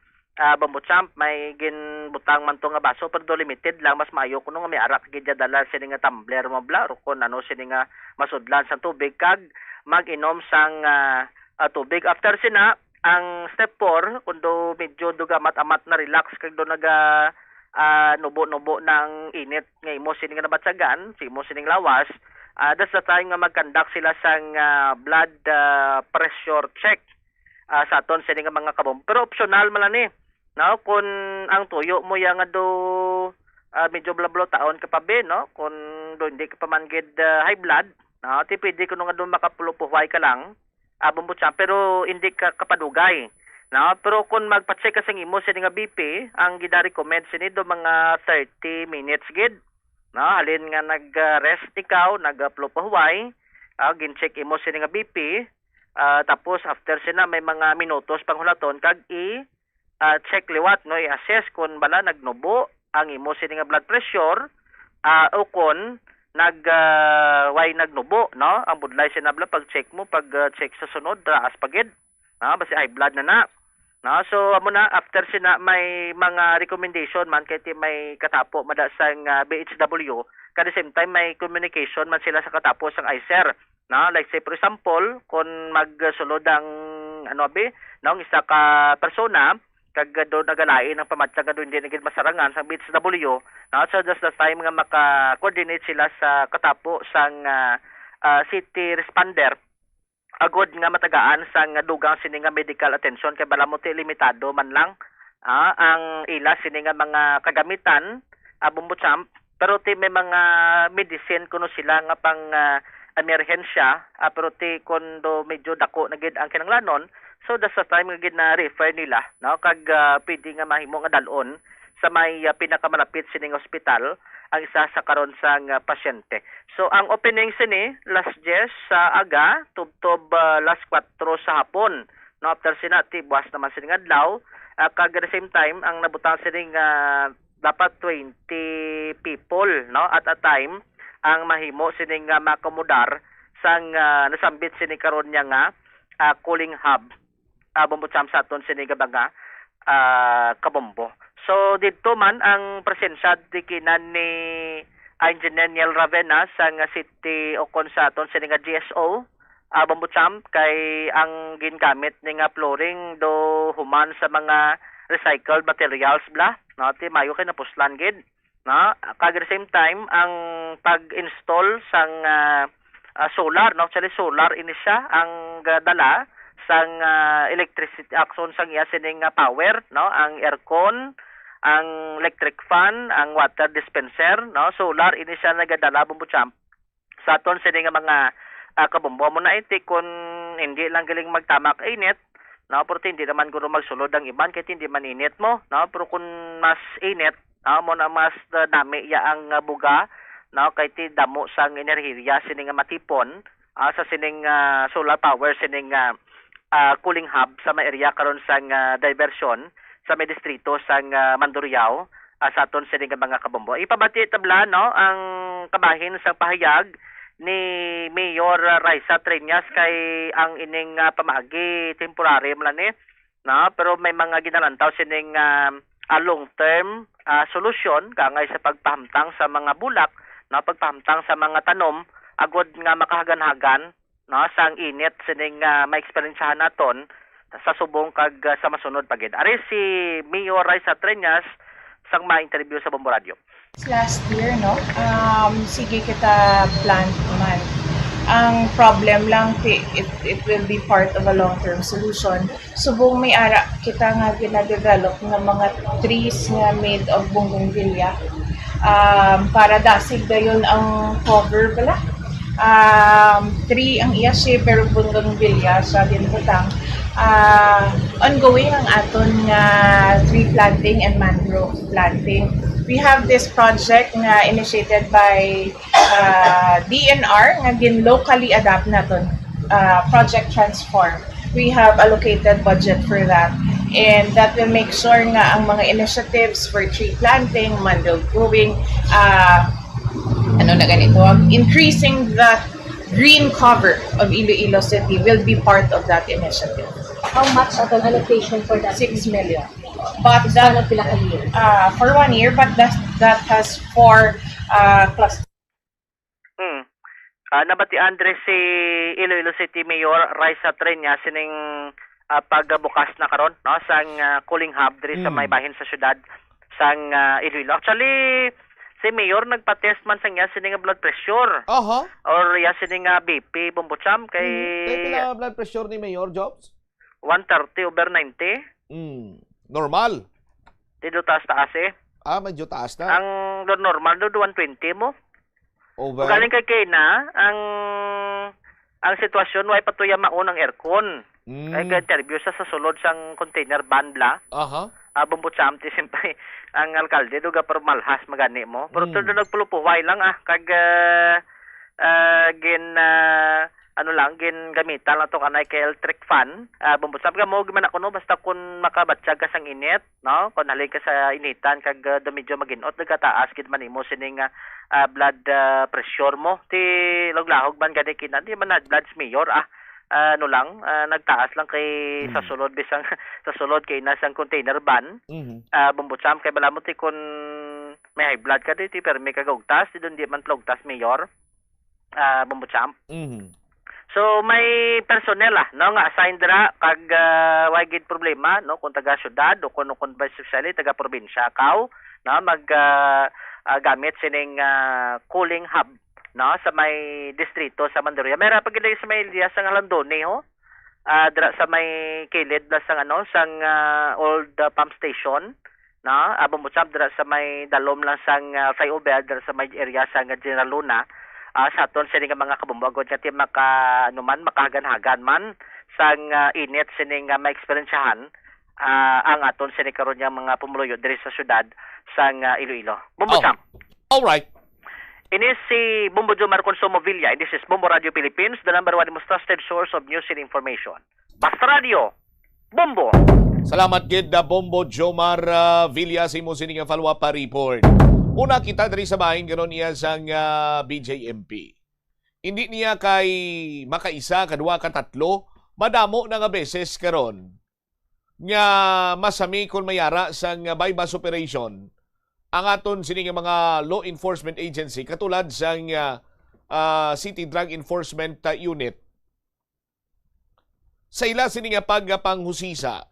Bumbutsam, may butang man to nga baso, pero limited lang, mas maayo kuno nga may arak gid dala sining tumbler mo bla, o kung sining masudlan sa tubig, kag mag-inom sang tubig. After sina, ang step 4, kung do medyo dugamat-amat na relax, kag do nubo-nubo ng init nga imo sining nabatsagan, si imo sining lawas, that's the time nga mag-conduct sila sang blood pressure check sa aton sining mga kabom. Pero optional man ni, no? Kung ang tuyo mo yang do medyo blablo taon ka pa be, no? Kung do hindi ka pa man gid high blood, no? Ti pwede kuno nga do makapulupuhay ka lang, Bumbutsam, pero hindi ka kapadugay. No, pero kung magpa-check ka sa imo sa nga BP, ang gida-recommend sini do mga 30 minutes gid. No, halin nga nag-rest ikaw, nag-plopahuway, gin-check imo sa nga BP, tapos after sina may mga minutos panghulaton kag check liwat, no, i-assess kung bala nagnubo ang imo sa nga blood pressure, o kung nagnubo, no, ang budlay sinabla pag check mo, pag check sa sunod, as pagid. Basi high blood na. No, so amo na after sina may mga recommendation man kay ti may katapo mada sang BHW, kada same time may communication man sila sa katapo sang ICER. No, like say for example, kung magsulod ang no, isa ka persona kag do nagalain ang pamatsag do hindi nagid masarangan sa BHW, no, so just the time nga maka-coordinate sila sa katapo sang city responder agod nga matagaan sang dugang sini nga medical attention kay bala mo ti limitado man lang ang ila sini nga mga kagamitan bumbutsam, pero ti may mga medicine kuno sila nga pang emerhensya pero ti kundo medyo dako na gid ang kinahanglanon, so that's the time nga gid na refer nila, no, kag pwede nga mahimo nga dalon sa may pinakamalapit sining ospital ang isa sa karon sang pasyente. So ang opening sini last 10 sa aga tubtob last 4 sa hapon. No, after sinati buwas naman sining adlaw, kag at the same time ang nabutang sining dapat 20 people, no, at a time ang mahimo sining makomodar sang nasambit sini karon nya nga cooling hub bumbutsam sa aton sini nga kabombo. So dito man ang presensya di kinan ni Engineer Niel Ravena sang city o konsaton sa nga GSO bumbutsam kay ang gingamit ni nga flooring do human sa mga recycled materials bla, no, ti mayo kay napuslan gid, no, kag at the same time ang pag-install sang solar, no, actually solar ini siya ang dala sang electricity action sang iya sining power, no, ang aircon, ang electric fan, ang water dispenser, no, solar ini siya nagadala bumbutsam sa aton sining mga kabombo mo na iti kun hindi lang galing magtamak init, no, pero hindi naman guro magsulod ang iban kay hindi man init mo, no, pero kun mas init mo na mas dami ya ang buga, no, kay ti damo sang enerhiya sining matipon sa sining solar power sining cooling hub sa may area karon sang diversion sa may distrito sang Mandurriao sa aton sining mga kabombo. Ipabati tabla, no, ang kabahin sa pahayag ni Mayor Raisa Treñas kay ang ining pamaagi temporary man ni, no, pero may mga ginalantaw sining long term solusyon kangay sa pagpahamtang sa mga bulak, no, pagpahamtang sa mga tanom agod nga makahagan-hagan, no, sang init sining ma-experiencehan naton sa subong kag sa masunod pagid. Ari si Mayor Raisa Treñas sang ma-interview sa Bombo Radio. Last year, no, sige kita plant man. Ang problem lang, it will be part of a long-term solution. Subong may ara kita nga gina-develop ng mga trees nga made of bougainvillea. Para dasig dayon ang cover bala. Tree ang iya siya pero bougainvillea sa dinbutang. Ongoing ang aton nga tree planting and mangrove planting. We have this project nga initiated by DNR nga locally adapt naton, Project Transform. We have allocated budget for that, and that will make sure nga ang mga initiatives for tree planting, mangrove growing, increasing the green cover of Iloilo City will be part of that initiative. How much of an allocation for that? 6 million. But that for 1 year, but that has 4 clusters. Nabati Andre si Iloilo City Mayor Raisa Treñas sining pagbukas na karon, no, sang cooling hub diri sa may bahin sa syudad sang Iloilo. Actually si Mayor nagpa-test man sang iya sining blood pressure. Or iya sining BP bumbutsam kay Pila blood pressure ni Mayor Jobs? 130/90. Normal. Dito taas eh. Medyo taas na. Ang normal do 120 mo. Over. Galing kay Kena, ang sitwasyon way patuya maunang aircon. Kay interview sa sulod sang container van bla. Bumbutsam ti simpay ang alkalde do ga malhas magani mo. Pero tulo nagpulupuway lang kag gin gamitan lang to kanay kay electric fan. Bumbutsam ka mo giman ako no basta kun makabatsyag ka sang init, no, kun halin ka sa initan kag medyo maginot nagataas gid man imo sining blood pressure mo. Ti laglahog man gani kinan di man na blood Mayor nagtaas lang kay sa sulod bisang sa sulod kay nasang container van. Bumbutsam kay balamot kun may high blood ka dito pero may kagaugtas di doon di man tlogtas mayor. Bumbutsam. So may personnel no nga assigned dira kag wagid problema no kung taga syudad o kung especially taga probinsya kaw no gamit sining cooling hub no sa may distrito sa Mandaluyong. Mera pagilay sa may Elias sang Alandone ho. Dira sa may kilid na sang sang old pump station no bumbutsam dira sa may dalom lang sang flyover dira sa may area sang General Luna. Sa aton sining mga kabumbagod nga ti makahagan-hagan man sang init sining maeksperiensyahan ang aton sining karon nga mga pumuluyo diri sa syudad sang Iloilo. Bumbutsam. All right. Ini si Bumbo Jomar Consumo Villa. This is Bumbo Radio Philippines, the number one most trusted source of news and information. Basta Radio, Bumbo. Salamat gid na Bombo Jomar Villa sa imo sining follow-up report. Una kita diri sa bahin karon niya sang BJMP. Hindi niya kay makaisa, kadua, katatlo, madamo na nga beses karon nga masami kon mayara sang bypass operation ang aton sining mga law enforcement agency katulad sang City Drug Enforcement Unit. Sa ila sining pagpanghusisa,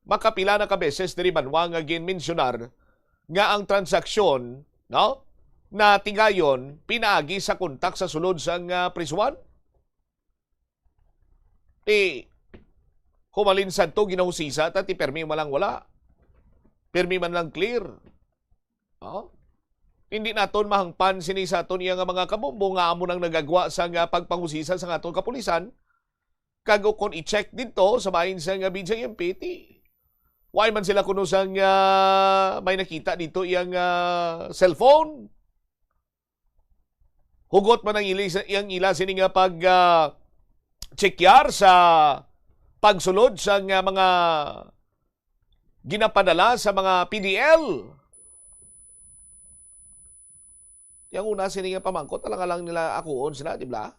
makapila na ka beses diri banwa nga ginmensionar nga ang transaksyon no na tigayon pinaagi sa kontak sa sulod sang prisuan. Humalin sa to ginahusisa ta ti permi man lang wala. Permi man lang clear. Hindi naton mahangpan sini sa aton iya nga mga kabombo nga amo nang nagagwa sa pagpanghusisa sa aton kapulisan. Kago kon i-check dito sa bahin sa BJMP why man sila kuno sang may nakita dito iyang cellphone. Hugot man ang iyang ila sining pag chekyar sa pagsulod sa mga ginapadala sa mga PDL. Yang una sining pamangkot lang nila akuon sila, di ba?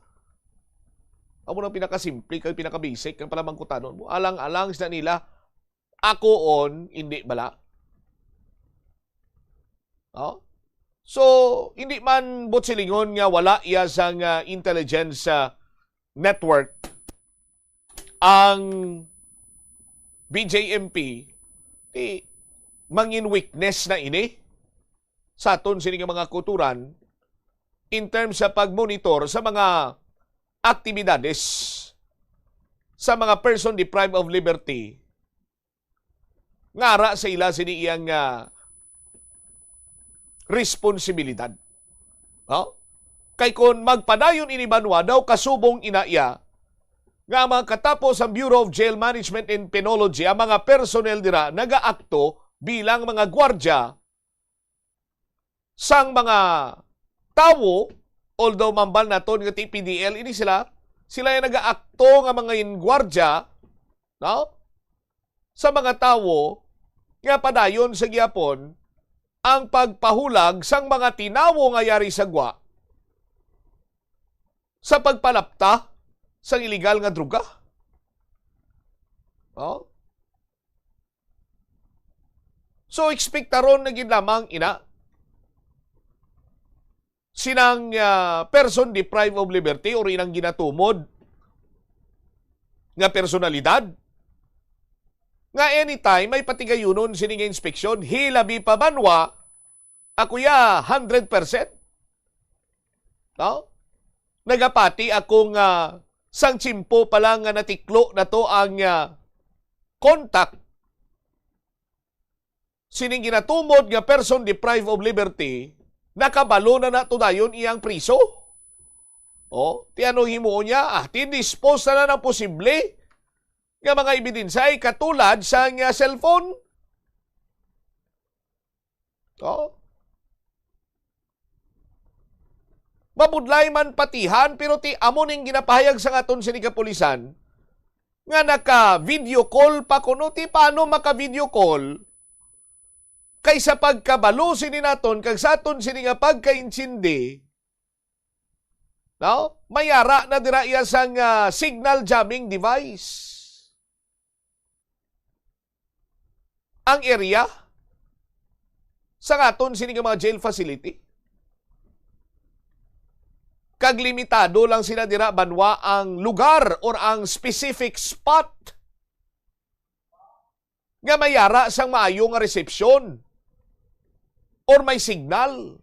Amo nang pinakasimple kay pinaka-basic ang palamangkutanon mo. Alang-alang sila nila ako hindi bala. So, hindi man butsilingon nga wala iya sang intelligence network ang BJMP mangin weakness na ini sa aton sining mga kulturan in terms sa pagmonitor sa mga aktibidades sa mga person deprived of liberty ngara sa ila sini iyang responsibilidad. Kay kon magpadayon ini banwa daw kasubong inaiya nga mga katapos ang Bureau of Jail Management and Penology ang mga personnel dira nagaakto bilang mga gwardya sang mga tawo although mambal naton nga PDL ini sila yung nagaakto nga mga gwardya sa mga tawo nga padayon sa gihapon ang pagpahulag sang mga tinawo nga yari sa gwa sa pagpalapta sa illegal nga druga. So ekspektaron na gid lamang ina sinang person deprived of liberty or inang ginatumod nga personalidad nga anytime may patigayunon sining inspeksyon, hilabi pa banwa, ako 100%. Nagapati akong sang tsimpo pa lang nga natiklo na to ang contact sining ginatumod nga person deprived of liberty, nakabalo na to dayon iyang priso. Tiano himo niya, tindispose na ng posible nga mga ebidensya ay katulad sa cellphone. Mabudlay man patihan pero ti amo ning ginapahayag sa aton sini kapulisan nga naka-video call pa kuno ti paano maka-video call kaysa pagkabalo sini naton kag sa aton sini nga pagkaintindi No? Mayara na dira iya sang signal jamming device. Ang area sa aton sini nga mga jail facility. Kag limitado lang sila dira banwa ang lugar or ang specific spot nga mayara sang maayo nga resepsyon or may signal.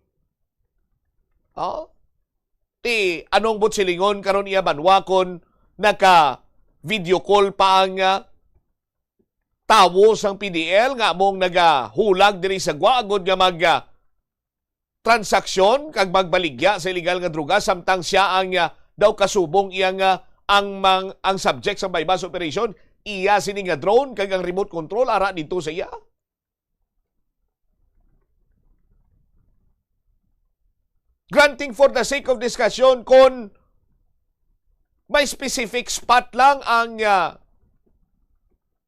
Ti anong butsilingon karon iya banwa kon naka video call pa ang tawo sang PDL nga mong nagahulag diri sa guagod nga mag transaksyon kag magbaligya sa illegal nga droga samtang siya ang daw kasubong iyang ang subject sa bypass operation iya sini nga drone kag ang remote control ara dito sa iya. Granting for the sake of discussion kung may specific spot lang ang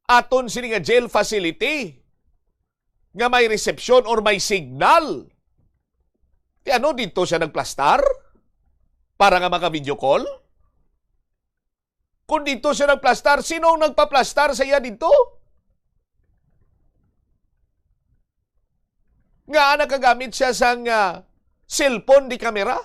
aton sini nga jail facility nga may reception or may signal. Di ano dito siya nagplastar para nga maka-video call? Kung dito siya nagplastar, sino ang nagpa-plastar sa iya dito? Nga nakagamit siya sang cellphone di kamera?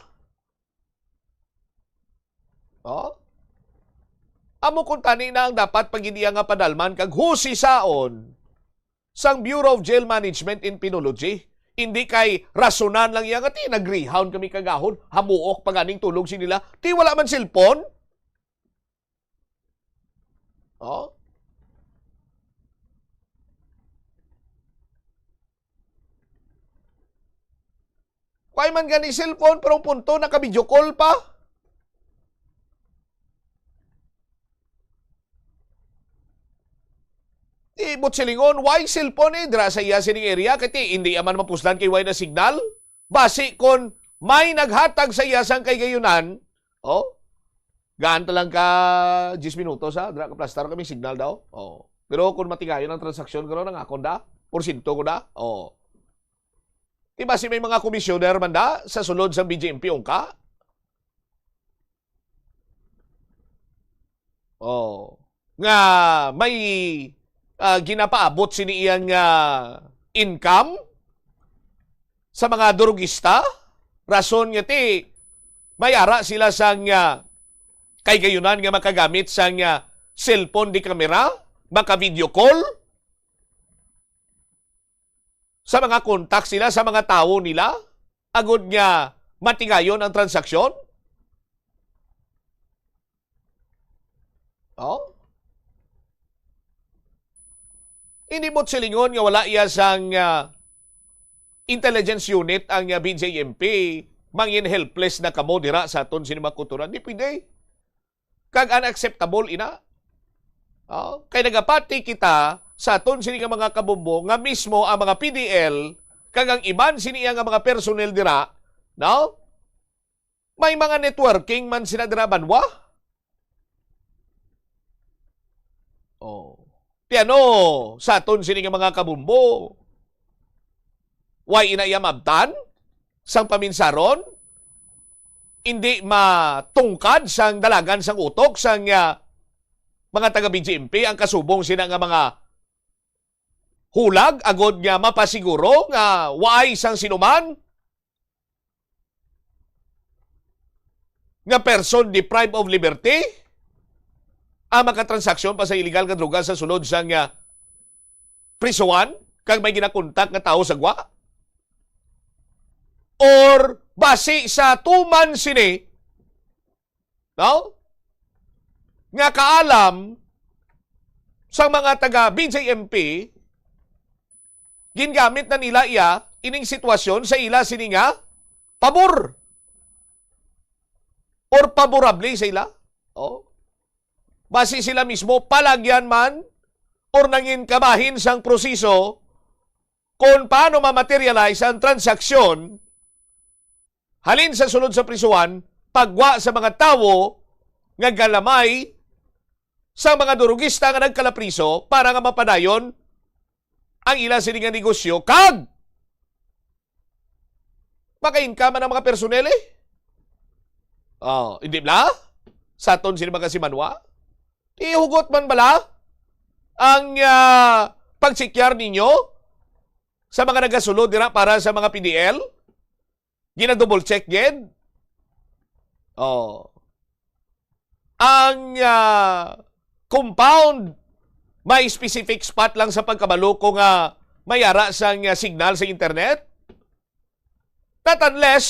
Amo kung tani na ang dapat pag-iniya nga padalman kag husisaon sang Bureau of Jail Management and Penology. Hindi kay rasonan lang iya nga ti nag-rehound kami kagahon, hamuok paganing tulog sinila. Ti wala man cellphone? Kaya man gani cellphone pero punto naka-video call pa. Ibot silingon, why cellphone dira sa iya sining area kati hindi aman mapuslan kay way na signal. Basi kon may naghatag sa iya sang kay gayunan, gaan lang ka 10 minutos dira ka plastar kami signal daw. Pero kung matigayon ang transaksyon garo nang akon da, porsyento ko da. Diba si may mga komisyoner man da sa sulod sa BJMP ka? Nga may ginapaabot sini iyang income sa mga durugista. Rason nga ti mayara sila sang kay gayunan nga makagamit sang cellphone di kamera, maka-video call sa mga kontak sila, sa mga tao nila, agod nga matigayon ang transaksyon. Hindi mo't silingon nga wala iya sang intelligence unit ang BJMP mangin helpless na kamo dira sa aton sinimakuturan. Di pwede. Kag unacceptable ina. Kay nagapati kita sa aton sini nga mga kabumbo nga mismo ang mga PDL kag ang iban sini nga mga personnel dira, may mga networking man sila dira banwa. Tiano sa aton sini nga mga kabumbo way inayamabtan sang paminsaron, hindi matungkad sang dalagan sang utok sang mga taga-BJMP ang kasubong sila nga mga hulag agod nga mapasiguro nga waay sang sinuman nga person deprived of liberty ang makatransaksyon pa sa illegal nga droga sa sulod sang prisuan kag may ginakontak nga tao sa gwa or base sa tuman sini nga kaalam sa mga taga BJMP gingamit na nila iya ining sitwasyon sa ila sini nga pabor or paborable sa ila. Basi sila mismo palagyan man or nangin kabahin sang proseso kung paano ma-materialize ang transaksyon halin sa sulod sa prisuan pagwa sa mga tao nga galamay sa mga durugista nga nagkalapriso para nga mapadayon ang ila sini nga negosyo kag maka-income ang mga personel Hindi bala? Saton sila mga simanwa? Ihugot man bala ang pagsikyar ninyo sa mga nagasulod dira para sa mga PDL? Gina-double check gen? Ang compound may specific spot lang sa pagkabalo kung may ara sang signal sa internet? Not unless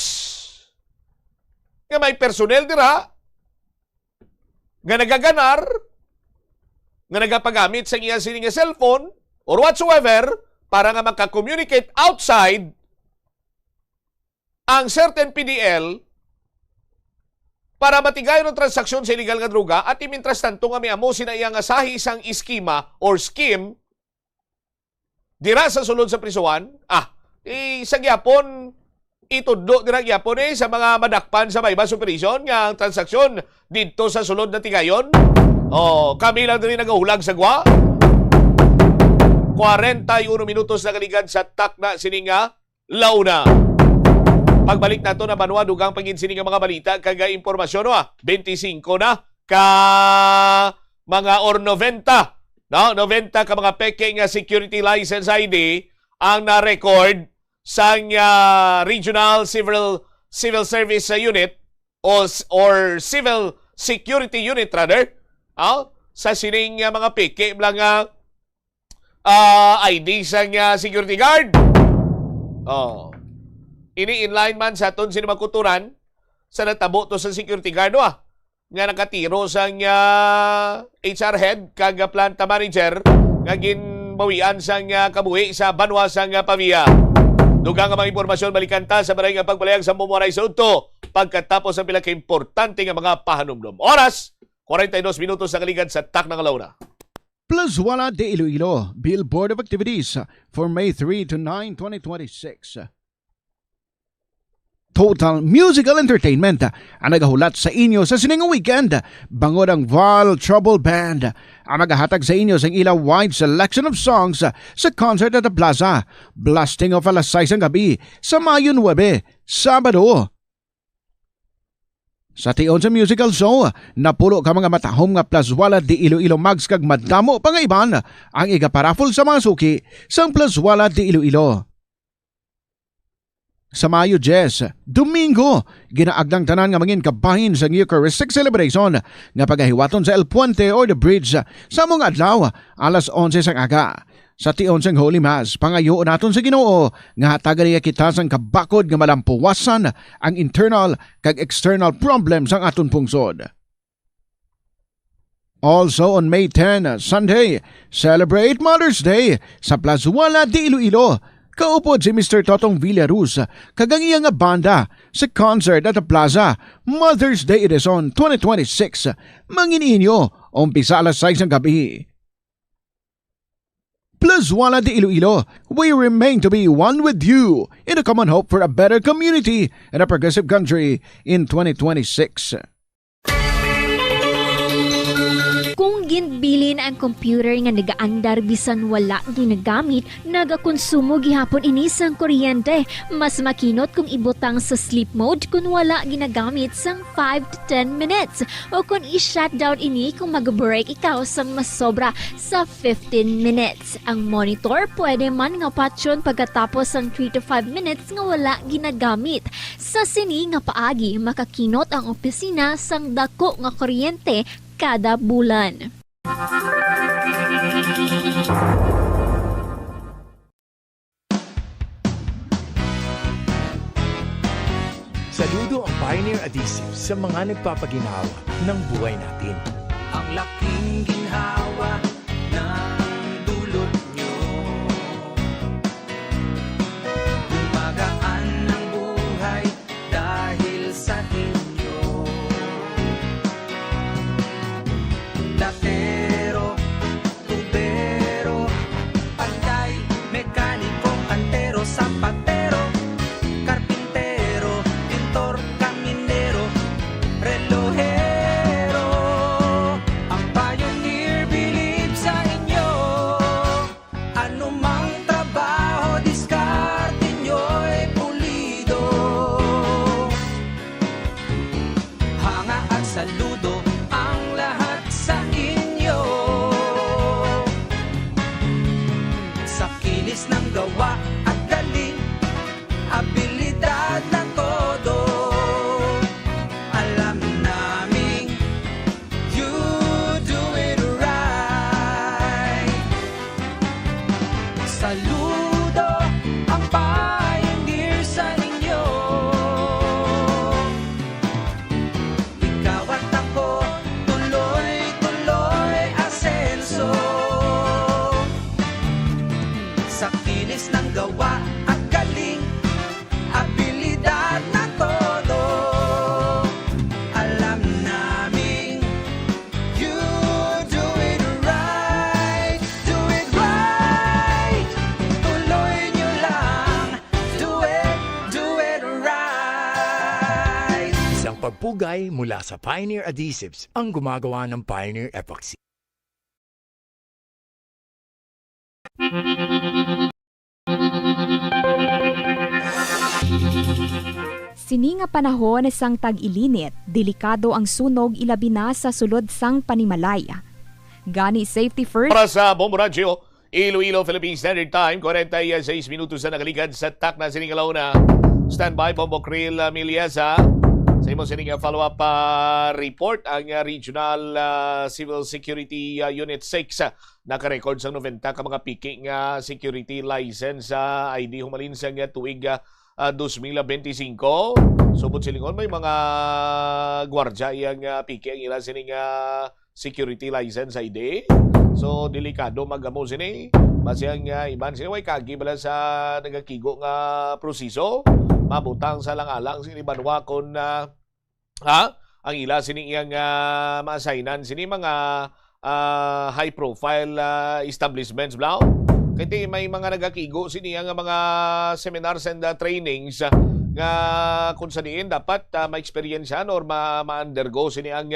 nga may personnel dira nga nagaganar, nga nagapagamit sa iya sining cellphone or whatsoever para nga maka-communicate outside ang certain PDL para matigay ng transaksyon sa illegal nga droga at imintras tanto nga may amo sina iyang asahi isang iskema or scheme dira sa sulod sa prisuan. Sa gyapon itudlo dira gyapon sa mga madakpan sa bypass operation nga ang transaksyon dito sa sulod na tigayon. Kami lang din nagahulag sa gwa. 41 minutos na kaligad sa takna sininga launa. Pagbalik nato na banwa dugang pangin sininga mga balita kaga impormasyon 25 na ka mga or 90 90 ka mga peke nga security license ID ang na-record sa Regional Civil Service Unit or Civil Security Unit rather sa sining mga peke lang ID sa security guard. Ini-inline man sa aton sino magkuturan sa natabo to sa security guard nga nakatiro sa HR head kag planta manager nga ginbawian sa kabuhi sa banwa sa Pavia. Dugang nga mga impormasyon balikanta sa barangay nga pagbalayag sa Mumuaray sa Udto pagkatapos ang pila ka-importante nga mga pahanumdum. Oras 42 minutos na kaligad sa taknang launa. Plazuela de Iloilo, Billboard of Activities for May 3 to 9, 2026. Total Musical Entertainment ang nagahulat sa inyo sa sining weekend. Bangod ang Val Trouble Band ang magahatag sa inyo sa ilang wide selection of songs sa concert at the Plaza. Blasting of alas 6 ang gabi sa Mayo 9, Sabado. Sa tion sa musical show, napulo ka mga matahom nga Plazuela de Iloilo mags kag madamo pa nga iban ang igaparafol sa mga suki sa Plazuela de Iloilo. Sa Mayo 10, Domingo, ginaagdang tanan nga mangin kabahin sa Eucharistic celebration nga pagahiwaton sa El Puente or the Bridge sa mga adlaw alas 11 sang aga. Sa tion sang Holy Mass, pangayo naton sa Ginoo nga hatagariya kita sang kabakod nga malampuwasan ang internal kag external problems ang aton pungsod. Also on May 10, Sunday, celebrate Mother's Day sa Plazuela de Iloilo. Kaupod si Mr. Totong Villaruz kagang iya nga banda sa concert at the Plaza Mother's Day Edition 2026. Mangininyo, umpisa alas 6 ng gabi. Plazuela de Iloilo, we remain to be one with you in a common hope for a better community and a progressive country in 2026. Kung ginbilin ang computer nga nagaandar bisan wala ginagamit, nagakonsumo gihapon ini sang kuryente. Mas makinot kung ibutang sa sleep mode kung wala ginagamit sang 5 to 10 minutes. O kung i-shutdown ini kung mag-break ikaw sang mas sobra sa 15 minutes. Ang monitor pwede man nga patyon pagkatapos sang 3 to 5 minutes nga wala ginagamit. Sa sini nga paagi, makakinot ang opisina sang dako nga kuryente kada bulan. Saludo ang Pioneer Adhesive sa mga nagpapaginawa ng buhay natin. Ang laking ginhawa ng dulot nyo. Gumagaan ng buhay dahil sa inyo. Latero, tubero, pantay, mekaniko, antero, sapatero, karpintero, pintor, kaminero, relohero. Ang Pioneer pagpugay mula sa Pioneer Adhesives ang gumagawa ng Pioneer Epoxy. Sini nga panahon sang tag-ilinit, delikado ang sunog ilabi na sa sulod sang panimalay. Gani safety first. Para sa Bombo Radio, Iloilo Philippine Standard Time, 46 minutos na nakaligad sa takna sining alauna. Standby Bombo Krill Miliasa. Sa imo sining follow-up report ang Regional Civil Security Unit 6 naka-record sa 90 ka mga piking security license ID humalin sa tuig 2025. Subot silingon may mga gwardya iyang piki ang ila sining security license ID. So delikado magamo sini. Masiyang iban sini way kagi bala sa nagakigo nga proseso. Mabutang sa langalang sini banwa kon ang ila sini iyang ma-assignan sini mga high profile establishments blaw. Kaya may mga nagakigo sini ang mga seminars and trainings nga kung saniin dapat ma-experiencean or ma-undergo sini ang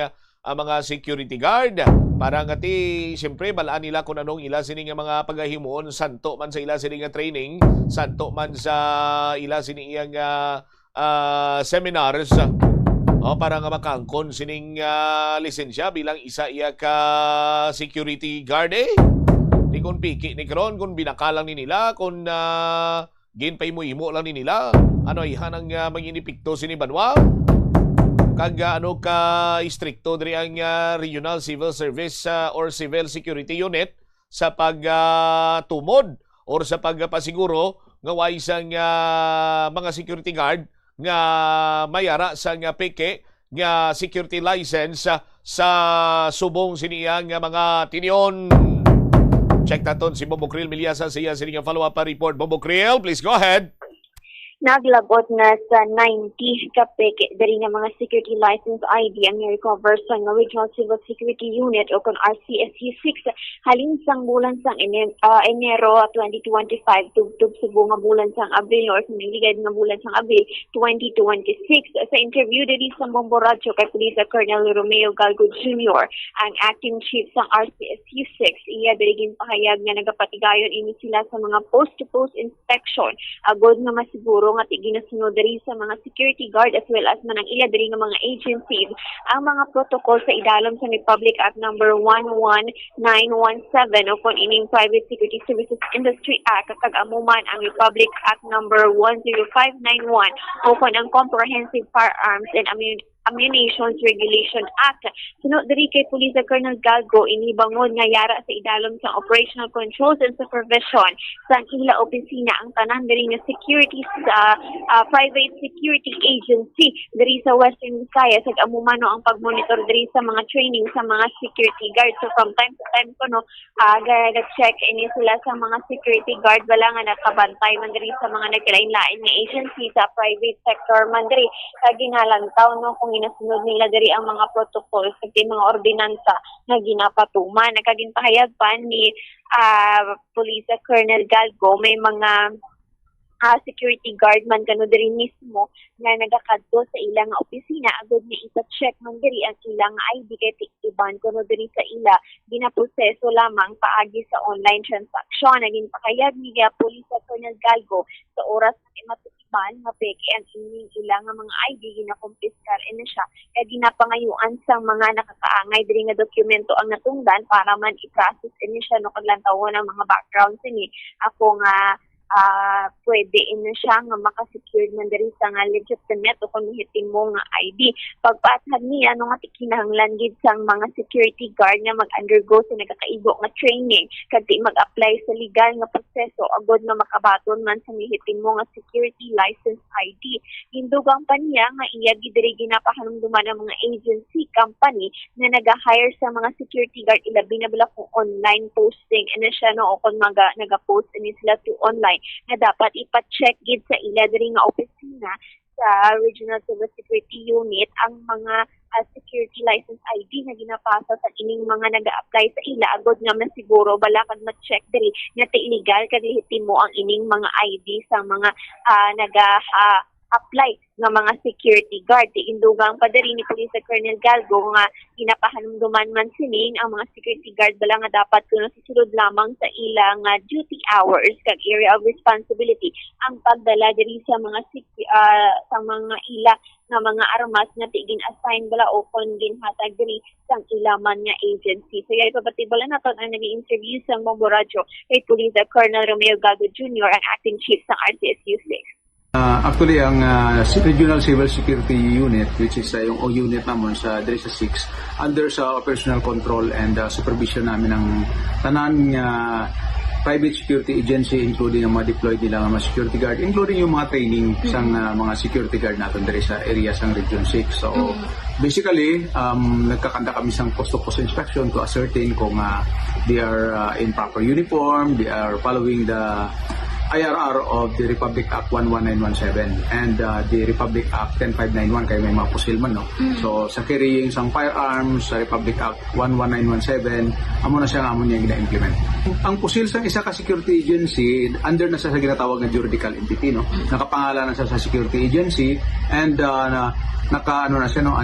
mga security guard para nga siyempre balaan nila kung anong ila sini nga mga pagahimuon santo man sa ila sini nga training, santo man sa ila sini iyang seminars para nga makangkon sining lisensya bilang isa iya ka security guard Di kung piki ni karon kung binakalang ni nila kung ginpay mo imo lang ni nila ano ihanang manginipikto sini banwa kag ano ka istrikto diri ang Regional Civil Service or Civil Security Unit sa pagtumod or sa pagpasiguro nga way sang mga security guard nga mayara sa piki nga security license sa subong siniyang mga tinion. Check naton si Bobo Krill Miliasa sa iya sining follow-up report. Bobo Krill, please go ahead. Naglabot na sa 90 kapeke dari nga mga security license ID ang recover sa Regional Civil Security Unit o kon RCSU 6 halin sang bulan sang Enero 2025 tugtog sa bunga bulan sang Abril or sa miligad nga bulan sang Abril 2026. Sa interview diri sa Bombo Radio kay Police Colonel Romeo Galgo Jr. ang acting chief sang RCSU 6 iya diri ginpahayag nga nagapatigayon ini sila sa mga post-to-post inspection agod nga masiguro nga ginasunod diri sa mga security guard as well as manang ila diri nga mga agencies ang mga protocol sa idalom sa Republic Act number 11917 o kon ining Private Security Services Industry Act kag amuman ang Republic Act number 10591 o kon ang Comprehensive Firearms and Ammunitions Regulation Act. Sunod diri kay Police Colonel Galgo inibangon nga yara sa idalom sa operational controls and supervision sa ila opisina ang tanan diri nga security sa private security agency diri sa Western Visayas ug amumano ang pagmonitor diri sa mga training sa mga security guards. So from time to time ko ga-check ini sila sa mga security guard wala nga nakabantay man diri sa mga nagkalain-lain nga agency sa private sector man diri kag ginalantaw kung ginasunod nila diri ang mga protocols ug mga ordinansa nga ginapatuman. Nakaginpahayag pa ni Police Colonel Galgo may mga security guard man kano diri mismo nga nagakadto sa ilang opisina agud nga ipa-check man diri ang ilang ID kay tiktiban kuno diri sa ila ginaproseso lamang paagi sa online transaction. Naging pakayag ni Police Colonel Galgo sa oras na matikiban nga peke ang ining ilang mga ID ginakumpiskar ini siya kay ginapangayuan sa mga nakakaangay diri nga dokumento ang natungdan para man i-process ini siya no kadlantawon ang mga background ini ako nga pwede ina siya nga makasecure man diri sa nga legitimate o kung hitin mo nga ID. Pagpatad niya, nga tikinahanglan gid sang mga security guard nga mag-undergo sa nagakaigo nga training kadi mag-apply sa legal nga proseso agod na makabaton man sa hitin mo nga security license ID. Hindugang pa niya nga iya gid diri ginapahanumduman ang mga agency company nga naga-hire sa mga security guard ilabi na bala kung online posting ina siya no o kung naga-post ini sila to online na dapat ipa-check gid sa ila diri nga opisina sa Regional Civil Security Unit ang mga security license ID na ginapasa sa ining mga naga-apply sa ila agod nga masiguro bala kag ma-check diri nga illegal kag lihitin mo ang ining mga ID sa mga apply nga mga security guard. Indugang pa diri ni Police Colonel Galgo nga ginapahanumduman man sining ang mga security guard bala nga dapat kuno susunod lamang sa ilang duty hours kag area of responsibility ang pagdala diri sa mga sa mga ila nga mga armas nga tigin assign bala o kon ginhatag diri sang ilaman nga agency. So yay papatibala naton ang nag-interview sa Bombo Radio kay Police Colonel Romeo Galgo Jr. ang acting chief sa RCSU 6. Actually, ang Regional Civil Security Unit, which is yung unit naman sa DRESA 6, under sa operational control and supervision namin ng tanan private security agency, including ang mga deployed nila mga security guard, including yung mga training sa mga security guard natin diri sa area sa Region 6. So, basically, nagkakanda kami sa post-to-post inspection to ascertain kung they are in proper uniform, they are following the IRR of the Republic Act 11917 and the Republic Act 10591 kaya may mga pusilman, no? So sa carrying sang firearms sa Republic Act 11917 amo na siya nga amo niya gina-implement. Ang pusil sang isa ka security agency under na sa ginatawag na juridical entity, no? Nakapangalan na sa security agency and naka-ano na siya, no?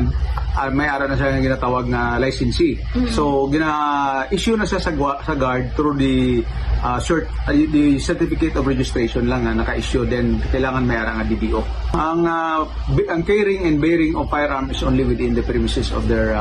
May ara na siya ng ginatawag na licensee. So gina-issue na siya sa guard through the the certificate of registration lang naka-issue, then kailangan may ara nga DDO. Ang carrying and bearing of firearm is only within the premises of their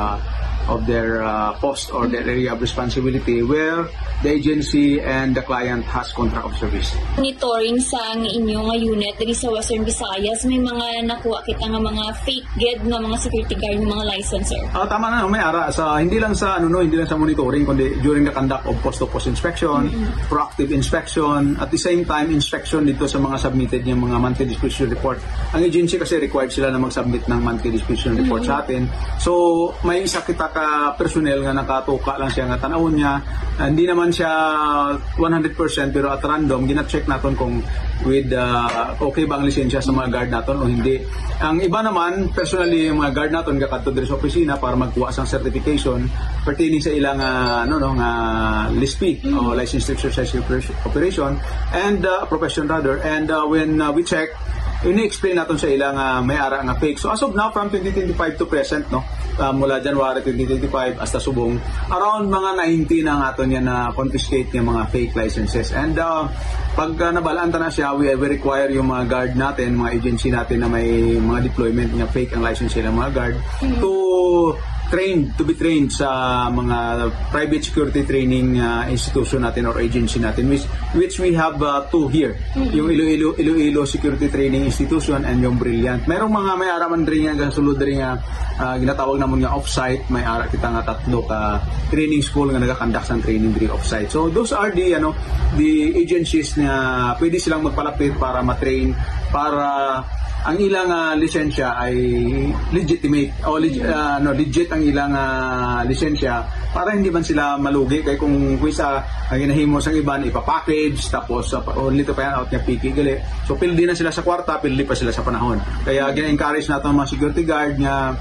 post or their area of responsibility where the agency and the client has contract of service. Monitoring sa inyong unit diri sa Western Visayas, may mga nakuha kita nga mga fake gid nga mga security guard ng mga licensor. Tama na, may ara sa hindi lang sa hindi lang sa monitoring kundi during the conduct of post-to-post inspection, proactive inspection, at the same time inspection dito sa mga submitted ng mga monthly disclosure report. Ang agency kasi required sila na mag-submit ng monthly disclosure report sa atin. So may isa kita ka personnel nga nakatuka lang siya nga tanawon niya. Hindi naman siya 100% pero at random gina-check naton kung with okay ba ang lisensya sa mga guard naton o hindi. Ang iba naman personally yung mga guard naton gakadto diri sa opisina para magkuha sang certification pertaining sa ilang LISP o license to exercise operation and profession rather, and when we check ini-explain natin sa ilang may ara nga fake. So as of now, from 2025 to present, no, mula January 2025 hasta subong, around mga 90 na nga aton yan na confiscate ng mga fake licenses. And pag nabalaan na siya, we require yung mga guard natin, mga agency natin na may mga deployment na fake ang license ng mga guard to be trained sa mga private security training institution natin or agency natin, which we have two here, yung Iloilo Security Training Institution and yung Brilliant. Merong mga may araman rin nga sulod rin nga ginatawag naman nga off-site, may ara kita nga tatlo ka training school nga nagakandak sa training diri off-site. So those are the agencies na pwede silang magpalapit para matrain, para ang ilang lisensya ay legitimate o legit ang ilang lisensya para hindi man sila malugi kay kung isa ang ginahimo sang iban ipapackage tapos only to pan out niya piki gali, so pildi na sila sa kwarta, pildi pa sila sa panahon. Kaya gina-encourage natin mga security guard nga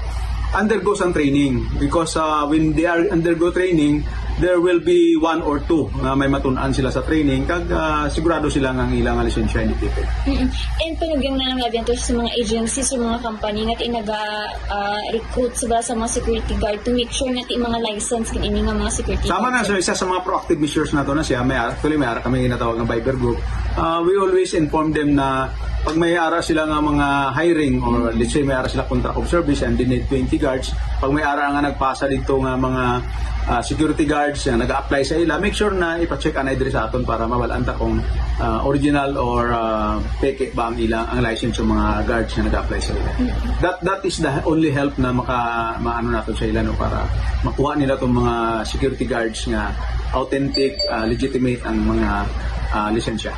undergo some training because when they are undergo training there will be one or two na may matun-an sila sa training kag sigurado sila nga ang ilang lisensya hindi tipid. And panugyan na lang natin sa mga agencies o mga company nga recruit sa mga security guard to make sure nga mga license kin ini nga mga security sama guard. na, so isa sa mga proactive measures na to na siya, may ara kami ginatawag ng Viber group. We always inform them na pag may ara sila nga mga hiring or let's say may ara sila contract of service and they need 20 guards, pag may ara nga nagpasa dito nga mga security guards na nag-apply sa ila, make sure na ipa-check anay diri sa aton para mabalaan ta kung original or fake ba ang license ng mga guards na nag-apply sa ila. That is the only help na maano natin sa ila, no, para makuha nila tong mga security guards nga authentic, legitimate ang mga lisensya.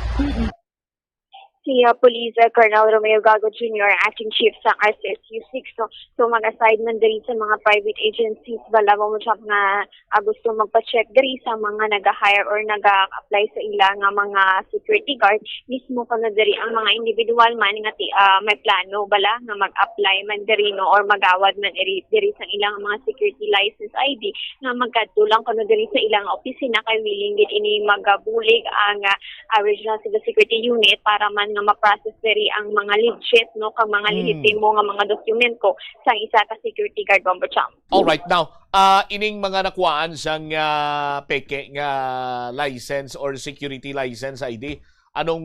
Si Police Colonel Romeo Galgo Jr., Acting Chief sa RCSU 6. So mag-aside man diri sa mga private agencies, bala mo siya nga gusto magpa-check diri sa mga nag-hire or nag-apply sa ila nga mga security guard, mismo ko na diri ang mga individual man nga may plano bala nga mag-apply man diri, no, or magawad man diri sa ilang mga security license ID nga magkatulang kuno diri sa ilang opisina kay willing gid ini magabulig ang Regional Civil Security Unit para man ganahan nga ma-process diri ang mga legit no kang mga lehitimo nga mga dokumento sang isa ka security guard Bombo Cham. All right, now, ining mga nakuhaan sang peke nga license or security license ID, anong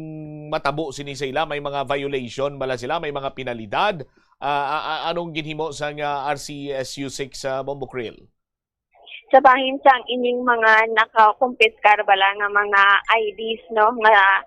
matabo sini sila? May mga violation bala sila? May mga penalidad? Anong ginhimo sang RCSU 6 Bombo Krill? Sa bahin sang ining mga nakakumpiskar bala nga mga IDs no nga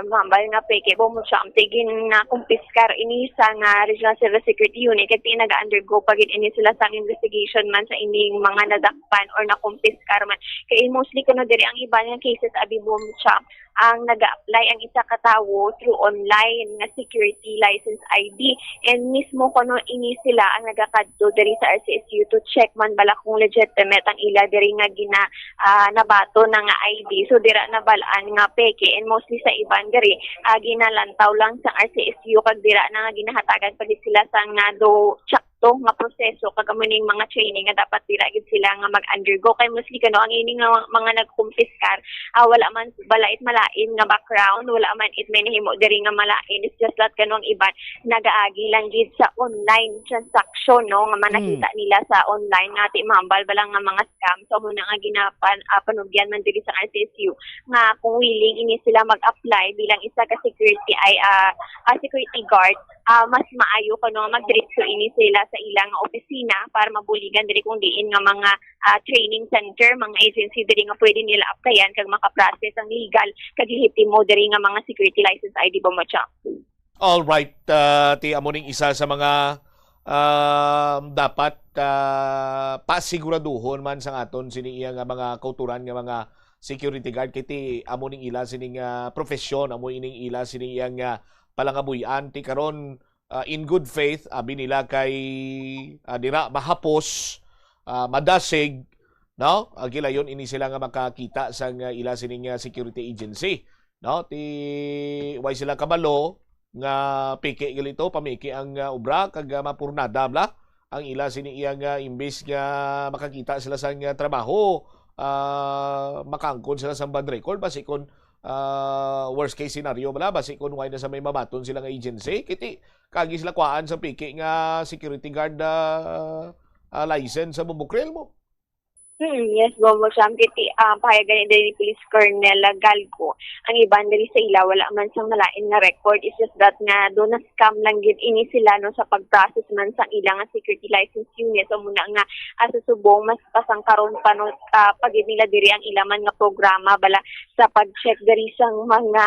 mambal nga peke Bombo Cham tigin na kumpiskar ini sa nga Regional Civil Security Unit kay naga-undergo pagid ini sila sang investigation man sa ining mga nadakpan or nakumpiskar man kay mostly kuno diri ang iba nga cases abi Bombo Cham ang nag-apply ang isa ka tawo through online nga security license ID and mismo kuno ini sila ang nagakadto diri sa RCSU to check man bala kung legitimate ang ila diri nga nabato na nga ID so dira na balaan nga peke and mostly sa iban diri ginalantaw lang sa RCSU kag dira na nga ginahatagan pa sila sang nado to nga proseso kagamuning mga training nga dapat dira gid sila nga mag-undergo kay mostly kano ang ini nga mga nagkumpiskar wala man balait malain nga background wala man it may nahimo diri nga malain it's just that kano ang iban nagaagi lang gid sa online transaction no nga manakita nila sa online nga ti mambal balang nga mga scam so muna nga panugyan man diri sa RCSU nga kung willing ini sila mag-apply bilang isa ka security security guard mas maayo kano magdiretso ini sila sa ilang opisina para mabuligan diri kung diin nga mga training center, mga agency diri nga pwede nila applyan kag makaprocess ang legal kag lehitimo diri nga mga security license ID Bombo Cham. All right, ti amo ning isa sa mga dapat pasiguraduhon man sa aton sini iya nga mga kauturan nga mga security guard kiti amo ning ila sining profesyon, amo ining ila sining iya nga palangabuyan ti karon in good faith abi nila kay dira mahapos madasig no gilayon ini sila nga makakita sa ila sining security agency no ti way sila kabalo nga piki galito pamiki ang obra kag mapurnada bla ang ila sini iya nga imbes nga makakita sila sa trabaho makangkon sila sa bad record basi kon worst case scenario bala basi kun why na sa may mabaton silang agency kiti kagi sila kuhaan sa piki nga security guard license sa Bombo Krill mo. Yes, Bombo Cham kiti pahayagan ni Police Colonel Galgo. Ang iban diri sa ila wala man sang malain nga record. It's just that nga do na scam lang gid ini sila no sa pag-process man sang ilang security license unit. So muna nga sa subong mas pasang karon pa no pagid nila diri ang ilaman nga programa bala sa pag-check diri sang mga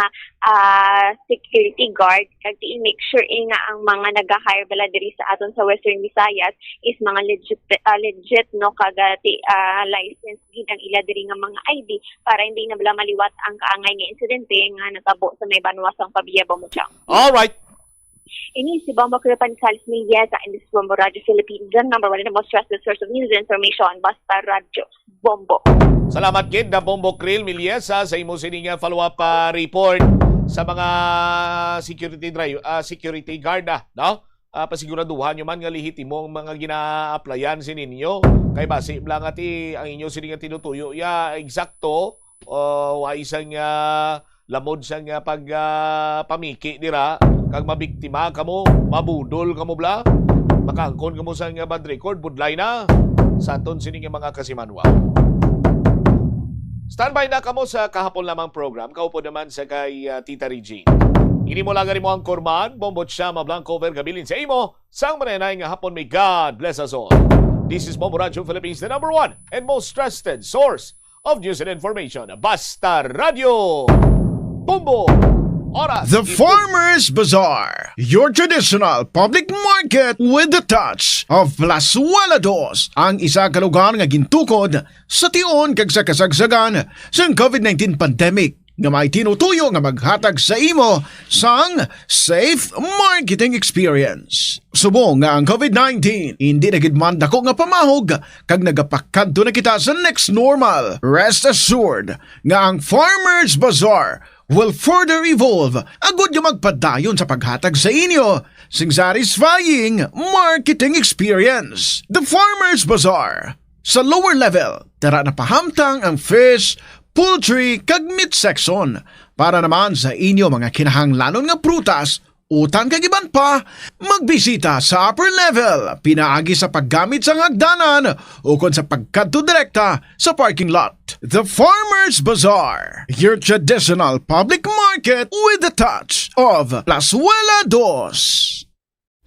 security guard kag i-make sure nga ang mga naga-hire bala diri sa aton sa Western Visayas is mga legit no kagati license gid ang ila diri nga mga ID para hindi na bala maliwat ang kaangay nga insidente nga natabo sa may banwasang Pabiya Bombo Cham. All right. Ini si Bombo Krill Pansalis Miliesa and this is Bombo Radio Philippines, the number one and the most trusted source of news and information, Basta Radio Bombo. Salamat gid na Bombo Krill Miliesa sa imo sining follow-up report sa mga security guard no? Pasiguraduhan nyo man nga lehitimo ang mga gina-applyan si ninyo kay base lang ati ang inyo sini nga tinutuyo ya eksakto wa isang lamod sang pag pamiki dira kag mabiktima kamo mabudol kamo bla makangkon kamo sang bad record budlay na sa aton sini nga mga kasimanwa. Standby na kamo sa kahapon lamang program kaupo naman sa kay Tita Regine. Ini mo lagari mo ang Korman, Bombo Cham, Blanco, Vergabilin sa imo. Sang marenay nga hapon may God bless us all. This is Bombo Radio Philippines, the number one and most trusted source of news and information. Basta Radio Bombo Oras. The Farmers Bazaar, your traditional public market with the touch of Plasuelados, ang isa ka lugar nga gintukod sa tion kag sa kasagsagan sa COVID-19 pandemic nga may tinutuyo nga maghatag sa imo sang safe marketing experience. Subong nga ang COVID-19 hindi na gid man dako nga pamahog kag nagapakadto na kita sa next normal. Rest assured nga ang Farmers Bazaar will further evolve agud nga magpadayon sa paghatag sa inyo sing satisfying marketing experience. The Farmers Bazaar. Sa lower level, tara na pahamtang ang fish, poultry kag meat section. Para naman sa inyo mga kinahanglanon nga prutas, utan kag iban pa, magbisita sa upper level, pinaagi sa paggamit sa hagdanan o kon sa pagkadto direkta sa parking lot. The Farmers Bazaar, your traditional public market with a touch of Plazuela Dos.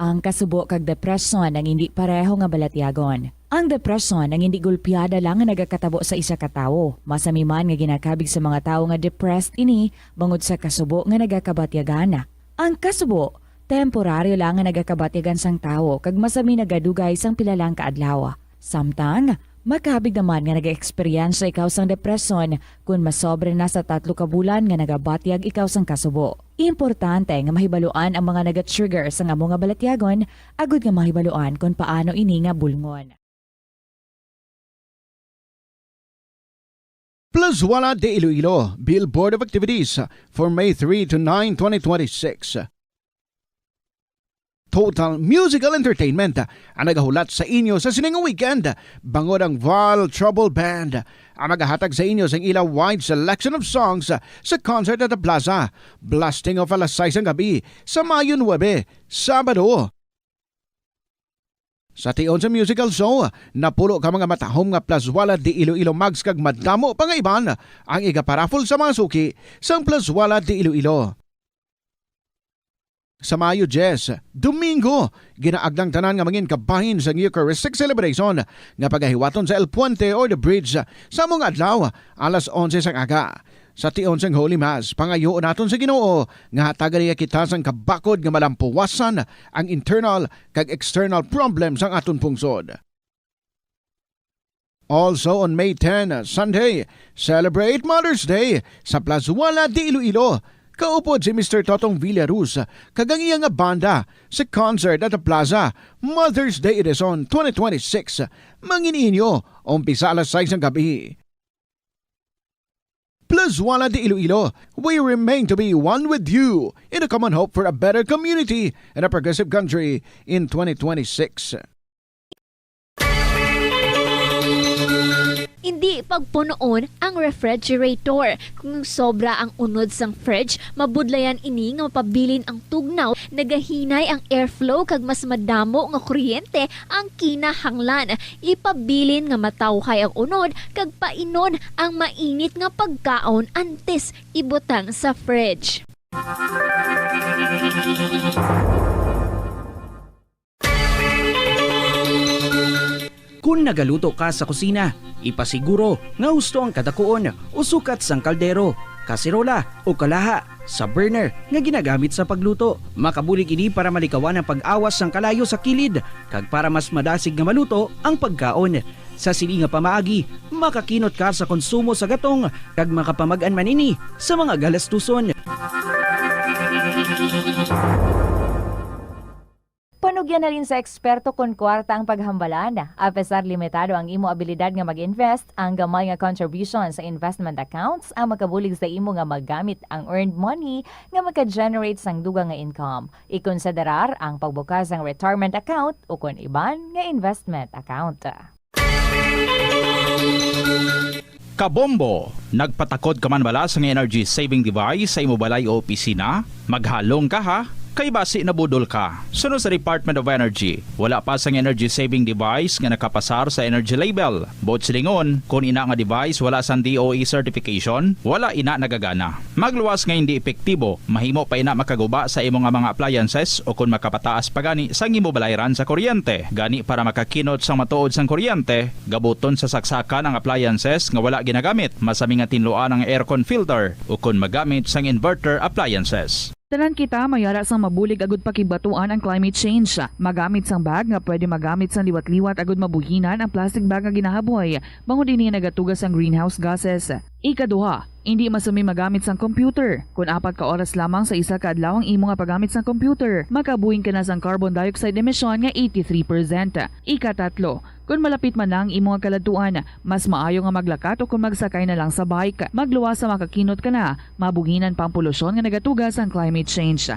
Ang kasubo kag depresyon ang hindi pareho nga balatyagon. Ang depresyon ang hindi gulpiyada lang nga nagakatabo sa isa ka tawo. Masami man nga ginakabig sa mga tawo nga depressed ini bangod sa kasubo nga nagakabatyagana. Ang kasubo, temporaryo lang nga nagakabatyagan sang tawo kag masami nagadugay sang pilalang kaadlaw. Samtang, makabig naman nga nag-experience ikaw sang depresyon kung masobre na sa 3 ka bulan nga nagabatyag ikaw sang kasubo. Importante nga mahibaluan ang mga naga-trigger sa nga mga balatyagon, agud nga mahibaluan kung paano ini nga bulngon. Plazuela de Iloilo, Billboard of Activities for May 3 to 9, 2026. Total Musical Entertainment ang nagahulat sa inyo sa sining weekend. Bangod ang Val Trouble Band ang magahatag sa inyo sa ilang wide selection of songs sa concert at the Plaza. Blasting of alas 6 ang gabi sa Mayo 9, Sabado. Sa tion sa musical show, napulo ka mga matahom nga Plazuela de Iloilo mags kag madamo pa nga iban ang igaparafol sa mga suki sang Plazuela de Iloilo. Sa Mayo 10, Domingo, ginaagdang tanan nga mangin kabahin sa Eucharistic celebration nga pagahiwaton sa El Puente or the Bridge sa mga adlaw alas 11 sang aga. Sa tion sang Holy Mass, pangayo naton sa Ginoo nga tagariya kita sang kabakod nga malampuwasan ang internal kag external problems ang aton pungsod. Also on May 10, Sunday, celebrate Mother's Day sa Plazuela de Iloilo. Kaupod si Mr. Totong Villaruz kagang iya nga banda sa concert at the Plaza Mother's Day Edition 2026. Mangininyo, umpisa alas 6 ng gabi. Plazuela de Iloilo, we remain to be one with you in a common hope for a better community and a progressive country in 2026. Hindi pagpunoon ang refrigerator. Kung sobra ang unod sang fridge, mabudlayan ini nga mapabilin ang tugnaw, nagahinay ang airflow kag mas madamo nga kuryente ang kinahanglan. Ipabilin nga matawhay ang unod kag painon ang mainit nga pagkaon antes ibutang sa fridge. Kung nagaluto ka sa kusina, ipasiguro nga husto ang kadakuon o sukat sang kaldero, kasirola o kalaha sa burner nga ginagamit sa pagluto. Makabulig ini para malikawan ang pag-awas sang kalayo sa kilid kag para mas madasig nga maluto ang pagkaon. Sa sili nga pamaagi, makakinot ka sa konsumo sa gatong kag makapamag-an man ini sa mga galastuson. Panugyan na rin sa eksperto kung kwarta ang paghambalan. Apesar limitado ang imo abilidad nga mag-invest, ang gamay nga contribution sa investment accounts ang makabulig sa imo nga maggamit ang earned money nga maka-generate sang dugang nga income. Ikonsiderar ang pagbukas ng retirement account o kung iban nga investment account. Kabombo, nagpatakod ka man bala sa energy saving device sa imo balay o opisina? Maghalong ka ha? Kay basi na budol ka. Sunod sa Department of Energy, wala pa sang energy saving device nga nakapasar sa energy label. Bot silingon, kung ina nga device wala sang DOE certification, wala ina nagagana. Magluwas nga hindi epektibo, mahimo pa ina makaguba sa imo nga mga appliances o kung makapataas pa gani sang imo balayran sa kuryente. Gani para makakinot sang matuod sang kuryente, gabuton sa saksakan ang appliances nga wala ginagamit. Masami nga tinluan ang aircon filter o kung magamit sang inverter appliances. Tanan kita mayara sang mabulig agud pakibatuan ang climate change. Magamit sang bag nga pwede magamit sang liwat-liwat agud mabuhinan ang plastic bag nga ginahaboy. Bangod dinhi nagatugas ang greenhouse gases. Ikaduha, hindi masumi magamit sang computer. Kung 4 ka oras lamang sa isa ka adlaw ang imo nga paggamit sang computer, makabuhing ka na sang carbon dioxide emission nga 83%. Ikatatlo, kung malapit man lang imo nga kaladuan, mas maayo nga maglakat o kung magsakay na lang sa bike. Magluwas sa makakinot ka na, mabuhinan pang polusyon nga nagatugas ang climate change.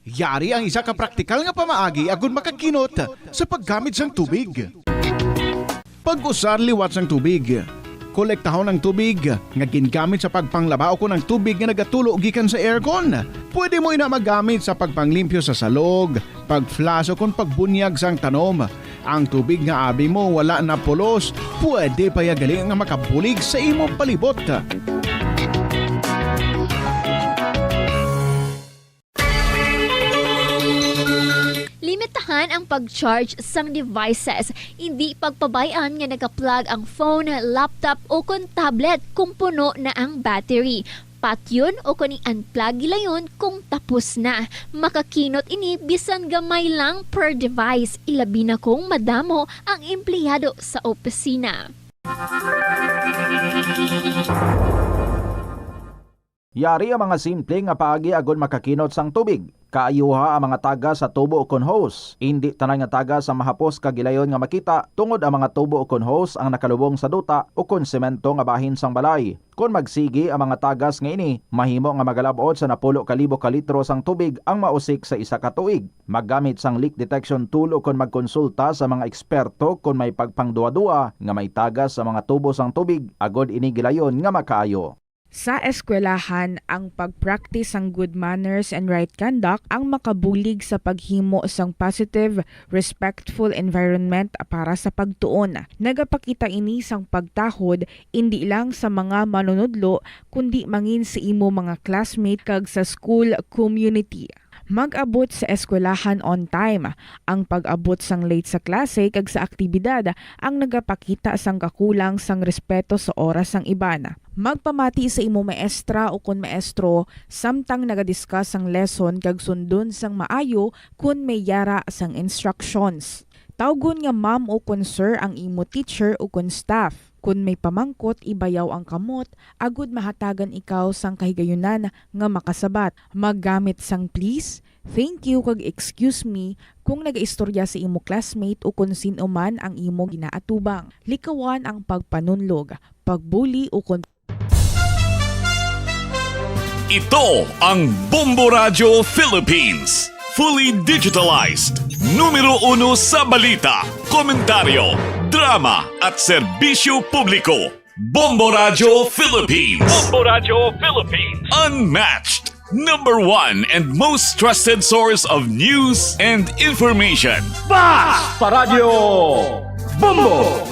Yari ang isa ka praktikal nga pamaagi agud makakinot sa paggamit sang tubig. Pag-usar liwat sang tubig. Kolektahon ng tubig nga gingamit sa pagpanglaba o kung ng tubig nga nagatulo gikan sa aircon. Pwede mo ina magamit sa pagpanglimpyo sa salog, pagflash o kung pagbunyag sang tanom. Ang tubig nga abi mo wala na pulos, pwede payagali nga makabulig sa imong palibot. Limitahan ang pag-charge sang devices. Hindi pagpabayaan nga naka-plug ang phone, laptop o kon tablet kung puno na ang battery. Patyon o kung i-unplug gilayon kung tapos na. Makakinot ini bisan gamay lang per device. Ilabi na kung madamo ang empleyado sa opisina. Yari ang mga simple nga paagi agon makakinot sang tubig. Kaayuha ang mga taga sa tubo o kon hose. Hindi tanan nga taga sa mahapos kagilayon nga makita tungod ang mga tubo o kon hose ang nakalubong sa duta o kon semento nga bahin sang balay. Kung magsigi ang mga tagas nga ini, mahimo nga magalabot sa 10,000 ka litro sang tubig ang mausik sa isa ka tuig. Maggamit sang leak detection tool o kung magkonsulta sa mga eksperto kung may pagpangduwa-duwa nga may tagas sa mga tubo sang tubig agod ini gilayon nga makaayo. Sa eskwelahan, ang pag-practice ang good manners and right conduct ang makabulig sa paghimo sang positive, respectful environment para sa pagtuon. Nagapakita ini sang pagtahod hindi lang sa mga manunudlo kundi mangin sa imo mga classmate kag sa school community. Mag-abot sa eskwelahan on time. Ang pag-abot sang late sa klase kag sa aktibidad ang nagapakita sang kakulang sang respeto sa oras sang iban. Magpamati sa imo maestra o kun maestro samtang nagadiscuss sang lesson kag sundon sang maayo kun may yara sang instructions. Tawgon nga ma'am o kun sir ang imo teacher o kun staff. Kung may pamangkot, ibayaw ang kamot, agud mahatagan ikaw sang kahigayunan nga makasabat. Maggamit sang please, thank you kag excuse me kung nagaistorya sa imo classmate o kung sino man ang imo ginaatubang. Likawan ang pagpanunlog, pagbuli o kung Ito ang Bombo Radio Philippines. Fully digitalized. Numero 1 sa balita, komentaryo, drama at serbisyo publiko. Bombo Radio Philippines. Bombo Radio Philippines. Unmatched. Number 1 and most trusted source of news and information. Basta Radio Bombo!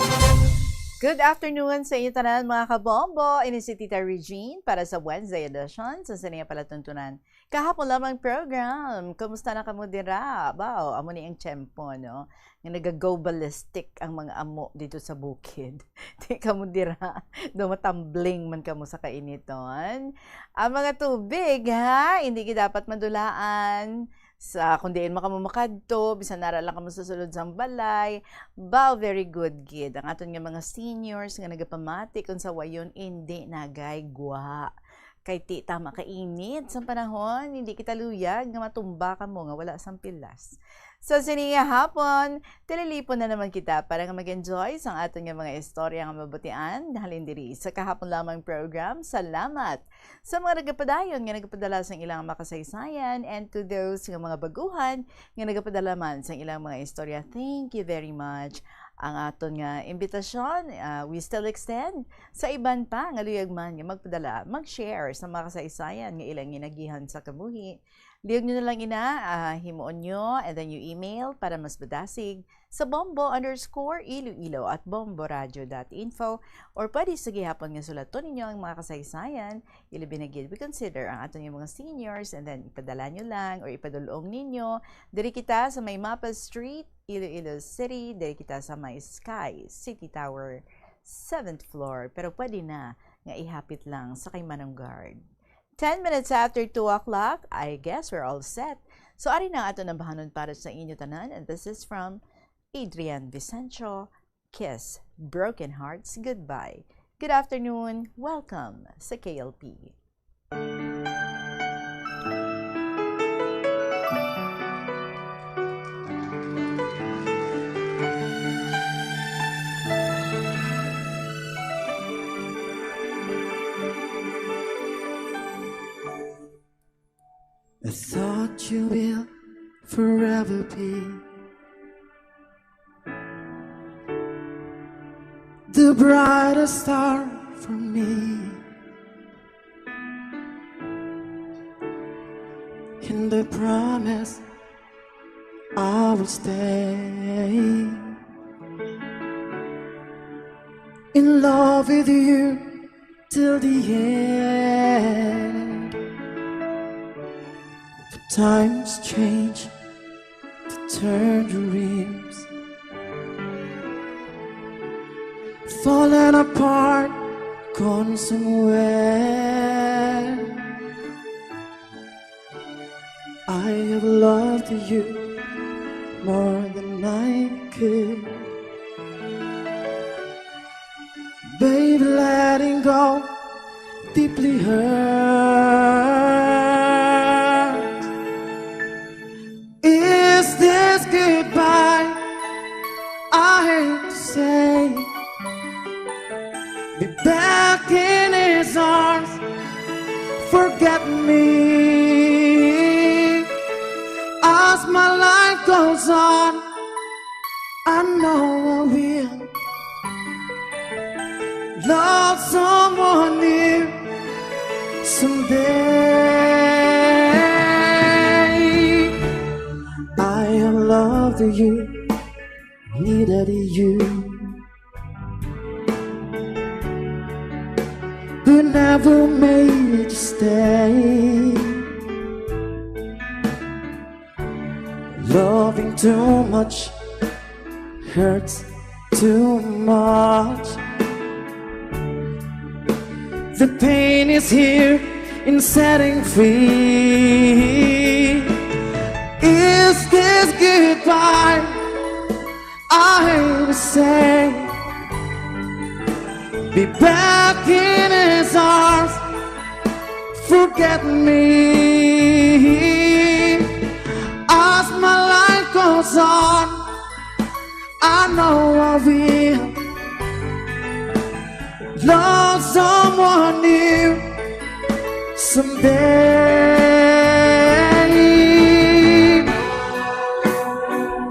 Good afternoon sa inyo tanan mga kabombo. Ini si Tita Regine para sa Wednesday edition sa Siniya Palatuntunan. Kahapon lamang program. Kumusta na kamo dira? Bao, amo ni ang tiyempo, no? Nga nag-go ballistic ang mga amo dito sa bukid. Di kamo dira. Dumatambling man kamo sa kainiton. Ang mga tubig, ha? Hindi ki dapat madulaan. Sa kung diin makamumakadto, bisan nara lang kamo sa sulod sang balay. Bao, very good gid. Ang aton nga mga seniors nga nagapamati kung sa wayon hindi nagaygwa. Kay ti tama kainit sa panahon, hindi kita luyag nga matumba ka mo nga wala sang pilas. So siniya hapon, tililipon na naman kita para nga mag-enjoy sa aton nga mga istorya nga mabutian halin diri sa kahapon lamang program. Salamat sa mga nagapadayon nga nagapadala sa ilang makasaysayan and to those nga mga baguhan nga nagapadala man sa ilang mga istorya. Thank you very much. Ang aton nga imbitasyon, we still extend sa iban pa nga luyag man nga magpadala, mag-share sa mga kasaysayan nga ilang ginagihan sa kabuhi. Liyag nyo na lang himuon nyo and then you email para mas badasig sa bombo_iloilo@bomboradio.info or pwede sa gihapon nga sulaton ninyo ang mga kasaysayan, ilibinagid we consider ang aton yung mga seniors and then ipadala nyo lang or ipadulong ninyo. Diri kita sa may Mapa Street, Iloilo City, diri kita sa may Sky City Tower, 7th floor. Pero pwede na nga ihapit lang sa kay Manong Guard. 10 minutes after 2 o'clock, I guess we're all set. So, ari na ato ng bahanon para sa inyo tanan. And this is from Adrian Vicencio, Kiss, Broken Hearts, Goodbye. Good afternoon. Welcome sa KLP. I thought you will forever be the brightest star for me. And I promise I will stay in love with you till the end. The times change to turn dreams, falling apart, gone somewhere. I have loved you more than I could. Baby, letting go deeply hurt. Is this goodbye? I hate to say. Be back in his arms. Forget me. As my life goes on, I know I will love someone new someday. I have loved you, needed you, but never made you stay. Loving too much hurts too much. The pain is here in setting free. Is this goodbye? I hate to say. Be back in his arms. Forget me. As my life goes on, I know I will love someone new someday.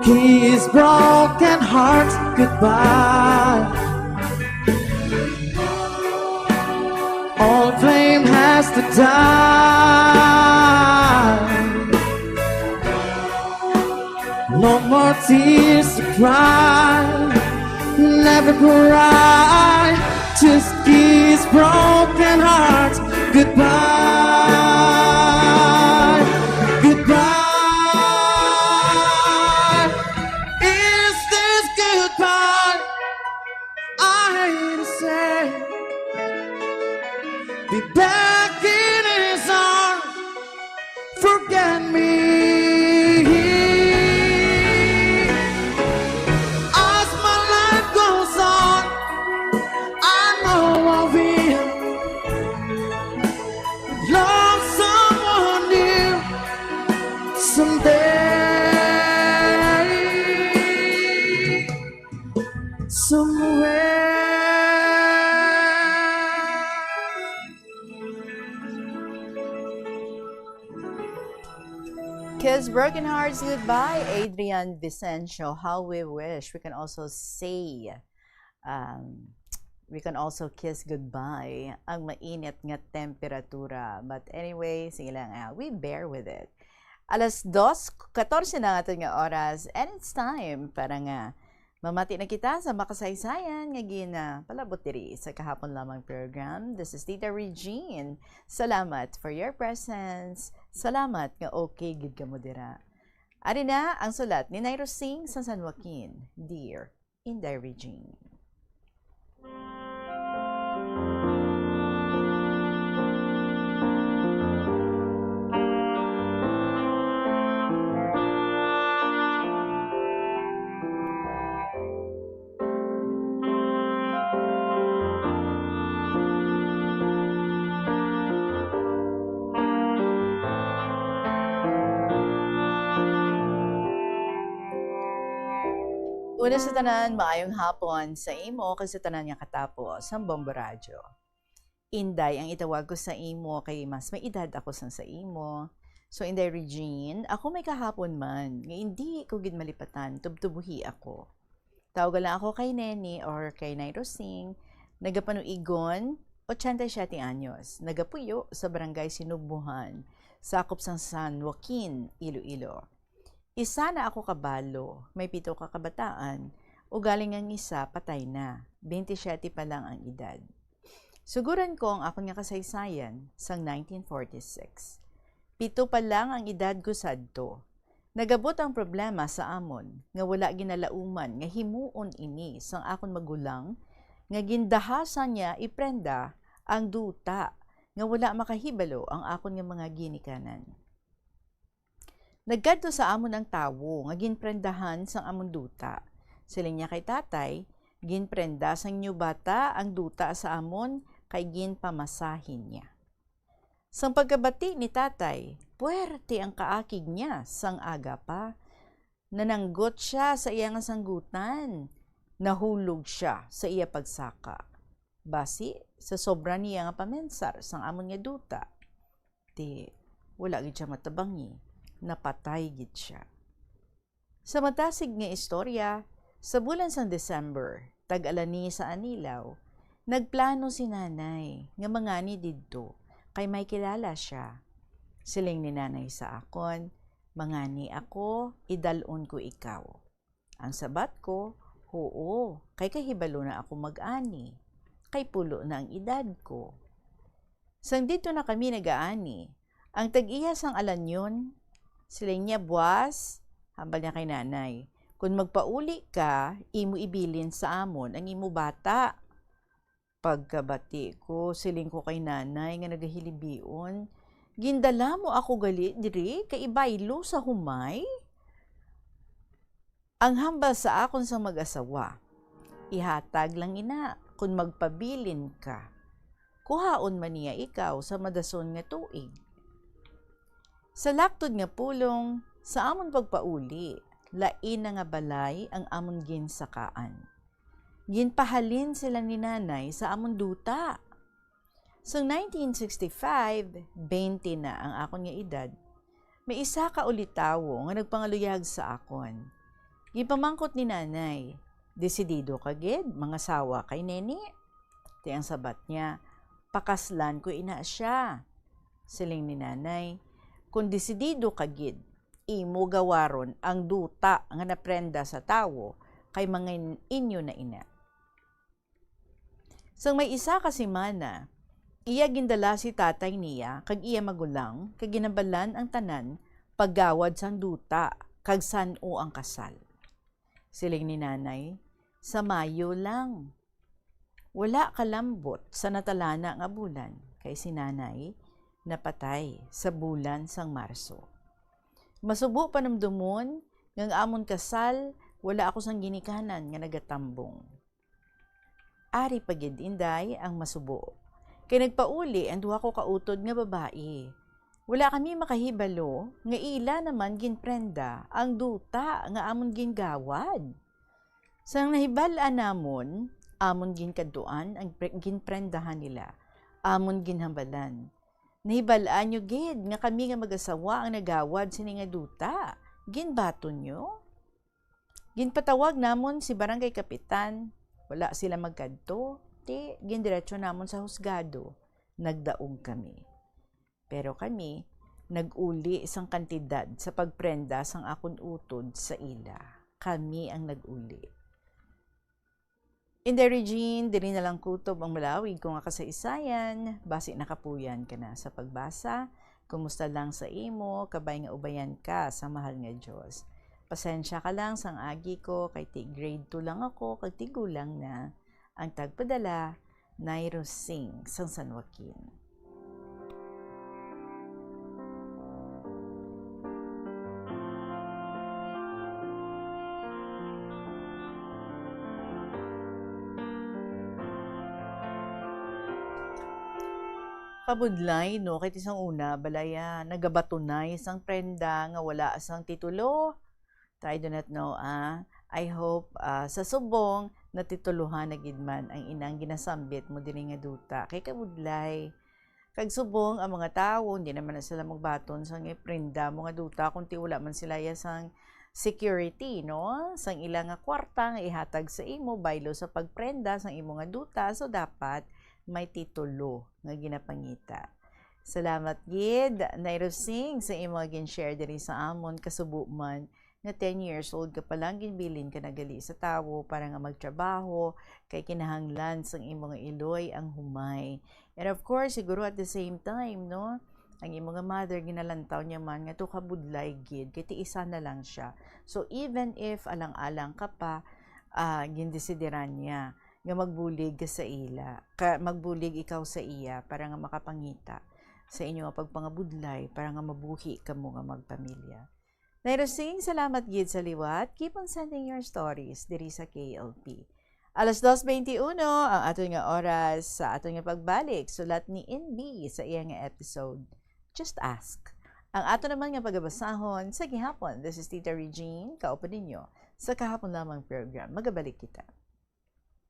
His broken heart goodbye. All flame has to die. No more tears to cry. Never cry. Just kiss broken hearts goodbye. Goodbye. Is this goodbye? I hate to say. Be back in his arms. Forget me. Kiss Broken Hearts Goodbye, Adrian Vicencio. How we wish we can also say, we can also kiss goodbye ang mainit nga temperatura. But anyway, sige lang, we bear with it. Alas 2:14 na nga nga oras, and it's time para nga mamati na kita sa makasaysayan nga palabot diri sa kahapon lamang program. This is Tita Regine. Salamat for your presence. Salamat nga okay gid ka mo dira. Ari na ang sulat ni Nairo Singh sa San Joaquin. Dear Inday Regine. Una sa tanan, maayong hapon sa imo kasi tanan nga katapos ang Bombo Radyo. Inday ang itawag ko sa imo kay mas may edad ako sa imo. So Inday Regine, ako may kahapon man, nga hindi ko gid malipatan, tubtubuhi ako. Tawagan lang ako kay Neni or kay Nay Rosing, nagapanuigon, 87 anyos, nagapuyo sa barangay Sinubuhan, sakop sa San Joaquin, Iloilo. Isa na ako kabalo, may 7 ka kabataan, o galing ang isa, patay na, 27 pa lang ang edad. Suguran ko ang akong nga kasaysayan sang 1946. 7 pa lang ang edad ko sadto. Nagabot ang problema sa amon, nga wala ginalauman, nga himuon ini sang akon magulang, nga gindahasan niya iprenda ang duta, nga wala makahibalo ang akon nga mga ginikanan. Nagkadto sa amon ang tawo, nga ginprendahan sang amon duta. Siling niya kay tatay, ginprenda sang new bata ang duta sa amon, kay ginpamasahin niya. Sang pagkabati ni tatay, puwerte ang kaakig niya sang aga pa. Nananggot siya sa iyang sanggutan. Nahulog siya sa iya pagsaka. Basi, sa sobra niya nga pamensar sang amon nga duta. Di, wala gid siya matabangi. Napatay gid siya. Sa matasig nga istorya, sa bulan sang December, tag-alani sa Anilaw, nagplano si nanay nga mangani didto kay may kilala siya. Siling ni nanay sa akon, mangani ako, idalon ko ikaw. Ang sabat ko, oo, kay kahibalo na ako mag-ani, kay pulo na ang edad ko. Sang dito na kami nag-aani, ang tag-iya sang alanyon, siling niya buwas, hambal niya kay nanay, kung magpauli ka, imo ibilin sa amon ang imo bata. Pagkabati ko, siling ko kay nanay nga nagahilibion, gindala mo ako gali diri kay ibaylo sa humay. Ang hambal sa akon sa mag-asawa, ihatag lang ina kung magpabilin ka. Kuhaon man niya ikaw sa madason nga tuig. Sa laktod nga pulong, sa amon pagpauli, lain na nga balay ang amon ginsakaan. Ginpahalin sila ni nanay sa amon duta. So 1965, 20 na ang akon nga edad, may isa ka ulitawo nga nagpangaluyag sa akon. Gipamangkot ni nanay, desidido ka gid, mga sawa kay Neni. Ti ang sabat niya, pakaslan ko ina siya. Siling ni nanay, kung desidido ka gid, imo gawaron ang duta nga naprenda sa tawo kay mga inyo na ina. Sang may isa ka simana, iya gindala si tatay niya, kag iya magulang, kag ginabalan ang tanan, paggawad sang duta, kag san-o ang kasal. Siling ni nanay, sa Mayo lang. Wala kalambot sa natalana nga bulan, kay si nanay, napatay sa bulan sang Marso. Masubo panamdumon, ngang amon kasal, wala ako sang ginikanan nga nagatambong. Ari pagid inday ang masubo. Kay nagpauli ang duha ko kautod nga babae. Wala kami makahibalo, nga ila naman ginprenda ang duta nga amon gingawad. Sang nahibalaan namon, amon ginkaduan ang ginprendahan nila, amon ginhambalan. Nahibalaan nyo gid nga kami nga mag-asawa ang nagawad sini nga duta. Ginbaton nyo? Ginpatawag namon si barangay kapitan. Wala sila magkadto. Gindiretso namon sa husgado. Nagdaong kami. Pero kami, nag-uli isang kantidad sa pagprenda sang akon utod sa ila. Kami ang nag-uli. In the Regine, diri na lang kutob ang malawig kung nga kasaysayan, basi nakapuyan ka na sa pagbasa, kumusta lang sa imo, kabay nga ubayan ka sa mahal nga Diyos. Pasensya ka lang sang agi ko, kay grade 2 lang ako, kag tigulang na, ang tagpadala, Nay Rosing, sang San Joaquin. Kabudlay, no, kahit isang una, balaya, nagabatunay, isang prenda, nga wala asang titulo. I do not know, I hope sa subong, natituluhan na gidman ang inang ginasambit mo din nga duta. Kay kabudlay, kag subong ang mga tao, hindi naman na sila magbaton sa nga prenda mo nga duta, kung ti wala man sila yasang security, no? Sang ilang nga kwarta nga ihatag sa imo baylo sa pagprenda sang imo nga duta, so dapat may titulo nga ginapangita. Salamat gid nairosing sa imo gin-share diri sa amon kasubo man nga 10 years old ka pa lang ginbilin ka nagali sa tawo para nga magtrabaho kay kinahanglan sang imo nga iloy ang humay. And of course, siguro at the same time, no? Ang imo nga mother ginalantaw niya man nga to kabudlay gid kay tiisa na lang siya. So even if alang-alang ka pa, gindesideran niya nga magbulig ka sa ila, magbulig ikaw sa iya para nga makapangita sa inyo nga pagpangabudlay para nga mabuhi kamo nga magpamilya. Nairosing, salamat gid sa liwat. Keep on sending your stories diri sa KLP. Alas 2:21 ang ato nga oras sa ato nga pagbalik. Sulat ni NB sa iya nga episode, Just Ask. Ang ato naman nga pagabasahon sa gihapon. This is Tita Regine, kaupo ninyo sa kahapon lamang program. Magabalik kita.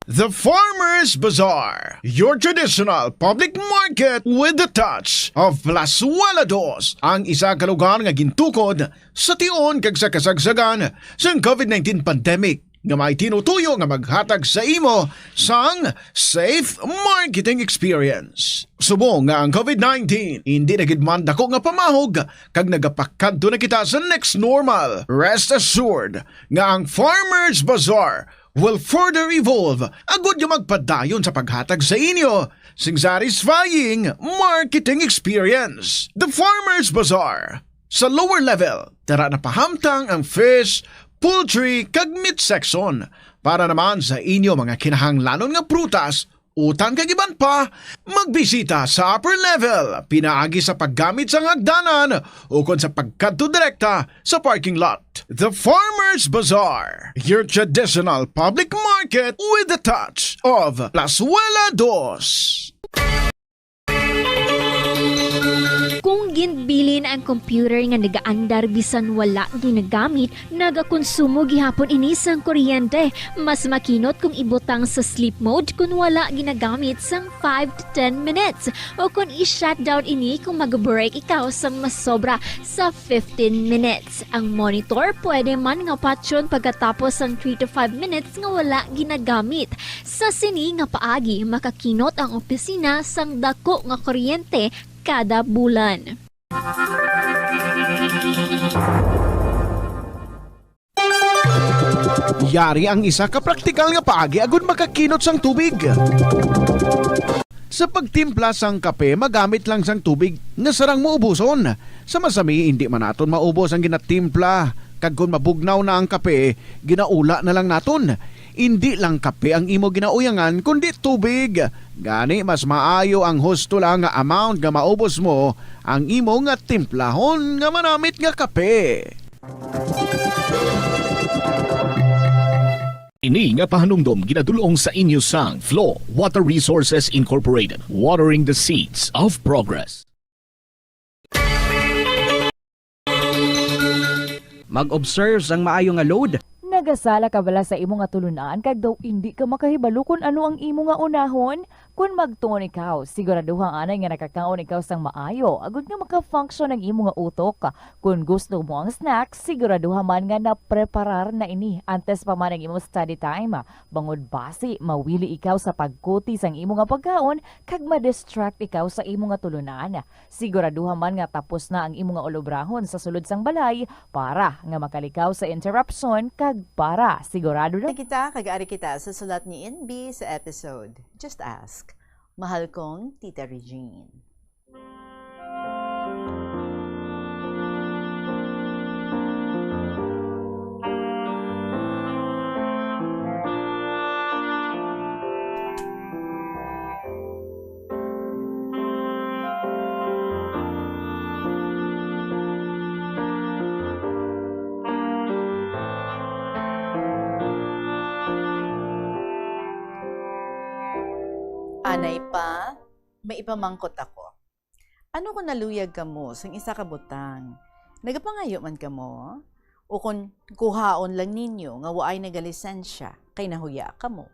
The Farmers Bazaar, your traditional public market with the touch of Plazuela Dos, ang isa ka lugar nga gintukod sa tion kag sa kasagsagan sa COVID-19 pandemic nga may tinutuyo nga maghatag sa imo sang safe marketing experience. Subong nga ang COVID-19 hindi na gid man dako nga pamahog kag nagapakadto na kita sa next normal. Rest assured nga ang Farmers Bazaar will further evolve agud nga magpadayon sa paghatag sa inyo sing satisfying marketing experience. The Farmers Bazaar. Sa lower level, tara na pahamtang ang fish, poultry kag meat section para naman sa inyo mga kinahanglanon nga prutas, utang kag iban pa, magbisita sa upper level, pinaagi sa paggamit sa hagdanan o kon sa pagkadto direkta sa parking lot. The Farmers Bazaar, your traditional public market with the touch of Plazuela Dos. Kung ginbilin ang computer nga nagaandar bisan wala ginagamit, nagakonsumo gihapon ini sang kuryente. Mas makinot kung ibutang sa sleep mode kung wala ginagamit sang 5 to 10 minutes. O kung i-shutdown ini kung mag-break ikaw sang mas sobra sa 15 minutes. Ang monitor pwede man nga patyon pagkatapos sang 3 to 5 minutes nga wala ginagamit. Sa sini nga paagi, makakinot ang opisina sang dako nga kuryente kada bulan. Yari ang isa ka praktikal nga paagi agud makakinot sang tubig. Sa pagtimpla sang kape, magamit lang sang tubig nga sarang maubuson. Sa masami, hindi man naton maubos ang ginatimpla. Kag kung mabugnaw na ang kape, ginaula na lang naton. Hindi lang kape ang imo ginauyangan, kundi tubig. Gani, mas maayo ang husto lang nga amount nga maubos mo ang imo nga timplahon nga manamit nga kape. Ini nga pahanumdom ginadulong sa inyo sang Flow Water Resources Incorporated, watering the seeds of progress. Mag-observe sang maayo nga load. Nagasala ka bala sa imo nga tulunan kag daw hindi ka makahibalo kung ano ang imo nga unahon? Kung magtuon ikaw, siguraduhang anay nga nakakaon ikaw sang maayo, agud nga maka-function ang imo nga utok. Kung gusto mo ang snacks, siguraduhan man nga na-preparar na ini antes pa man ang imo study time. Bangod basi, mawili ikaw sa pagkuti sang imo nga pagkaon kag ma-distract ikaw sa imo nga tulunan. Siguraduhan man nga tapos na ang imo nga olobrahon sa sulod sang balay para nga makalikaw sa interruption kag para sigurado na kita kag-ari kita sa sulat ni NB sa episode Just Ask. Mahal kong Tita Regine. Anay pa, may ipamangkot ako. Ano kung naluyag ka mo sang isa ka butang? Nagapangayo man ka mo? O kung kuhaon lang ninyo nga waay nagalisensya kay nahuya ka mo?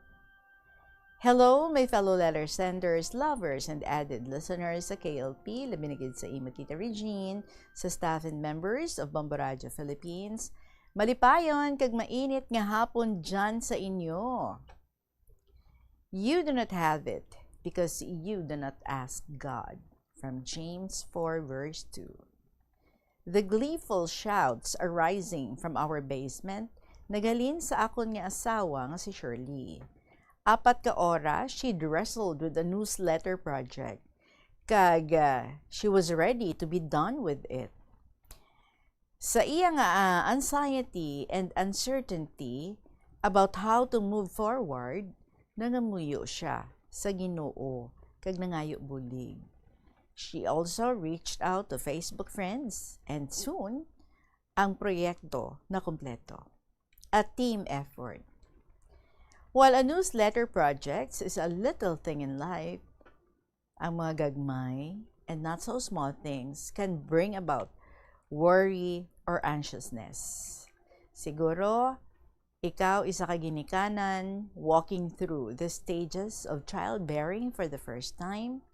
Hello, my fellow letter senders, lovers, and added listeners sa KLP, labinigid sa imo Tita Regine, sa staff and members of Bombo Radio Philippines. Malipayon kag mainit nga hapon dyan sa inyo. You do not have it because you do not ask God. From James 4 verse 2. The gleeful shouts arising from our basement nagalin sa akon nga asawa nga si Shirley. 4 ka oras, she'd wrestled with the newsletter project. Kag she was ready to be done with it. Sa iya nga anxiety and uncertainty about how to move forward, nangamuyo siya sa Ginoo kag nangayo bulig. She also reached out to Facebook friends and soon, ang proyekto na kumpleto. A team effort. While a newsletter project is a little thing in life, ang mga gagmay and not so small things can bring about worry or anxiousness. Siguro, ikaw isa ka ginikanan walking through the stages of childbearing for the first time.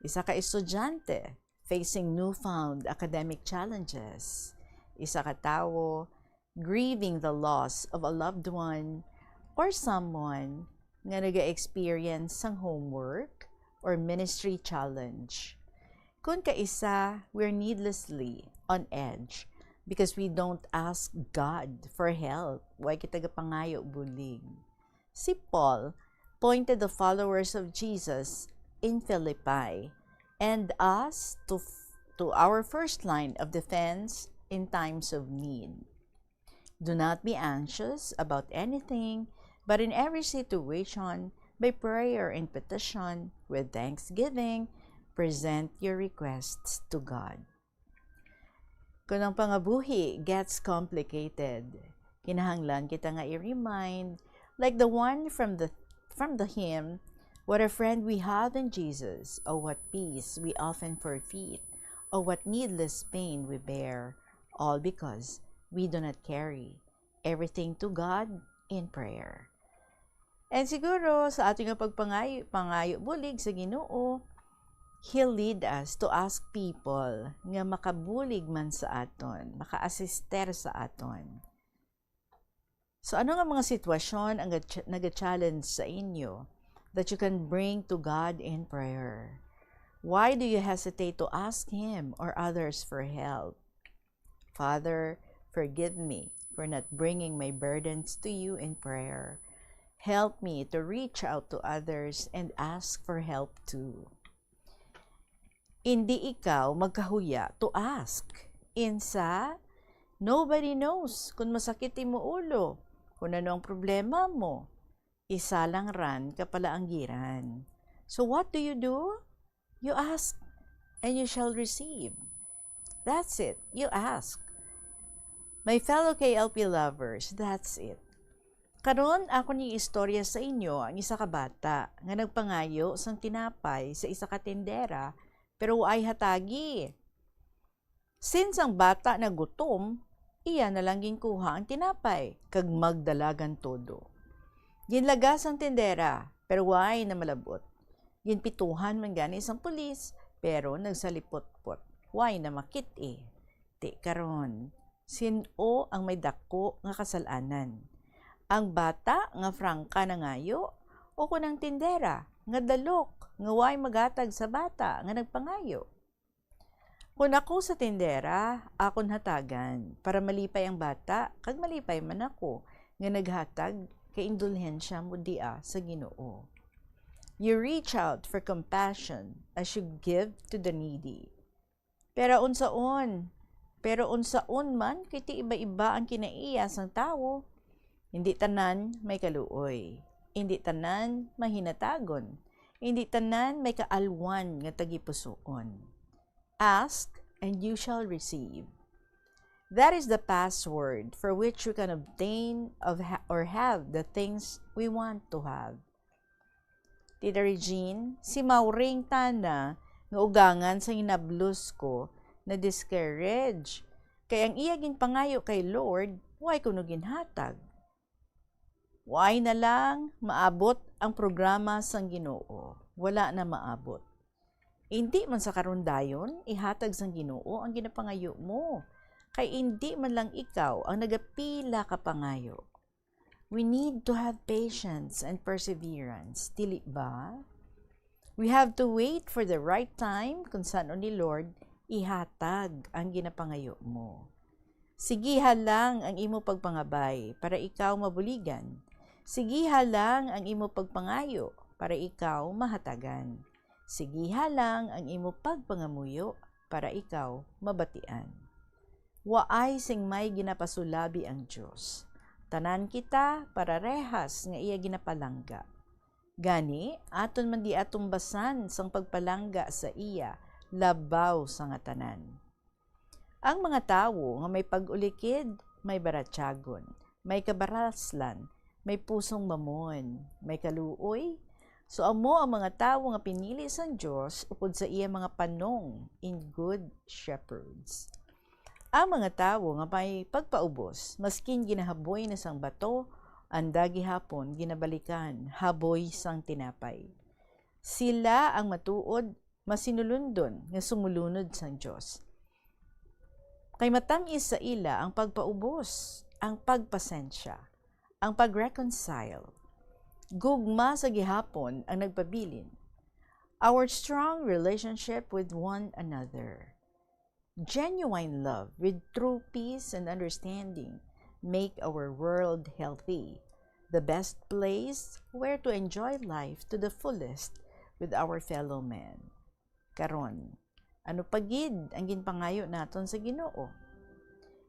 Isa ka estudyante facing newfound academic challenges. Isa ka tawo grieving the loss of a loved one or someone nga naga-experience sang homework or ministry challenge. Kung kaisa, we're needlessly on edge because we don't ask God for help. Why kita gapangayo bulig? Si Paul pointed the followers of Jesus in Philippi and us to our first line of defense in times of need. Do not be anxious about anything, but in every situation, by prayer and petition, with thanksgiving, present your requests to God. Kung ang pangabuhi gets complicated, kinahanglan kita nga i-remind, like the one from the hymn, what a friend we have in Jesus, oh what peace we often forfeit, oh what needless pain we bear, all because we do not carry everything to God in prayer. And siguro sa ating pagpangayo bulig sa Ginoo, He'll lead us to ask people nga makabulig man sa aton, maka-assister sa aton. So ano nga mga sitwasyon ang nag-challenge sa inyo that you can bring to God in prayer? Why do you hesitate to ask Him or others for help? Father, forgive me for not bringing my burdens to you in prayer. Help me to reach out to others and ask for help too. Hindi ikaw magkahuya to ask. Insa, nobody knows kung masakit mo ulo, kung ano ang problema mo. Isa lang ran kapala ang giran. So what do? You ask and you shall receive. That's it. You ask. My fellow KLP lovers, that's it. Karon ako ni istorya sa inyo ang isa ka bata nga nagpangayo sang tinapay sa isa ka tindera pero ay hatagi. Since ang bata na gutom, iya na lang ginkuha ang tinapay kag magdalagan todo. Ginlagas ang tindera pero way na malabot. Ginpituhan man gani isang pulis pero nagsalipot-pot. Way na makit eh. Ti karon, sino ang may dako nga kasalanan? Ang bata nga frangka na ngayo o kunang tindera nga dalok nga way magatag sa bata nga nagpangayo? Kung ako sa tindera, akon hatagan para malipay ang bata kag malipay man ako nga naghatag kay indulhensya mo dia sa Ginoo. You reach out for compassion as you give to the needy. Pero unsaon man kiti iba-iba ang kinaiya sang tawo. Hindi tanan may kaluoy. Hindi tanan mahinatagon. Hindi tanan may kaalwan nga tagipusoon. Ask and you shall receive. That is the password for which we can obtain or have the things we want to have. Tita Regine, si Mauring tana nga ugangan sa hinablos ko na discourage. Kaya ang iya ginpangayo kay Lord, why kuno ginhatag? Why na lang maabot ang programa sang Ginoo? Wala na maabot. Hindi man sa karon dayon ihatag sang Ginoo ang ginapangayo mo. kay hindi man lang ikaw ang nagapila ka pangayo. We need to have patience and perseverance, dili ba? We have to wait for the right time kung saan ni Lord ihatag ang ginapangayo mo. Sigiha lang ang imo pagpangabay para ikaw mabuligan. Sigiha lang ang imo pagpangayo para ikaw mahatagan. Sigiha lang ang imo pagpangamuyo para ikaw mabatian. Waay sing may ginapasulabi ang Diyos. Tanan kita para rehas nga iya ginapalangga. Gani, aton man di atumbasan sang pagpalangga sa iya, labaw sa nga tanan. Ang mga tawo nga may pag-ulikid, may baratyagon, may kabaraslan, may pusong mamon, may kaluoy. So amo ang mga tawo nga pinili sang Dios upod sa iya mga panong in good shepherds. Ang mga tawo nga may pagpaubos, maskin ginahaboy na sang bato, anda gihapon ginabalikan, haboy sang tinapay. Sila ang matuod, masinulundon nga sumulunod sang Dios. Kay matamis sa ila ang pagpaubos, ang pagpasensya, ang pagreconcile. Gugma sa gihapon ang nagpabilin. Our strong relationship with one another. Genuine love with true peace and understanding make our world healthy, the best place where to enjoy life to the fullest with our fellow men. Karon, ano pagid ang ginpangayo naton sa Ginoo?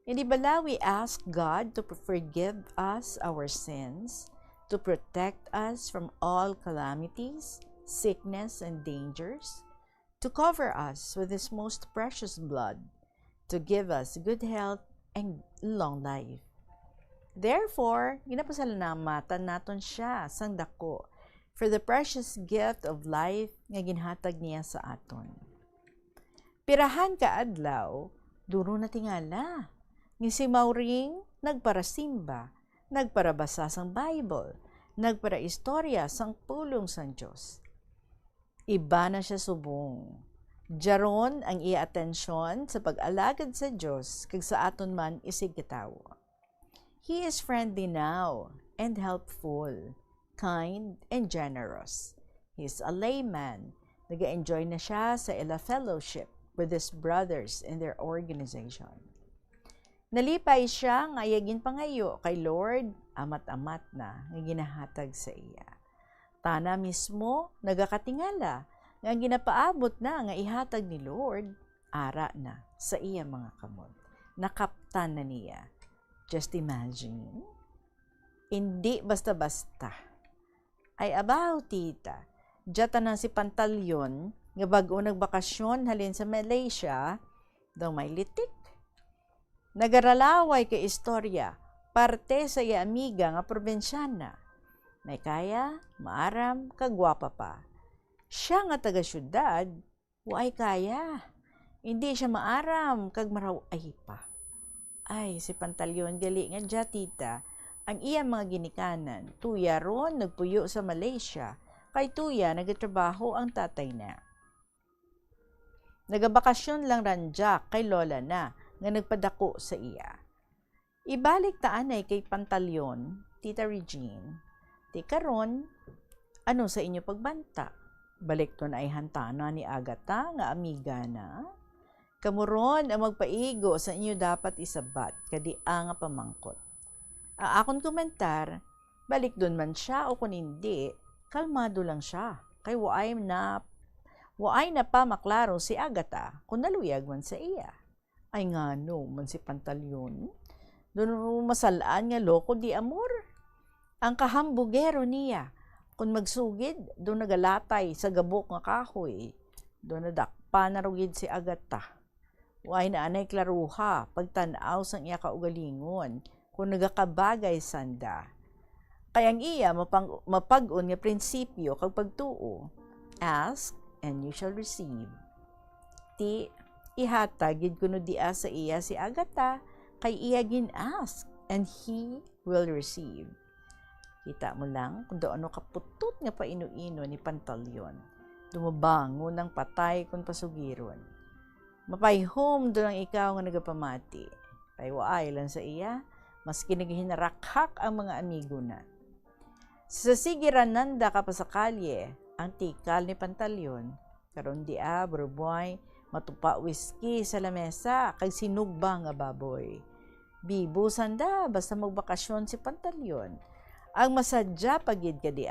Hindi bala we ask God to forgive us our sins, to protect us from all calamities, sickness, and dangers, to cover us with His most precious blood, to give us good health and long life. Therefore, ginapasalamatan naton siya sang dako for the precious gift of life nga ginhatag niya sa aton. Pirahan ka adlaw, duro na tingala. Ni si Mauring nagparasimba, nagparabasa sang Bible, nagparaistorya sang pulong sang Dios. Iba na siya subong. Jaron ang iya atensyon sa pag-alagad sa Dios kag sa aton man isig katawo. He is friendly now and helpful, kind and generous. He is a layman. Nag-enjoy na siya sa ila fellowship with his brothers in their organization. Nalipay siya nga ayagin pangayo kay Lord, amat-amat na nga ginahatag sa iya. Tana mismo nagakatingala nga ginapaabot na nga ihatag ni Lord, ara na sa iya mga kamot. Nakaptan na niya. Just imagine. Hindi basta-basta. Ay abaw tita, diyata na si Pantalyon nga bago nagbakasyon halin sa Malaysia, daw may litik. Nagaralaway kay istorya, parte sa iya amiga nga probinsyana. May kaya, maaram, kagwapa pa. Siya nga taga-syudad, waay kaya. Hindi siya maaram, kag maraway pa. Ay, si Pantalyon, gali nga dya, tita, ang iya mga ginikanan, tuya ron nagpuyo sa Malaysia, kay tuya nagtrabaho ang tatay na. Nagabakasyon lang randya kay lola na, nga nagpadako sa iya. Ibalik taanay kay Pantalyon, Tita Regine, ti karon, ano sa inyo pagbanta? Balik to na ay hantana ni Agata nga amiga na. Kamuron ang magpaigo sa inyo dapat isabat, kadi nga pamangkot. Ang akong komentar, balik doon man siya o kung hindi, kalmado lang siya. Kay waay na pa maklaro si Agata kung naluyag man sa iya. Ay nga no, man si Pantalyon. Doon masalaan nga loko di amor. Ang kahambugero niya, kung magsugid, doon nagalatay sa gabok nga kahoy. Doon nadakpa na rugid si Agata. Way na anay klaruha, pagtanaw sang iya kaugalingon, kung nagakabagay sanda. Kayang iya mapag-on nga prinsipyo kag pagtuo. Ask and you shall receive. Ti ihatagid kuno dia sa iya si Agata, kay iya gin-ask, and he will receive. Kita mo lang kung doon kaputot nga painu-ino ni Pantalyon. Dumabango ng patay kung pasugiron. Mapayhom doon ang ikaw nga nagapamati. Kay waay lang sa iya, mas kinaghinarakhak ang mga amigo na. Sa sigirananda ka pa sa kalye, ang tikal ni Pantalyon, karon di bruboy, matupa whisky sa lamesa, kay sinugba nga baboy. Bibo sanda, basta magbakasyon si Pantalyon. Ang masadya pagid ka di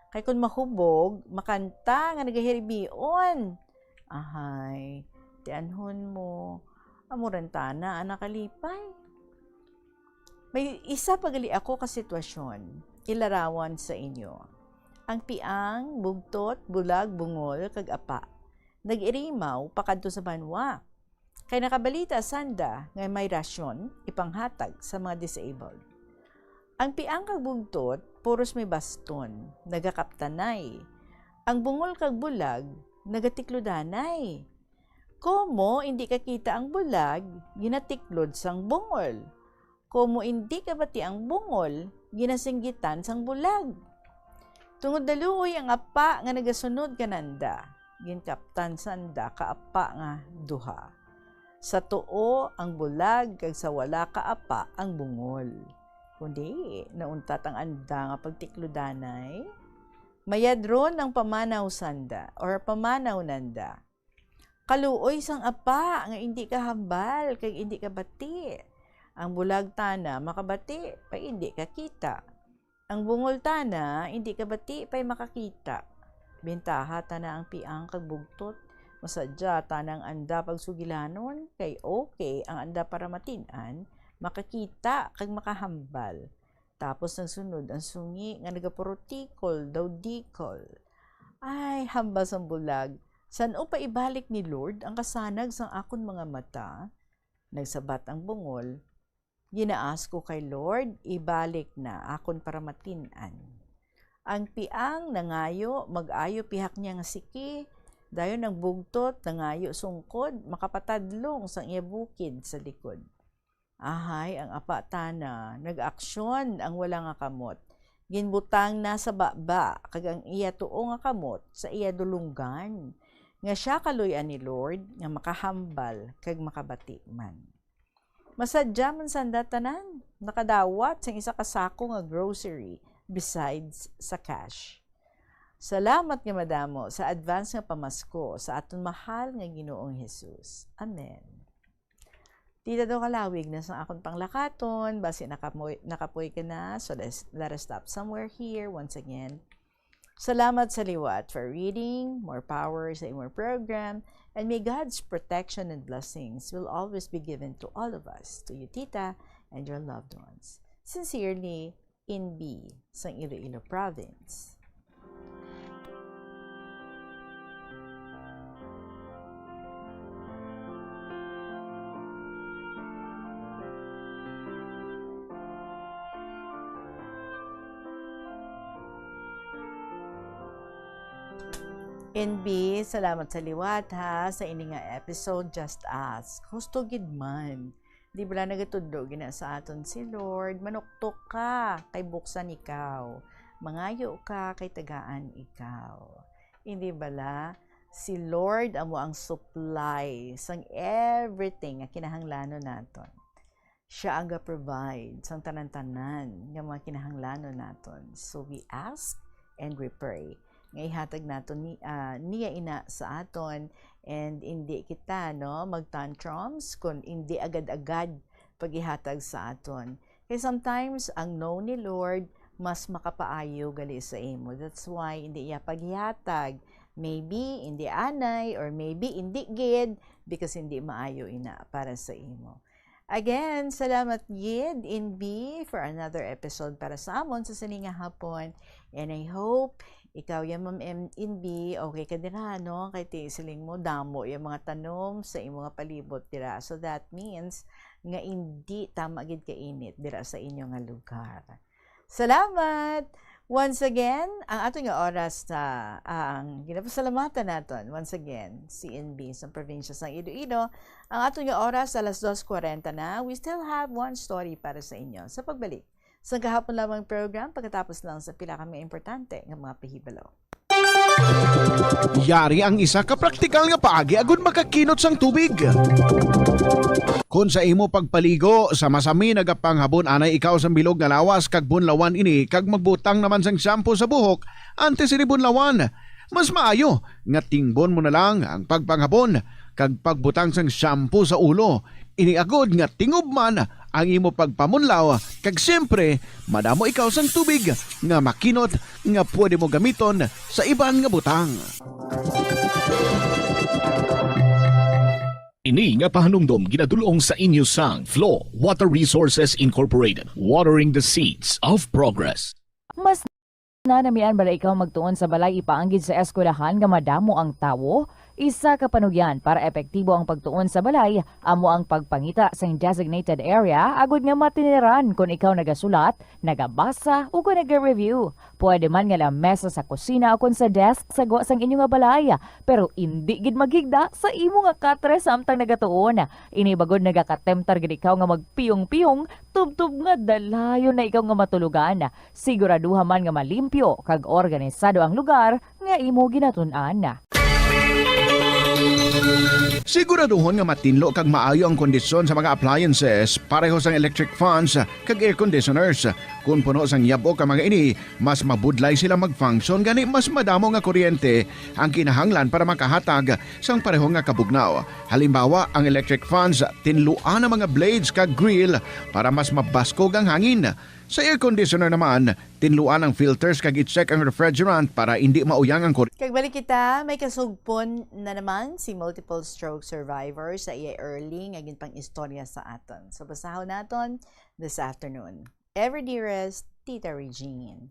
kay kung mahubog, makanta nga nagahiribion. Ahay, tianhon mo, amurantana, anak kalipay. May isa pagali ako ka sitwasyon, ilarawan sa inyo. Ang piang, bugtot, bulag, bungol, kag-apa. Nag-irimaw, pakadto sa banwa. Kay nakabalita sanda nga may rasyon, ipanghatag sa mga disabled. Ang piang kag bugtot, puros may baston, nagakaptanay. Ang bungol kag bulag, nagatiklodanay. Komo hindi kakita ang bulag, ginatiklod sang bungol. Komo hindi kabati ang bungol, ginasinggitan sang bulag. Tungod daluoy ang apa nga nagasunod kananda, ginkaptan sanda kaapa nga duha. Sa tuo ang bulag kag sa wala kaapa ang bungol. Kundi nauntat ang anda nga pagtiklodanay, mayadron ang pamanaw sanda or pamanaw nanda. Kaluoy sang apa nga hindi ka hambal kag hindi ka bati. Ang bulag tana makabati pa hindi ka kita. Ang bungol tana hindi ka bati pa makakita. Bentaha tana ang piang kag bugtot. Masadya tanang anda pagsugilanon kay okay ang anda para matinan, makakita kag makahambal. Tapos ang sunod ang sungi nga nagapurotikol daw dikol. Ay, hambal sang bulag. San o pa ibalik ni Lord ang kasanag sang akon mga mata? Nagsabat ang bungol. Ginaas ko kay Lord, ibalik na akon para matinan. Ang piang nangayo, mag-ayo pihak niya nga siki, dayon ang bugtot, nangayo sungkod, makapatadlong sang iya bukid sa likod. Ahay, ang apa tana, nag-aksyon ang wala nga kamot. Ginbutang na sa baba, kag ang iya tuo nga kamot sa iya dulunggan. Nga siya kaluyan ni Lord, nga makahambal, kag makabati man. Masadya man sanda tanan, nakadawat sang isa kasako nga grocery, besides sa cash. Salamat nga madamo sa advance nga pamasko sa aton mahal nga Ginoong Hesus. Amen. Tita do kalawig na sa akong panglakaton, basi nakapoy ka na, so let us stop somewhere here once again. Salamat sa liwat for reading, more power sa imong program, and may God's protection and blessings will always be given to all of us, to you tita and your loved ones. Sincerely, in B, sa Iloilo Province. NB, salamat sa liwat ha, sa ini nga episode Just Ask. Husto gid man. Di bala nagatudlo gina sa aton si Lord, manuktok ka kay buksan ikaw. Mangayo ka kay tagaan ikaw. Hindi bala si Lord amo ang supply sang everything nga kinahanglanon naton. Siya ang ga-provide sang tanan-tanan nga mga kinahanglanon naton. So we ask and we pray. Nga ihatag naton niya ina sa aton, and hindi kita mag-tantrums kung hindi agad-agad paghihatag sa aton. Kaya sometimes ang no ni Lord mas makapaayo gali sa imo. That's why hindi iya paghihatag. Maybe hindi anay or maybe hindi gid because hindi maayo ina para sa imo. Again, salamat gid in B for another episode para sa amon sa sininga hapon, and I hope ikaw yan ma'am in B, okay ka dira, no? Kay tisiling mo, damo yung mga tanom sa imo nga palibot dira. So that means, nga hindi tama gid ka init dira sa inyo nga lugar. Salamat! Once again, ang ato nga oras na, ang ginapasalamatan naton, once again, CNB sa probinsya sa Iloilo, ang ato nga oras, alas 2:40 na, we still have one story para sa inyo sa pagbalik sa kahapon lamang program pagkatapos lang sa pila kami importante ng mga pahibalo. Yari ang isa ka praktikal nga paagi agud makakinot sang tubig. Kung sa imo pagpaligo, sa masami nagapanghabon anay ikaw sa bilog nga lawas kag bunlawan ini kag magbutang naman sang shampoo sa buhok antes ini bunlawan. Mas maayo nga tingbon mo na lang ang pagpanghabon kag pagbutang sang shampoo sa ulo. Ini agod nga tingob man ang imo pagpamunlaw kag siyempre madamo ikaw sang tubig nga makinot nga pwede mo gamiton sa iban nga butang. Ini nga pahanumdom ginadulong sa inyo sang Flow Water Resources Incorporated, watering the seeds of progress. Mas nanamian bala ikaw magtuon sa balay ipaanggid sa eskwelahan nga madamo ang tawo? Isa ka panugyan para epektibo ang pagtuon sa balay, amo ang pagpangita sa designated area agud nga matiniran kung ikaw nagasulat, nagabasa o kung nag-review. Pwede man nga lamesa sa kusina o kung sa desk sa gwa sang inyo nga balay, pero hindi gid maghigda sa imo nga katre samtang nagatuon. Ini bagod nagakatemptar gid ikaw nga magpiyong-piyong, tubtub nga dalayon na ikaw nga matulugan. Siguraduha man nga malimpyo kag organisado ang lugar nga imo ginatun-an. Siguraduhon nga matinlo kag maayo ang kondisyon sa mga appliances, pareho sang electric fans kag air conditioners. Kung puno sang yabo ka mga ini, mas mabudlay sila mag-function gani mas madamo nga kuryente ang kinahanglan para makahatag sang pareho nga kabugnaw. Halimbawa, ang electric fans tinluan ang mga blades kag grill para mas mabaskog ang hangin. Sa air conditioner naman, tinluan ang filters kag i-check ang refrigerant para hindi mauyang ang kuryente. Kag balik kita, may kasugpon na naman si multiple stroke survivor sa iya early nga ginpang istorya sa aton. So basahon naton this afternoon. Ever dearest, Tita Regine.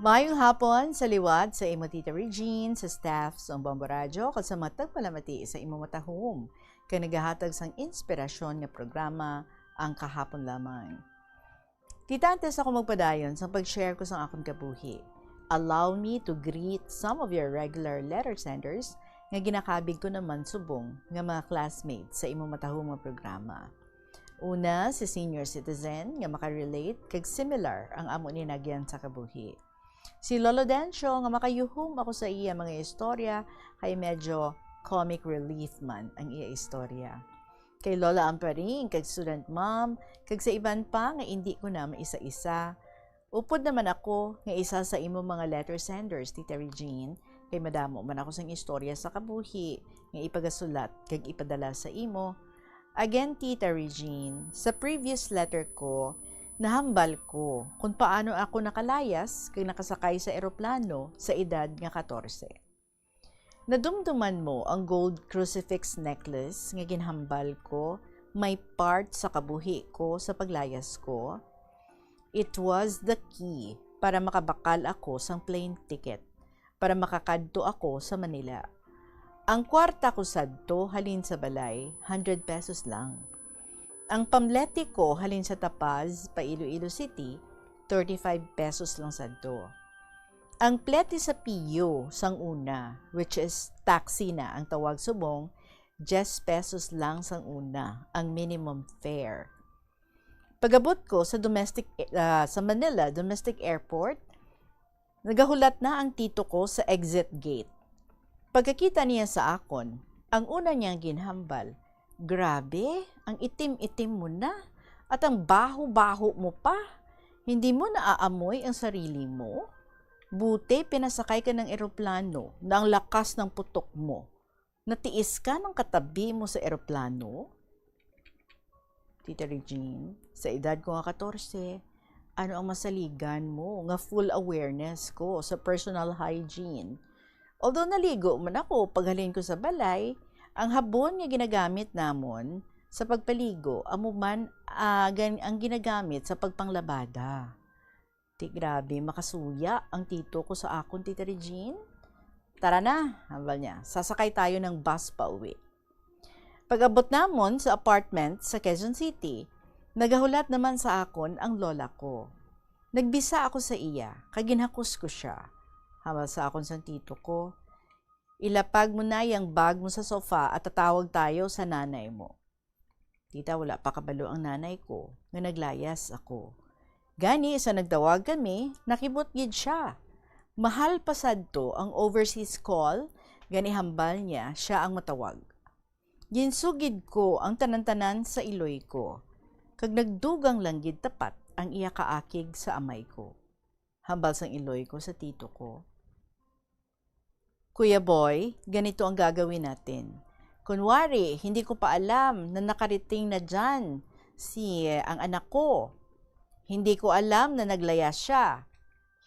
Mayong hapon sa liwat sa imo Tita Regine, sa staff sa Bombo Radio, kag sa matag palamati sa imo matahom, kay nagahatag sang inspirasyon nga programa ang kahapon lamang. Tita, antes ako magpadayon sa pag-share ko sa akong kabuhi. Allow me to greet some of your regular letter senders nga ginakabig ko naman subong nga mga classmates sa imo matahom nga programa. Una, si senior citizen nga makarelate kag similar ang amo ni nagyan sa kabuhi. Si Lolo Dencio nga makayuhom ako sa iya mga istorya kay medyo comic relief man ang iya istorya. Kay Lola Amparing, kag student mom, kag sa iban pa nga hindi ko na maisa-isa. Upod naman ako nga isa sa imo mga letter senders, Tita Regine, kay madamo man ako sang istorya sa kabuhi nga ipagasulat kag ipadala sa imo. Again, Tita Regine, sa previous letter ko, nahambal ko kung paano ako nakalayas kay nakasakay sa eroplano sa edad nga 14. Nadumduman mo ang gold crucifix necklace nga ginhambal ko, may part sa kabuhi ko sa paglayas ko. It was the key para makabakal ako sang plane ticket para makakadto ako sa Manila. Ang kwarta ko sadto halin sa balay, 100 pesos lang. Ang pamleti ko halin sa Tapaz, pa Iloilo City, 35 pesos lang sadto. Ang pleti sa Pio sang una, which is taxi na ang tawag subong, 10 pesos lang sang una, ang minimum fare. Pagabot ko sa sa Manila Domestic Airport, nagahulat na ang tito ko sa exit gate. Pagkakita niya sa akon, ang una niyang ginhambal, grabe, ang itim-itim mo na at ang baho-baho mo pa. Hindi mo naaamoy ang sarili mo? Buti pinasakay ka ng eroplano na ang lakas ng putok mo. Natiis ka ng katabi mo sa eroplano? Tita Regine, sa edad ko nga 14, ano ang masaligan mo nga full awareness ko sa personal hygiene? Although naligo man ako paghalin ko sa balay, ang habon nga ginagamit namon sa pagpaligo, amo man ang ginagamit sa pagpanglabada. Ti grabe, makasuya ang tito ko sa akon, Tita Regine. Tara na, hambal niya. Sasakay tayo ng bus pa uwi. Pag-abot namon sa apartment sa Quezon City, nagahulat naman sa akon ang lola ko. Nagbisa ako sa iya, kaginhakos ko siya. Hambal sa akon sa tito ko, ilapag mo na yung bag mo sa sofa at tatawag tayo sa nanay mo. Tita, wala pa kabalo ang nanay ko, nga naglayas ako. Gani, sa nagtawag kami, nakibot gid siya. Mahal pa sadto ang overseas call, gani hambal niya, siya ang matawag. Ginsugid ko ang tanan-tanan sa iloy ko. Kag nagdugang lang gid tapat ang iya kaakig sa amay ko. Hambal sang iloy ko sa tito ko. Kuya Boy, ganito ang gagawin natin. Kunwari, hindi ko pa alam na nakarating na dyan ang anak ko. Hindi ko alam na naglayas siya.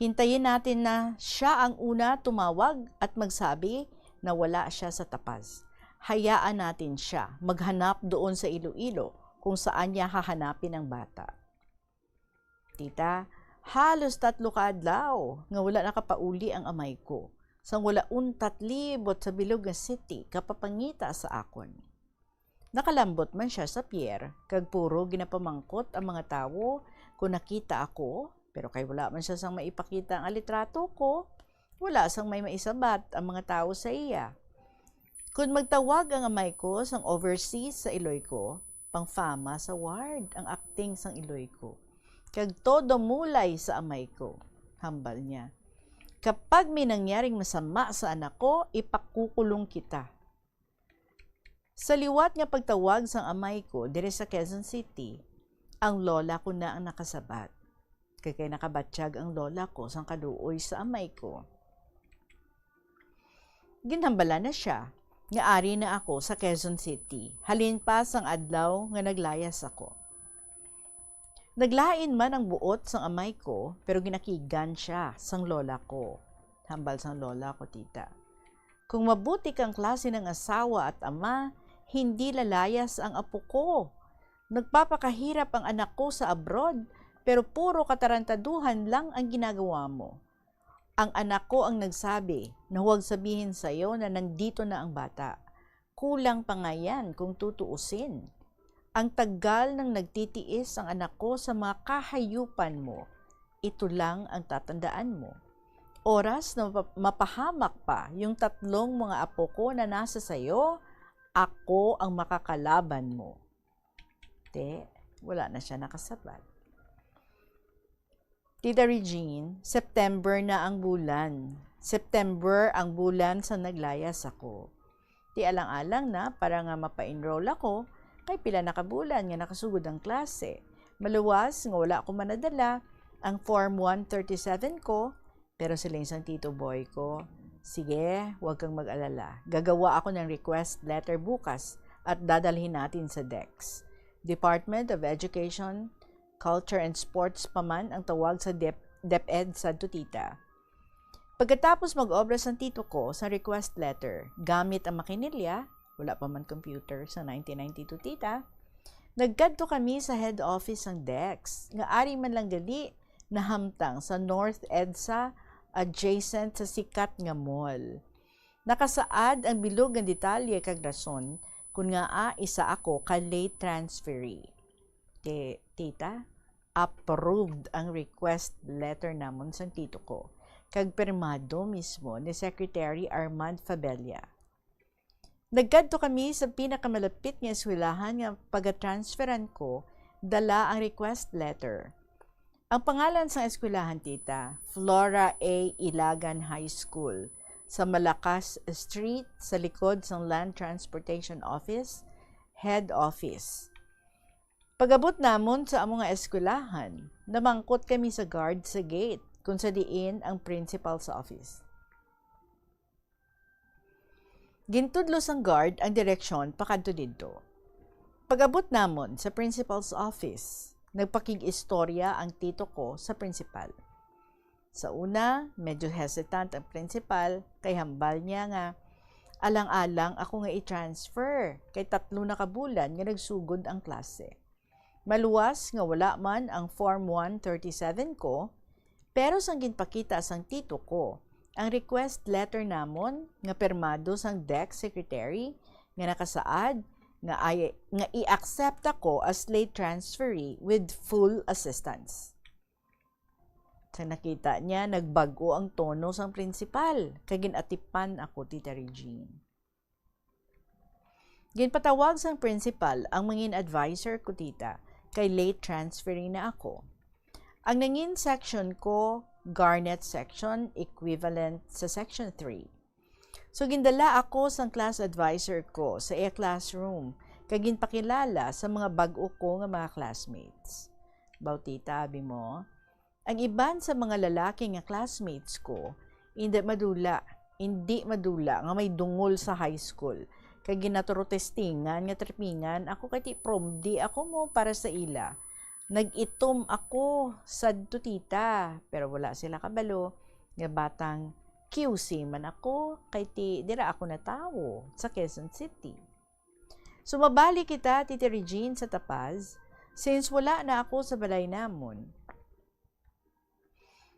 Hintayin natin na siya ang una tumawag at magsabi na wala siya sa Tapaz. Hayaan natin siya maghanap doon sa Iloilo kung saan niya hahanapin ang bata. Tita, halos 3 kaadlaw nga wala nakapauli ang amay ko. Sang wala libot sa bilog nga city kapapangita sa akon. Nakalambot man siya sa pier, kag puro ginapamangkot ang mga tawo kung nakita ako, pero kay wala man siya sang maipakita ang alitrato ko, wala sang may maisabat ang mga tao sa iya. Kung magtawag ang amay ko sang overseas sa iloy ko, pangfama sa ward ang acting sang iloy ko. Kag todo mulay sa amay ko, hambal niya. Kapag may nangyaring masama sa anak ko, ipakukulong kita. Sa liwat nga pagtawag sang amay ko dire sa Quezon City, ang lola ko na ang nakasabat. Kaya nakabatsyag ang lola ko sang kaluoy sa amay ko. Ginhambala na siya, nga ari na ako sa Quezon City, halin pa sang adlaw nga naglayas ako. Naglain man ang buot sang amay ko, pero ginakigan siya sang lola ko. Hambal sang lola ko, tita. Kung mabuti kang klase ng asawa at ama, hindi lalayas ang apo ko. Nagpapakahirap ang anak ko sa abroad, pero puro katarantaduhan lang ang ginagawa mo. Ang anak ko ang nagsabi na huwag sabihin sa iyo na nandito na ang bata. Kulang pa nga yan kung tutuusin. Ang tagal ng nagtitiis ang anak ko sa mga kahayupan mo. Ito lang ang tatandaan mo. Oras na mapahamak pa yung 3 mga apo ko na nasa sayo, ako ang makakalaban mo. Wala na siya nakasabat. Tita Regine, September na ang bulan. September ang bulan sa naglayas ako. Ti alang-alang na para nga mapa-enroll ako, kay pila nakabulan nga nakasugod ang klase. Maluwas nga wala ko manadala ang Form 137 ko, pero sila isang tito boy ko. Sige, huwag kang mag-alala. Gagawa ako ng request letter bukas at dadalhin natin sa DEX. Department of Education, Culture and Sports pa man ang tawag sa DepEd sa tita. Pagkatapos mag-obra sa tito ko sa request letter, gamit ang makinilya, wala pa man computer sa 1992 tita, nagkadto kami sa head office ng DEX, nga ari man lang gali na hamtang sa North EDSA adjacent sa sikat nga mall. Nakasaad ang bilog nga detalye kag rason kung nga isa ako ka late transferee. Tita, approved ang request letter namon sa tito ko, kag pirmado mismo ni Secretary Armand Fabella. Nagkadto kami sa pinakamalapit nga eskwelahan nga pag-transferan ko, dala ang request letter. Ang pangalan sa eskwelahan, tita, Flora A. Ilagan High School, sa Malakas Street, sa likod ng Land Transportation Office, Head Office. Pag-abot namon sa among nga eskwelahan, namangkot kami sa guard sa gate kung sa diin ang principal's office. Gintudlo sang guard ang direksyon pakadto didto. Pag-abot namon sa principal's office, nagpakig-istorya ang tito ko sa principal. Sa una, medyo hesitant ang principal kay hambal niya nga alang-alang ako nga i-transfer kay 3 na kabulan nga nagsugod ang klase. Maluwas nga wala man ang Form 137 ko, pero sang ginpakita sang tito ko, ang request letter namon nga permado sang DEC secretary nga nakasaad nga i-accept ako as late transferee with full assistance. Sa nakita niya, nagbago ang tono sang principal, kay ginatipan ako, Tita Regine. Ginpatawag sang principal ang mangin advisor ko, tita, kay late transferring na ako. Ang nangin section ko, Garnet section, equivalent sa section 3. So, gindala ako sang class advisor ko sa classroom, kay ginpakilala sa mga bag-o ko nga mga classmates. Bautita, abi mo, ang iban sa mga lalaki nga classmates ko, hindi madula nga may dungol sa high school. Kay ginaturotestingan nga tripingan, ako kay prom di ako mo para sa ila. Nag-itom ako sadto tita, pero wala sila kabalo nga batang QC man ako kay dira ako na tao sa Quezon City. Sumabali kita, Tita Regine, sa Tapaz, since wala na ako sa balay namon.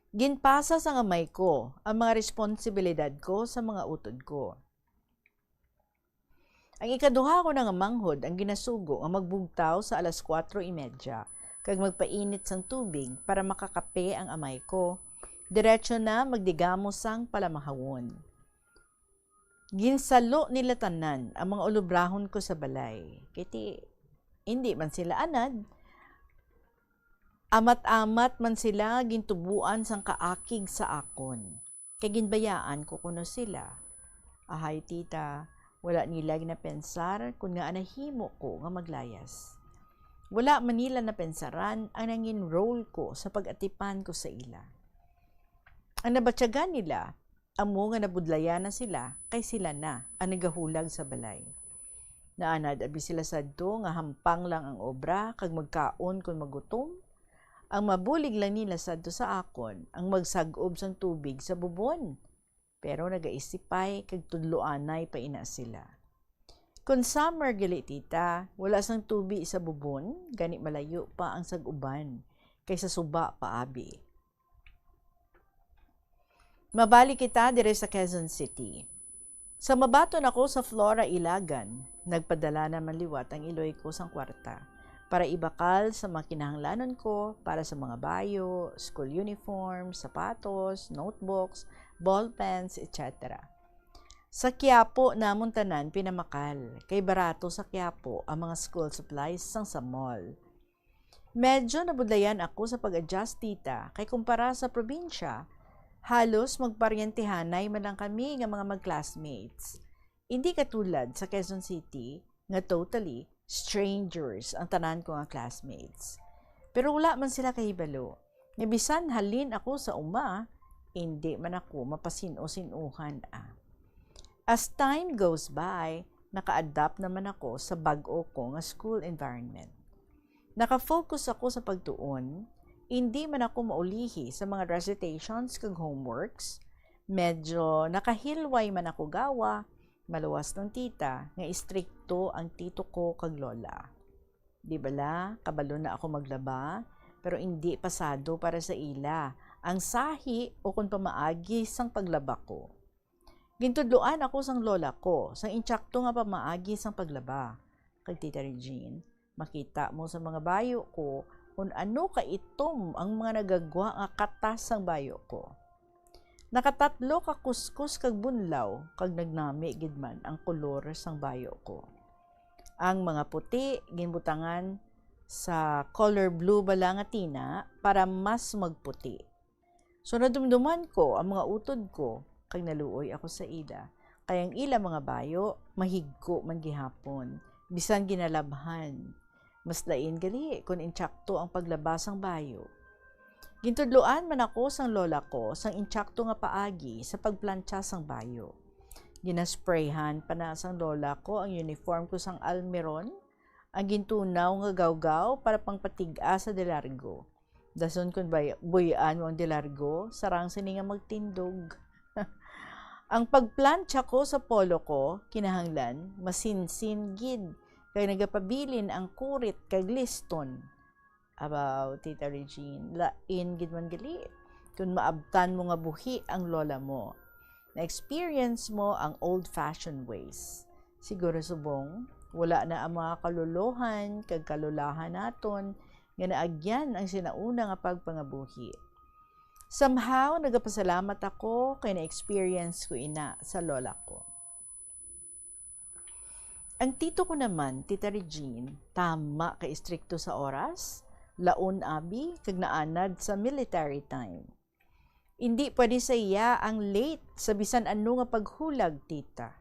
Ginpasa sa ngamay ko ang mga responsibilidad ko sa mga utod ko. Ang ikaduha ko ng manghod ang ginasugo ang magbugtaw sa alas 4:30 kag magpainit sang tubig para makakape ang amay ko. Diretso na magdigamos sang palamahawon. Ginsalo nila tanan ang mga ulubrahon ko sa balay. Kiti hindi man sila anad. Amat-amat man sila gintubuan sang kaakig sa akon. Kay ginbayaan ko kuno sila. Ahay tita, wala nila ginapensar kung nga anahimo ko nga maglayas. Wala man nila napensaran ang nangin-roll ko sa pag-atipan ko sa ila. Ang nabatyagan nila, amo nga nabudlayan na sila, kay sila na ang nagahulag sa balay. Naanad abi sila sadto nga hampang lang ang obra, kag magkaon kung magutom. Ang mabulig lang nila sadto sa akon, ang magsag-ob sang tubig sa bubon. Pero nagaisipay, kag tudloanay pa ina sila. Kung summer gali tita, wala sang tubi sa bubon, gani malayo pa ang sag-uban, kaysa suba pa abi. Mabali kita dire sa Quezon City. Sa mabaton ako sa Flora Ilagan, nagpadala na maliwat ang iloy ko sang kwarta para ibakal sa mga kinahanglanon ko para sa mga bayo, school uniform, sapatos, notebooks, ballpens, etc. Sa Quiapo namon tanan pinamakal, kay barato sa Quiapo ang mga school supplies sang sa mall. Medyo nabudlayan ako sa pag-adjust tita, kay kumpara sa probinsya, halos magparyentehanay man lang kami nga mga mag-classmates. Hindi katulad sa Quezon City, nga totally strangers ang tanan ko nga classmates. Pero wala man sila kahibalo. Nga bisan halin ako sa uma, hindi man ako mapasin-o-sinuhan As time goes by, naka-adapt naman ako sa bag-o ko nga school environment. Naka-focus ako sa pagtuon, hindi man ako maulihi sa mga recitations kag homeworks, medyo nakahilway man ako gawa, maluwas ng tita, nga istrikto ang tito ko kag lola. Di bala, kabalo na ako maglaba, pero hindi pasado para sa ila, ang sahi o kung pamaagi sang paglaba ko. Gintudloan ako sang lola ko, sang intsakto nga pamaagi sang paglaba. Kag Tita Regine, makita mo sa mga bayo ko kung ano kaitom ang mga nagagwa nga katas sang bayo ko. Nakatatlo ka kuskus kag bunlaw, kag nagnami gidman ang kolor sang bayo ko. Ang mga puti, ginbutangan sa color blue bala nga tina para mas magputi. So nadumduman ko ang mga utod ko, kag naluoy ako sa ila. Kayang ila mga bayo, mahigko man gihapon, bisan ginalabhan. Mas lain gali kung intsakto ang paglabas sang bayo. Gintudloan man ako sang lola ko sang intsakto nga paagi sa pagplantsa sang bayo. Ginasprayhan pa na sang lola ko ang uniform ko sang almeron, ang gintunaw nga gawgaw para pangpatiga sa delargo. Dason kun buyan mo ang delargo, sarang sini nga magtindog. Ang pagplantsa ko sa polo ko, kinahanglan, masinsin gid, kay nagapabilin ang kurit kag liston. Abaw, Tita Regine, lain gid man gali. Kung maabtan mo nga buhi ang lola mo. na-experience mo ang old-fashioned ways. Siguro subong, wala na ang mga kaluluhan, kag kalulahan naton, nga naagyan ang sinauna nga pagpangabuhi. Somehow, nagapasalamat ako kay na-experience ko ina sa lola ko. Ang tito ko naman, Tita Regine, tama kay istrikto sa oras, laon abi, kag naanad sa military time. Hindi pwede sa iya ang late sa bisan ano nga paghulag, tita.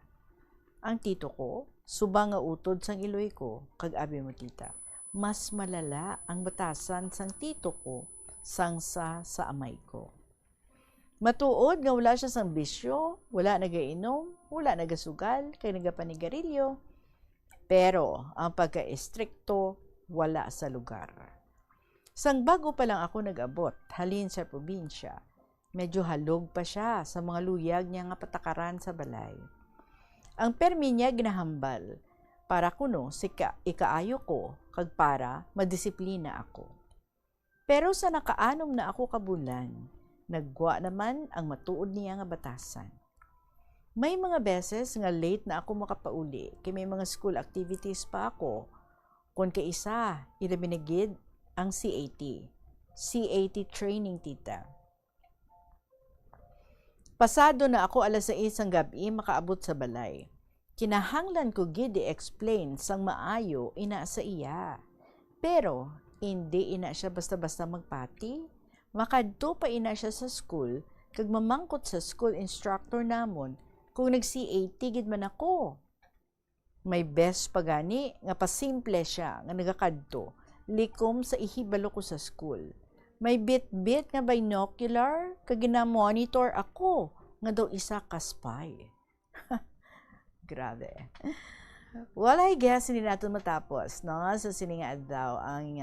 Ang tito ko, subang nga utod sang iloy ko, kag abi mo tita, mas malala ang batasan sang tito ko sang sa amay ko. Matuod nga wala siya sang bisyo, wala nagainom, wala nagasugal, kay nagapanigarilyo, pero ang pagka-estrikto wala sa lugar. Sang bago pa lang ako nag-abot, halin sa probinsya, medyo halog pa siya sa mga luyag niya nga patakaran sa balay. Ang permi niya ginahambal para kuno ikaayo ko kag para madisiplina ako. Pero sa nakaanom na ako kabulan, nagwa naman ang matuod niya nga batasan. May mga beses nga late na ako makapauli kay may mga school activities pa ako. Kung kaisa, ilabinagid ang CAT training, tita. Pasado na ako alas 6 ang gabi makaabot sa balay. Kinahanglan ko gid i-explain sang maayo ina sa iya. Pero hindi ina siya basta-basta magpati. Makadto pa ina siya sa school kag mamangkot sa school instructor namon kung nag-CAT gid man ako. May best pagani nga pasimple siya nga nagakadto likom sa ihibalo ko sa school. May bit-bit nga binocular kag gina-monitor ako nga daw isa ka spy. Grabe. Well, I guess hindi natin matapos, no? Sa sininga daw ang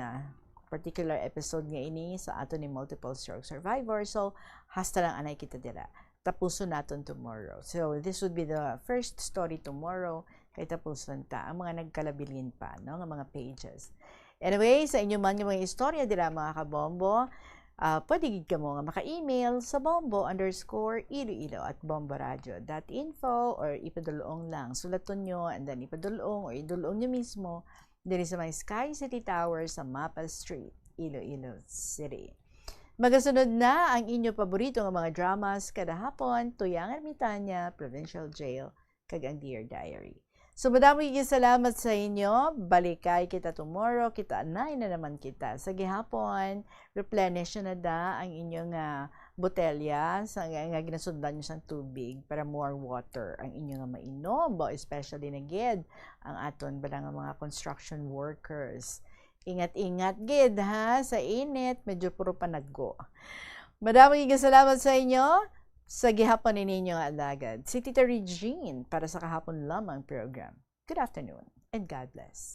particular episode nga ini sa ato ni Multiple Stroke Survivor. So, hasta lang anay kita dira. Tapuso natin tomorrow. So, this would be the first story tomorrow. Kay tapuson ta ang mga nagkalabilin pa, no? Ng mga pages. Anyway, sa inyo man yung mga istorya dira mga kabombo, pwede gid ka mo nga maka-email sa bombo_iloilo@bomboradio.info or ipadulong lang. Sulaton nyo and then ipadulong or idulong nyo mismo diri sa may Sky City Tower sa Mapa Street, Iloilo City. Magasunod na ang inyo paborito nga mga dramas kada hapon, Tuyang Ermitanya, Provincial Jail, kag ang Dear Diary. So, madami salamat sa inyo. Balikay kita tomorrow. Kita anay na naman kita. Sa gihapon, replenish na da ang inyong botelya sa nga ginasundan nyo sa tubig para more water ang inyong mainom. Especially na gid ang aton balang mga construction workers. Ingat-ingat gid ha sa init. Medyo puro panaggo. Madami salamat sa inyo. Sa gihapon ninyo nga alagad, si Tita Regine para sa kahapon lamang program. Good afternoon and God bless.